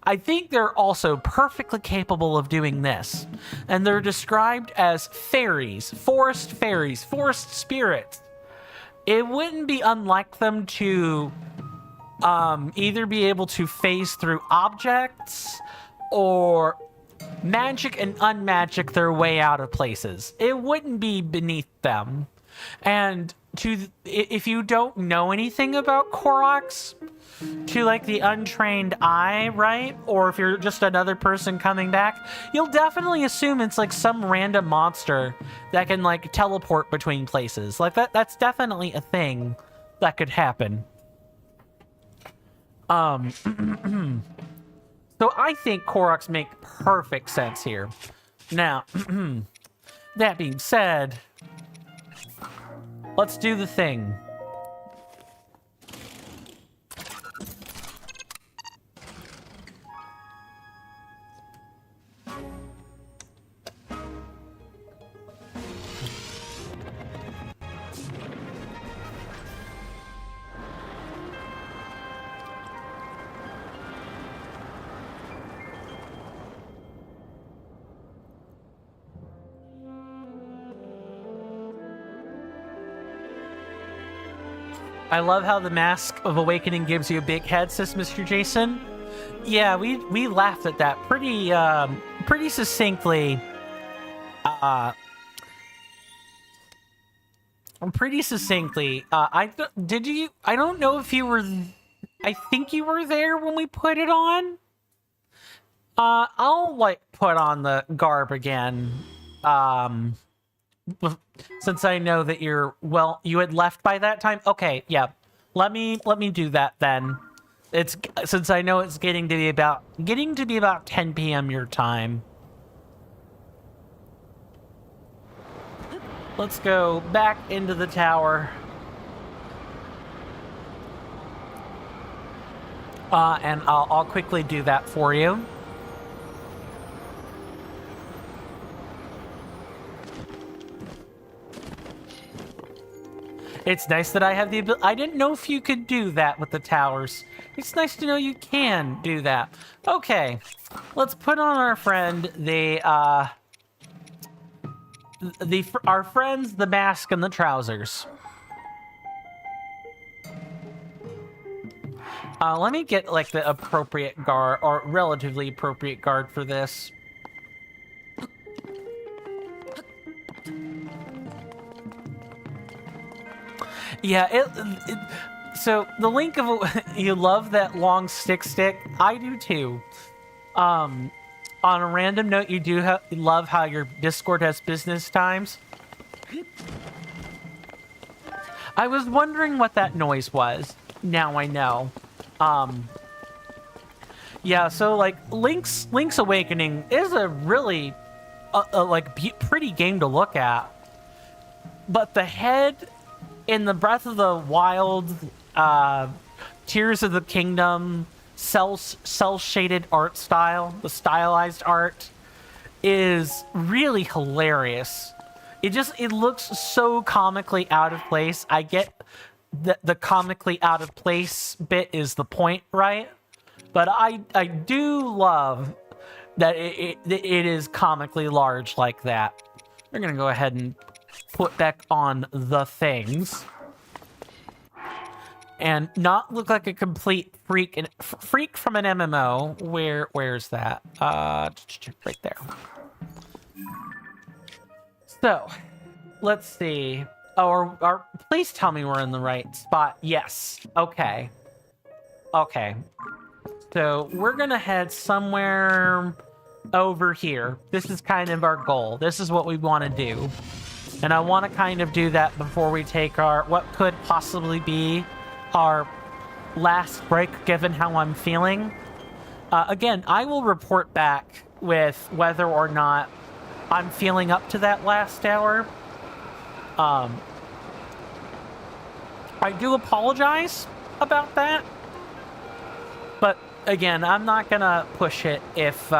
I think they're also perfectly capable of doing this. And they're described as fairies, forest spirits. It wouldn't be unlike them to either be able to phase through objects or magic and unmagic their way out of places. It wouldn't be beneath them. And if you don't know anything about Koroks, to like the untrained eye, right? Or if you're just another person coming back, you'll definitely assume it's like some random monster that can like teleport between places. Like that's definitely a thing that could happen. So I think Koroks make perfect sense here. Now, that being said, let's do the thing. I love how the Mask of Awakening gives you a big head, says Mr. Jason. Yeah, we laughed at that pretty succinctly. Pretty succinctly. I don't know if you were. I think you were there when we put it on. I'll like put on the garb again. Since I know that you had left by that time. Okay, yeah. Let me do that then. It's since I know it's getting to be about 10 p.m. your time. Let's go back into the tower. And I'll quickly do that for you. It's nice that I have the ability. I didn't know if you could do that with the towers. It's nice to know you can do that. Okay, let's put on our friend our friends, the mask and the trousers. Let me get like the appropriate guard or relatively appropriate guard for this. Yeah, so the link of you love that long stick. I do too. On a random note, you do love how your Discord has business times. I was wondering what that noise was. Now I know. Yeah, so like Link's Awakening is a really pretty game to look at. But the head in the Breath of the Wild, Tears of the Kingdom, cell-shaded art style, the stylized art, is really hilarious. It looks so comically out of place. I get that the comically out of place bit is the point, right? But I do love that it is comically large like that. We're gonna go ahead and put back on the things and not look like a complete freak from an MMO. Where's that? Right there. So let's see. Or please tell me we're in the right spot. Yes. Okay. So we're gonna head somewhere over here. This is kind of our goal. This is what we want to do. And I want to kind of do that before we take what could possibly be our last break, given how I'm feeling. Again, I will report back with whether or not I'm feeling up to that last hour. I do apologize about that. But again, I'm not gonna push it if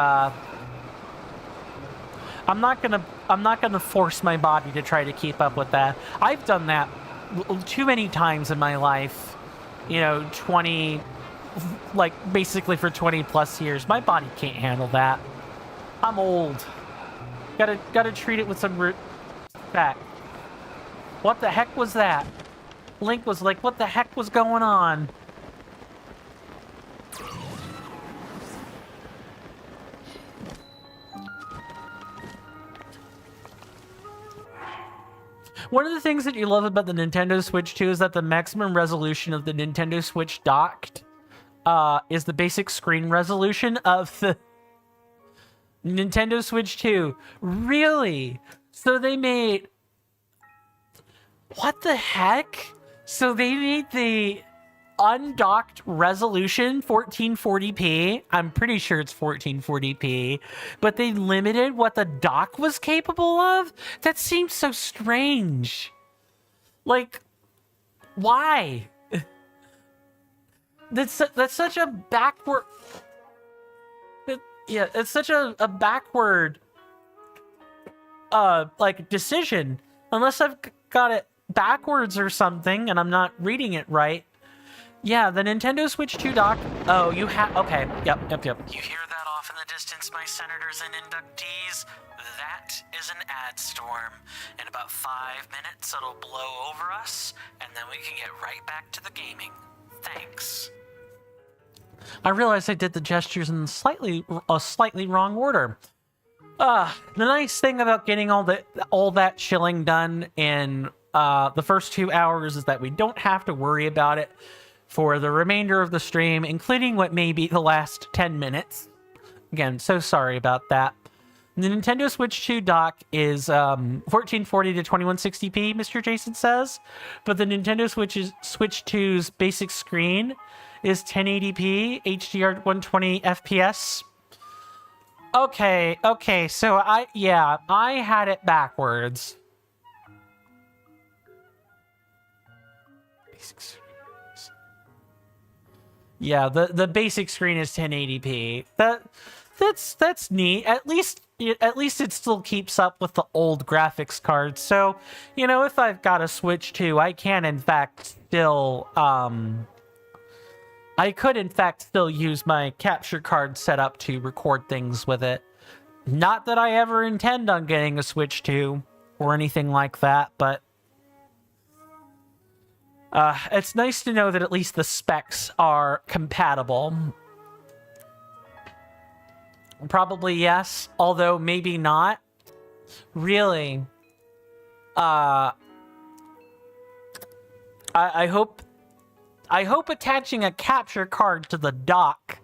I'm not gonna force my body to try to keep up with that. I've done that too many times in my life you know, 20, like basically for 20 plus years. My body can't handle that. I'm old. Gotta treat it with some respect. What the heck was that? Link was like, what the heck was going on? One of the things that you love about the Nintendo Switch 2 is that the maximum resolution of the Nintendo Switch docked is the basic screen resolution of the Nintendo Switch 2. Really? So they made... What the heck? So they made the undocked resolution 1440p. I'm pretty sure it's 1440p, but they limited what the dock was capable of? That seems so strange. Like, why? That's such a backward... Yeah, it's such a backward, like, decision. Unless I've got it backwards or something, and I'm not reading it right. Yeah, the Nintendo Switch 2 dock... Oh, you have... Okay, yep. You hear that off in the distance, my senators and inductees? That is an ad storm. In about 5 minutes, it'll blow over us, and then we can get right back to the gaming. Thanks. I realized I did the gestures in a slightly wrong order. The nice thing about getting all that chilling done in the first 2 hours is that we don't have to worry about it for the remainder of the stream, including what may be the last 10 minutes. Again, so sorry about that. The Nintendo Switch 2 dock is 1440 to 2160p, Mr. Jason says, but the Nintendo Switch 2's basic screen is 1080p, HDR 120 FPS. Okay, so I had it backwards. Yeah, the basic screen is 1080p. That's neat. At least it still keeps up with the old graphics cards. So, you know, if I've got a Switch 2, I can in fact still I could in fact still use my capture card setup to record things with it. Not that I ever intend on getting a Switch 2 or anything like that, but it's nice to know that at least the specs are compatible. Probably yes, although maybe not. Really. I hope attaching a capture card to the dock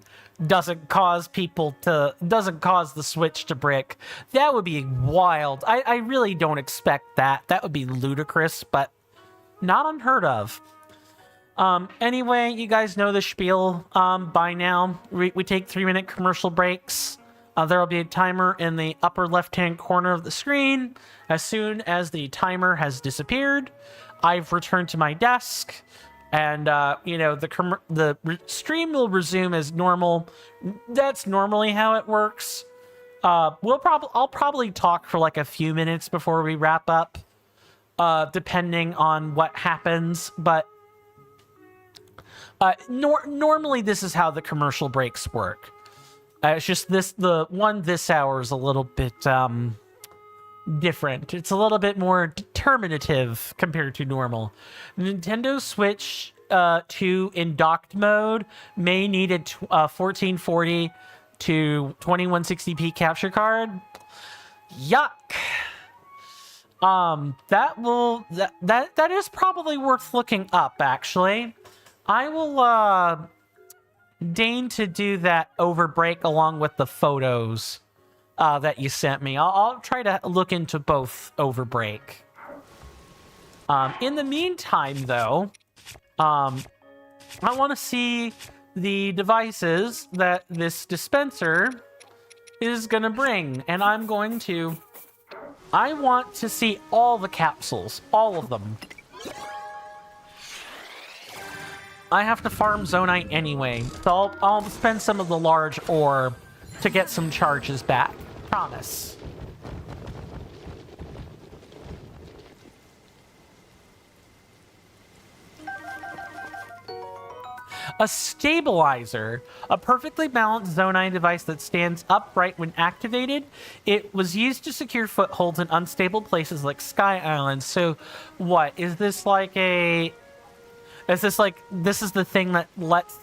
doesn't cause the Switch to brick. That would be wild. I really don't expect that. That would be ludicrous, but not unheard of. Anyway, you guys know the spiel by now. We take 3-minute commercial breaks. There will be a timer in the upper left-hand corner of the screen. As soon as the timer has disappeared, I've returned to my desk, and you know, the stream will resume as normal. That's normally how it works. I'll probably talk for like a few minutes before we wrap up, depending on what happens. But normally this is how the commercial breaks work. It's just the one this hour is a little bit different. It's a little bit more determinative compared to normal. Nintendo Switch 2 in docked mode may need a 1440 to 2160p capture card. Yuck. That is probably worth looking up, actually. I will deign to do that over break along with the photos that you sent me. I'll try to look into both over break. In the meantime, though, I want to see the devices that this dispenser is going to bring, and I want to see all the capsules, all of them. I have to farm Zonite anyway, so I'll spend some of the large ore to get some charges back. Promise. A stabilizer, a perfectly balanced Zonine device that stands upright when activated. It was used to secure footholds in unstable places like Sky Island. So, what is this like a? Is this like this is the thing that lets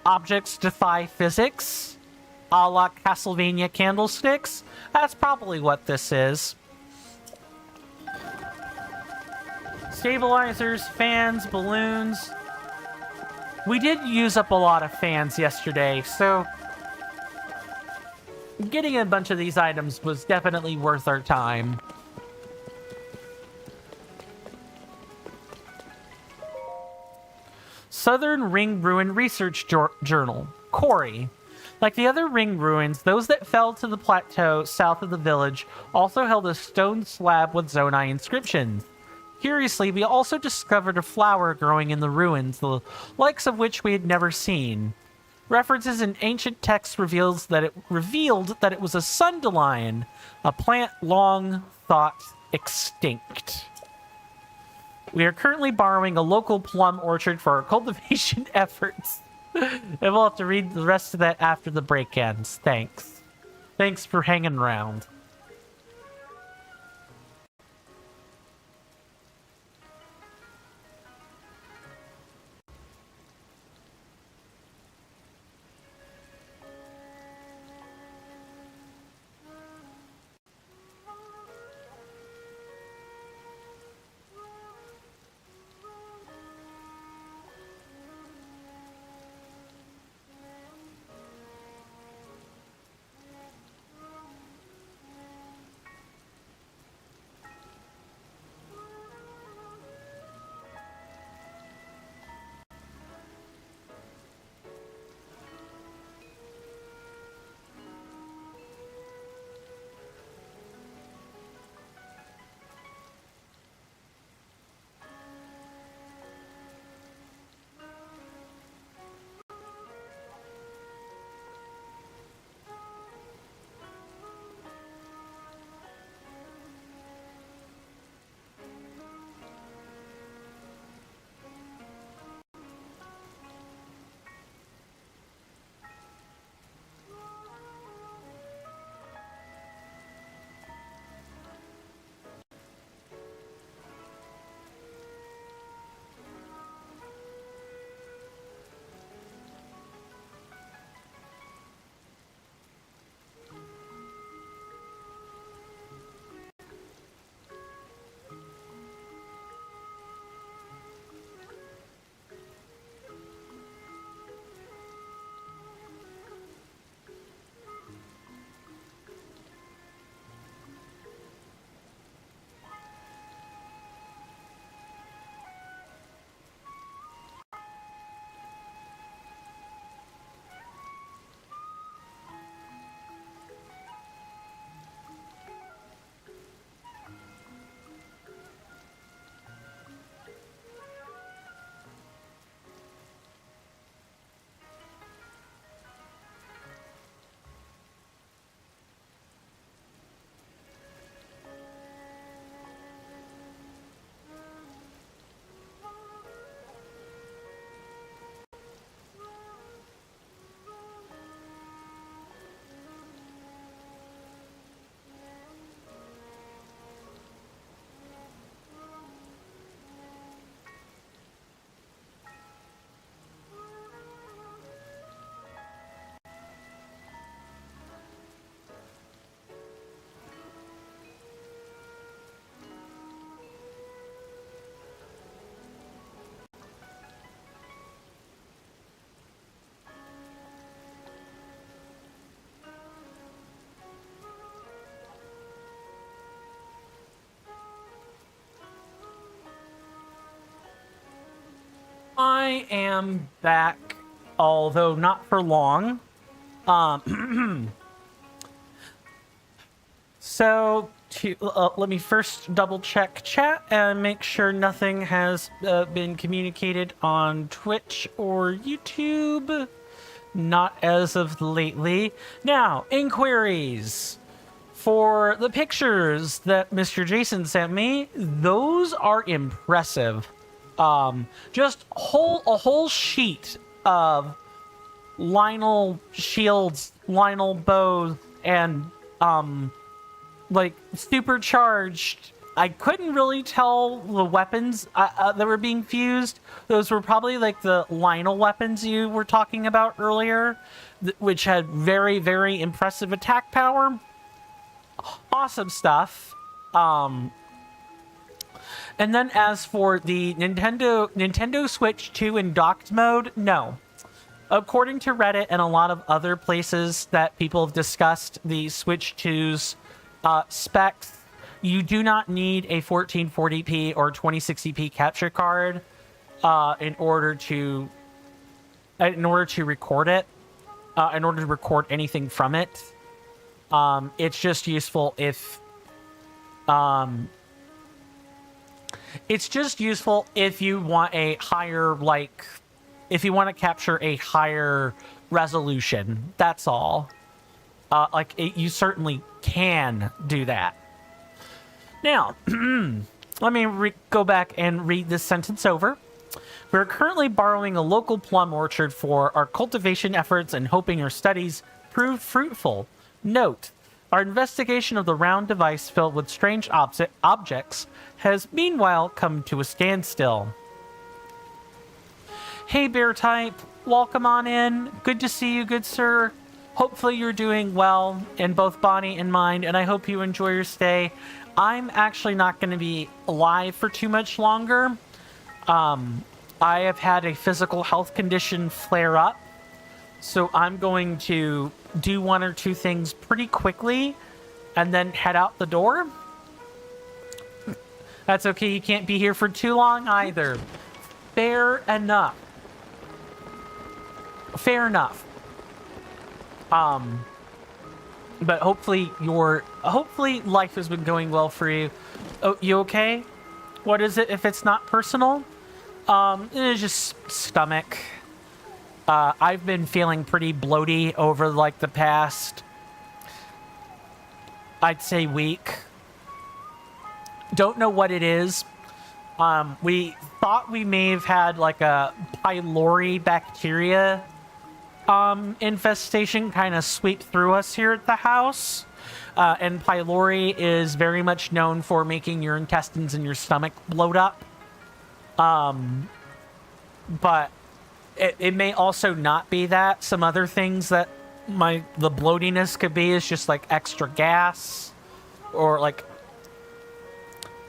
objects defy physics, a la Castlevania candlesticks? That's probably what this is. Stabilizers, fans, balloons. We did use up a lot of fans yesterday, so getting a bunch of these items was definitely worth our time. Southern Ring Ruin Research Journal. Corey. Like the other ring ruins, those that fell to the plateau south of the village also held a stone slab with Zonai inscriptions. Curiously, we also discovered a flower growing in the ruins, the likes of which we had never seen. References in ancient texts revealed that it was a sundelion, a plant long thought extinct. We are currently borrowing a local plum orchard for our cultivation efforts. And we'll have to read the rest of that after the break ends. Thanks. Thanks for hanging around. I am back, although not for long. So, let me first double check chat and make sure nothing has been communicated on Twitch or YouTube. Not as of lately. Now, inquiries. For the pictures that Mr. Jason sent me, those are impressive. Just a whole sheet of Lionel shields, Lionel bows, and like supercharged. I couldn't really tell the weapons that were being fused. Those were probably like the Lionel weapons you were talking about earlier, which had very, very impressive attack power. Awesome stuff. And then as for the Nintendo Switch 2 in docked mode, no. According to Reddit and a lot of other places that people have discussed the Switch 2's specs, you do not need a 1440p or 2060p capture card in order to record it, in order to record anything from it. It's just useful if you want a higher, like, if you want to capture a higher resolution. That's all. You certainly can do that. Now, let me go back and read this sentence over. We're currently borrowing a local plum orchard for our cultivation efforts and hoping your studies prove fruitful. Note, our investigation of the round device filled with strange objects has meanwhile come to a standstill. Hey, Bear Type, welcome on in. Good to see you, good sir. Hopefully you're doing well in both body and mind, and I hope you enjoy your stay. I'm actually not going to be live for too much longer. I have had a physical health condition flare up, so I'm going to do one or two things pretty quickly and then head out the door. That's okay, you can't be here for too long either. Fair enough. Fair enough. But hopefully life has been going well for you. Oh, you okay? What is it if it's not personal? It is just stomach. I've been feeling pretty bloaty over like the past, I'd say, week. Don't know what it is. We thought we may have had like a pylori bacteria infestation kind of sweep through us here at the house. And pylori is very much known for making your intestines and your stomach bloat up. But it may also not be that. Some other things that the bloatiness could be is just like extra gas, or like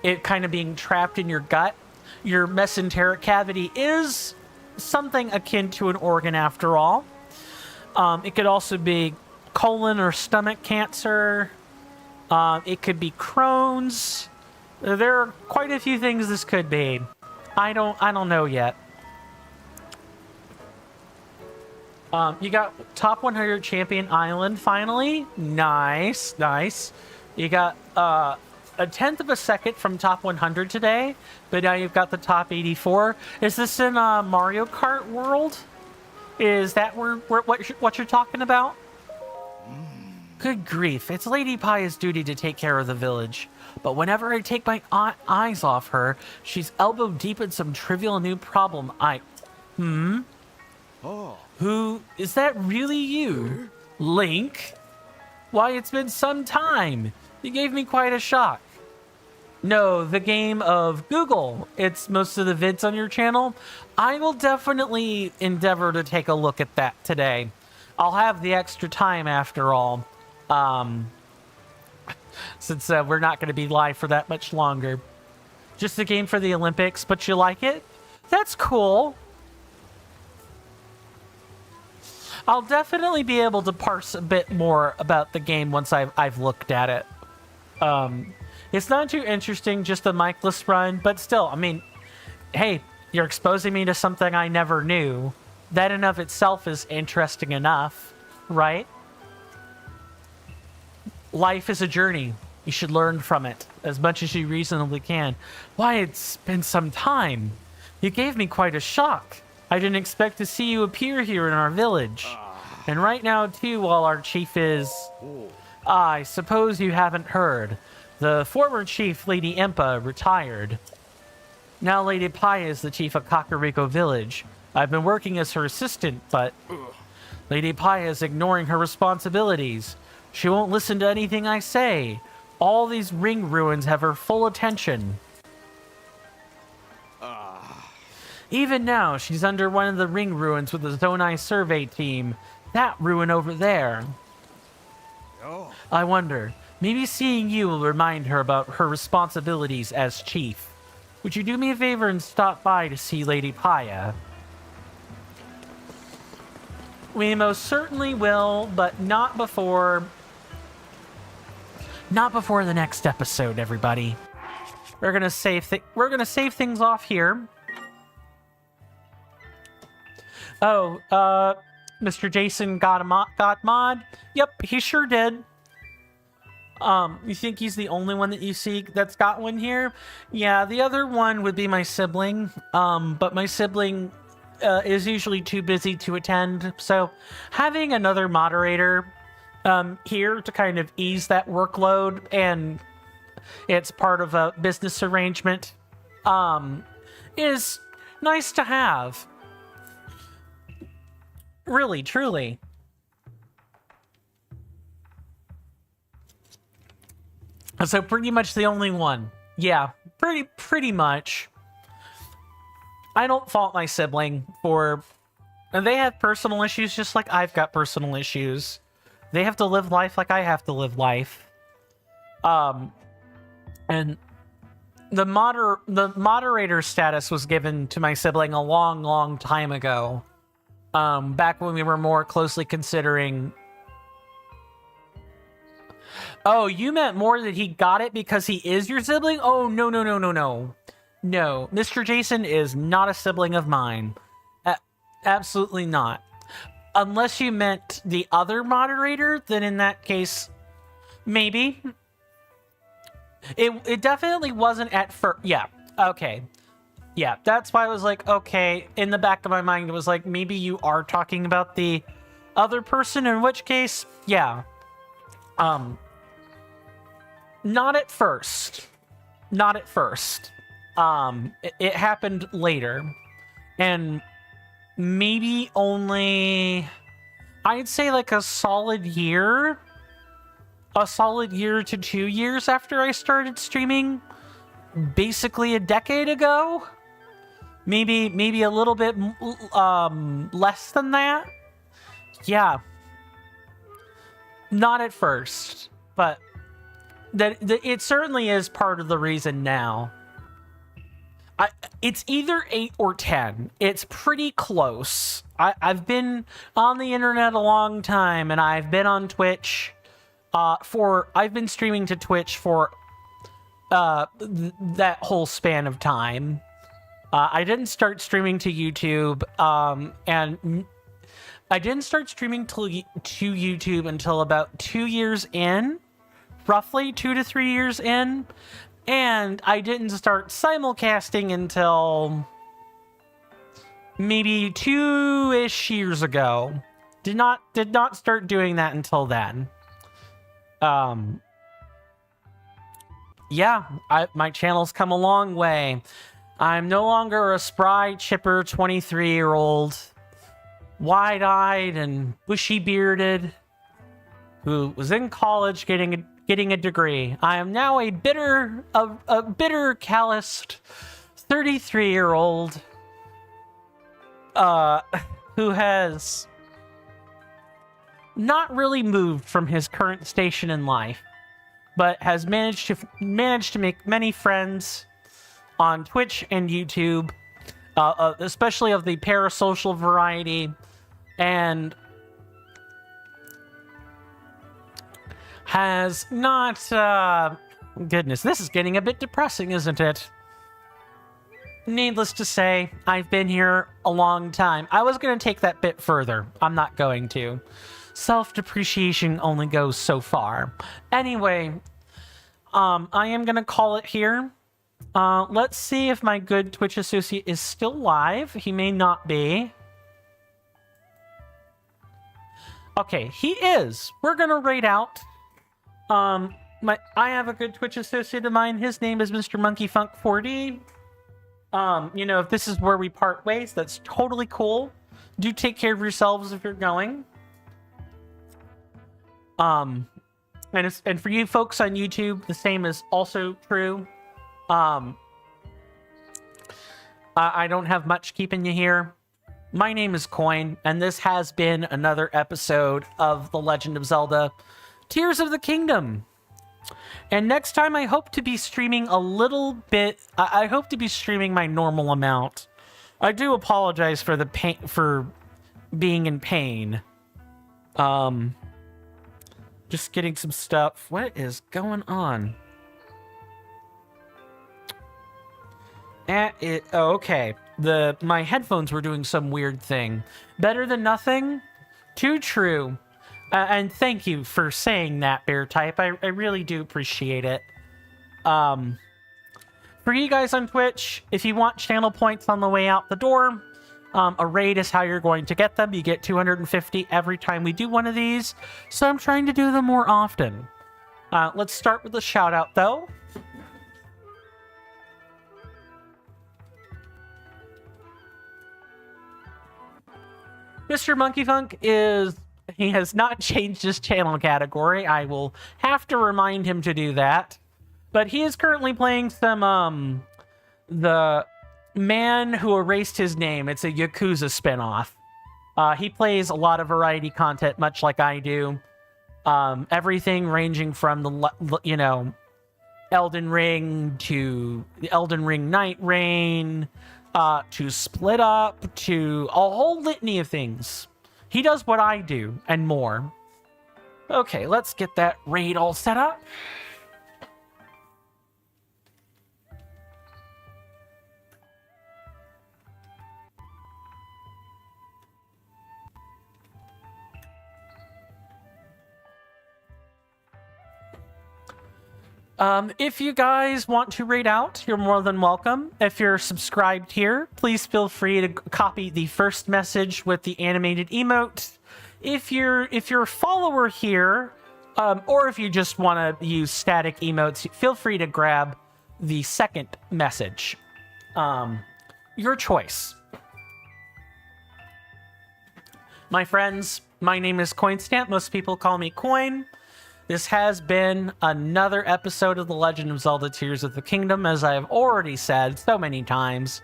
it kind of being trapped in your gut. Your mesenteric cavity is something akin to an organ after all. It could also be colon or stomach cancer. It could be Crohn's. There are quite a few things this could be. I don't know yet. You got top 100 champion island finally. Nice, nice. You got a 1/10 of a second from top 100 today, but now you've got the top 84. Is this in Mario Kart world? Is that what you're talking about? Good grief, it's Lady Pia's duty to take care of the village. But whenever I take my eyes off her, she's elbow deep in some trivial new problem. Who, is that really you? Link? Why, it's been some time. You gave me quite a shock. No, the game of Google. It's most of the vids on your channel. I will definitely endeavor to take a look at that today. I'll have the extra time after all. Since we're not going to be live for that much longer. Just a game for the Olympics, but you like it? That's cool. I'll definitely be able to parse a bit more about the game once I've looked at it. It's not too interesting, just a micless run, but still, I mean, hey, you're exposing me to something I never knew. That in of itself is interesting enough, right? Life is a journey. You should learn from it as much as you reasonably can. Why, it's been some time. You gave me quite a shock. I didn't expect to see you appear here in our village. And right now, too, while our chief is... I suppose you haven't heard. The former chief, Lady Impa, retired. Now Lady Paya is the chief of Kakariko Village. I've been working as her assistant, but Lady Paya is ignoring her responsibilities. She won't listen to anything I say. All these ring ruins have her full attention. Even now, she's under one of the ring ruins with the Zonai survey team. That ruin over there. I wonder, maybe seeing you will remind her about her responsibilities as chief. Would you do me a favor and stop by to see Lady Paya? We most certainly will, but not before the next episode, everybody. We're gonna save things off here. Oh, Mr. Jason got mod? Yep, he sure did. You think he's the only one that you see that's got one here? Yeah, the other one would be my sibling. But my sibling is usually too busy to attend. So having another moderator here to kind of ease that workload, and it's part of a business arrangement, is nice to have. Really, truly. So pretty much the only one. Yeah, pretty much. I don't fault my sibling for... And they have personal issues just like I've got personal issues. They have to live life like I have to live life. And the moderator status was given to my sibling a long time ago. Back when we were more closely considering... Oh, you meant more that he got it because he is your sibling? Oh, no. No, Mr. Jason is not a sibling of mine. Absolutely not. Unless you meant the other moderator, then in that case, maybe. It definitely wasn't at first. Yeah, okay. Yeah, that's why I was like, okay, in the back of my mind, it was like, maybe you are talking about the other person, in which case, yeah. Not at first. Not at first. It happened later. And maybe only, I'd say like a solid year to 2 years after I started streaming. Basically a decade ago. Maybe a little bit less than that. Yeah. Not at first, but it certainly is part of the reason now. It's either 8 or 10. It's pretty close. I've been on the internet a long time, and I've been on Twitch I've been streaming to Twitch for that whole span of time. I didn't start streaming to YouTube, and I didn't start streaming to YouTube until about 2 years in, roughly 2 to 3 years in, and I didn't start simulcasting until maybe 2-ish years ago. Did not start doing that until then. Yeah, my channel's come a long way. I'm no longer a spry, chipper 23-year-old, wide-eyed and bushy-bearded, who was in college getting a degree. I am now a bitter, calloused 33-year-old who has not really moved from his current station in life, but has managed to make many friends on Twitch and YouTube, especially of the parasocial variety, and has not, goodness, this is getting a bit depressing, isn't it? Needless to say, I've been here a long time. I was going to take that bit further. I'm not going to. Self-depreciation only goes so far. Anyway, I am going to call it here. Let's see if my good Twitch associate is still live. He may not be. Okay, he is. We're going to raid out. I have a good Twitch associate of mine. His name is Mr. Monkey Funk 4D. You know, if this is where we part ways, that's totally cool. Do take care of yourselves if you're going. And for you folks on YouTube, the same is also true. I don't have much keeping you here. My name is Coin, and this has been another episode of The Legend of Zelda: Tears of the Kingdom. And next time, I hope to be streaming a little bit. I hope to be streaming my normal amount. I do apologize for the pain, for being in pain. Just getting some stuff. What is going on? Oh, okay. My headphones were doing some weird thing. Better than nothing? Too true. And thank you for saying that, Bear Type. I really do appreciate it. For you guys on Twitch, if you want channel points on the way out the door, a raid is how you're going to get them. You get 250 every time we do one of these, so I'm trying to do them more often. Let's start with a shout out, though. Mr. Monkey Funk he has not changed his channel category. I will have to remind him to do that. But he is currently playing some, The Man Who Erased His Name. It's a Yakuza spinoff. He plays a lot of variety content, much like I do. Everything ranging from Elden Ring to the Elden Ring Night Rain, to Split Up, to a whole litany of things. He does what I do, and more. Okay, let's get that raid all set up. If you guys want to raid out, you're more than welcome. If you're subscribed here, please feel free to copy the first message with the animated emote. If you're a follower here, or if you just want to use static emotes, feel free to grab the second message. Your choice. My friends, my name is Coinstamp. Most people call me Coin. This has been another episode of The Legend of Zelda: Tears of the Kingdom, as I have already said so many times.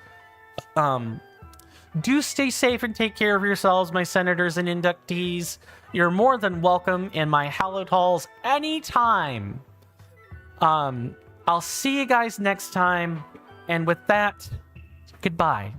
Do stay safe and take care of yourselves, my senators and inductees. You're more than welcome in my hallowed halls anytime. I'll see you guys next time, and with that, goodbye.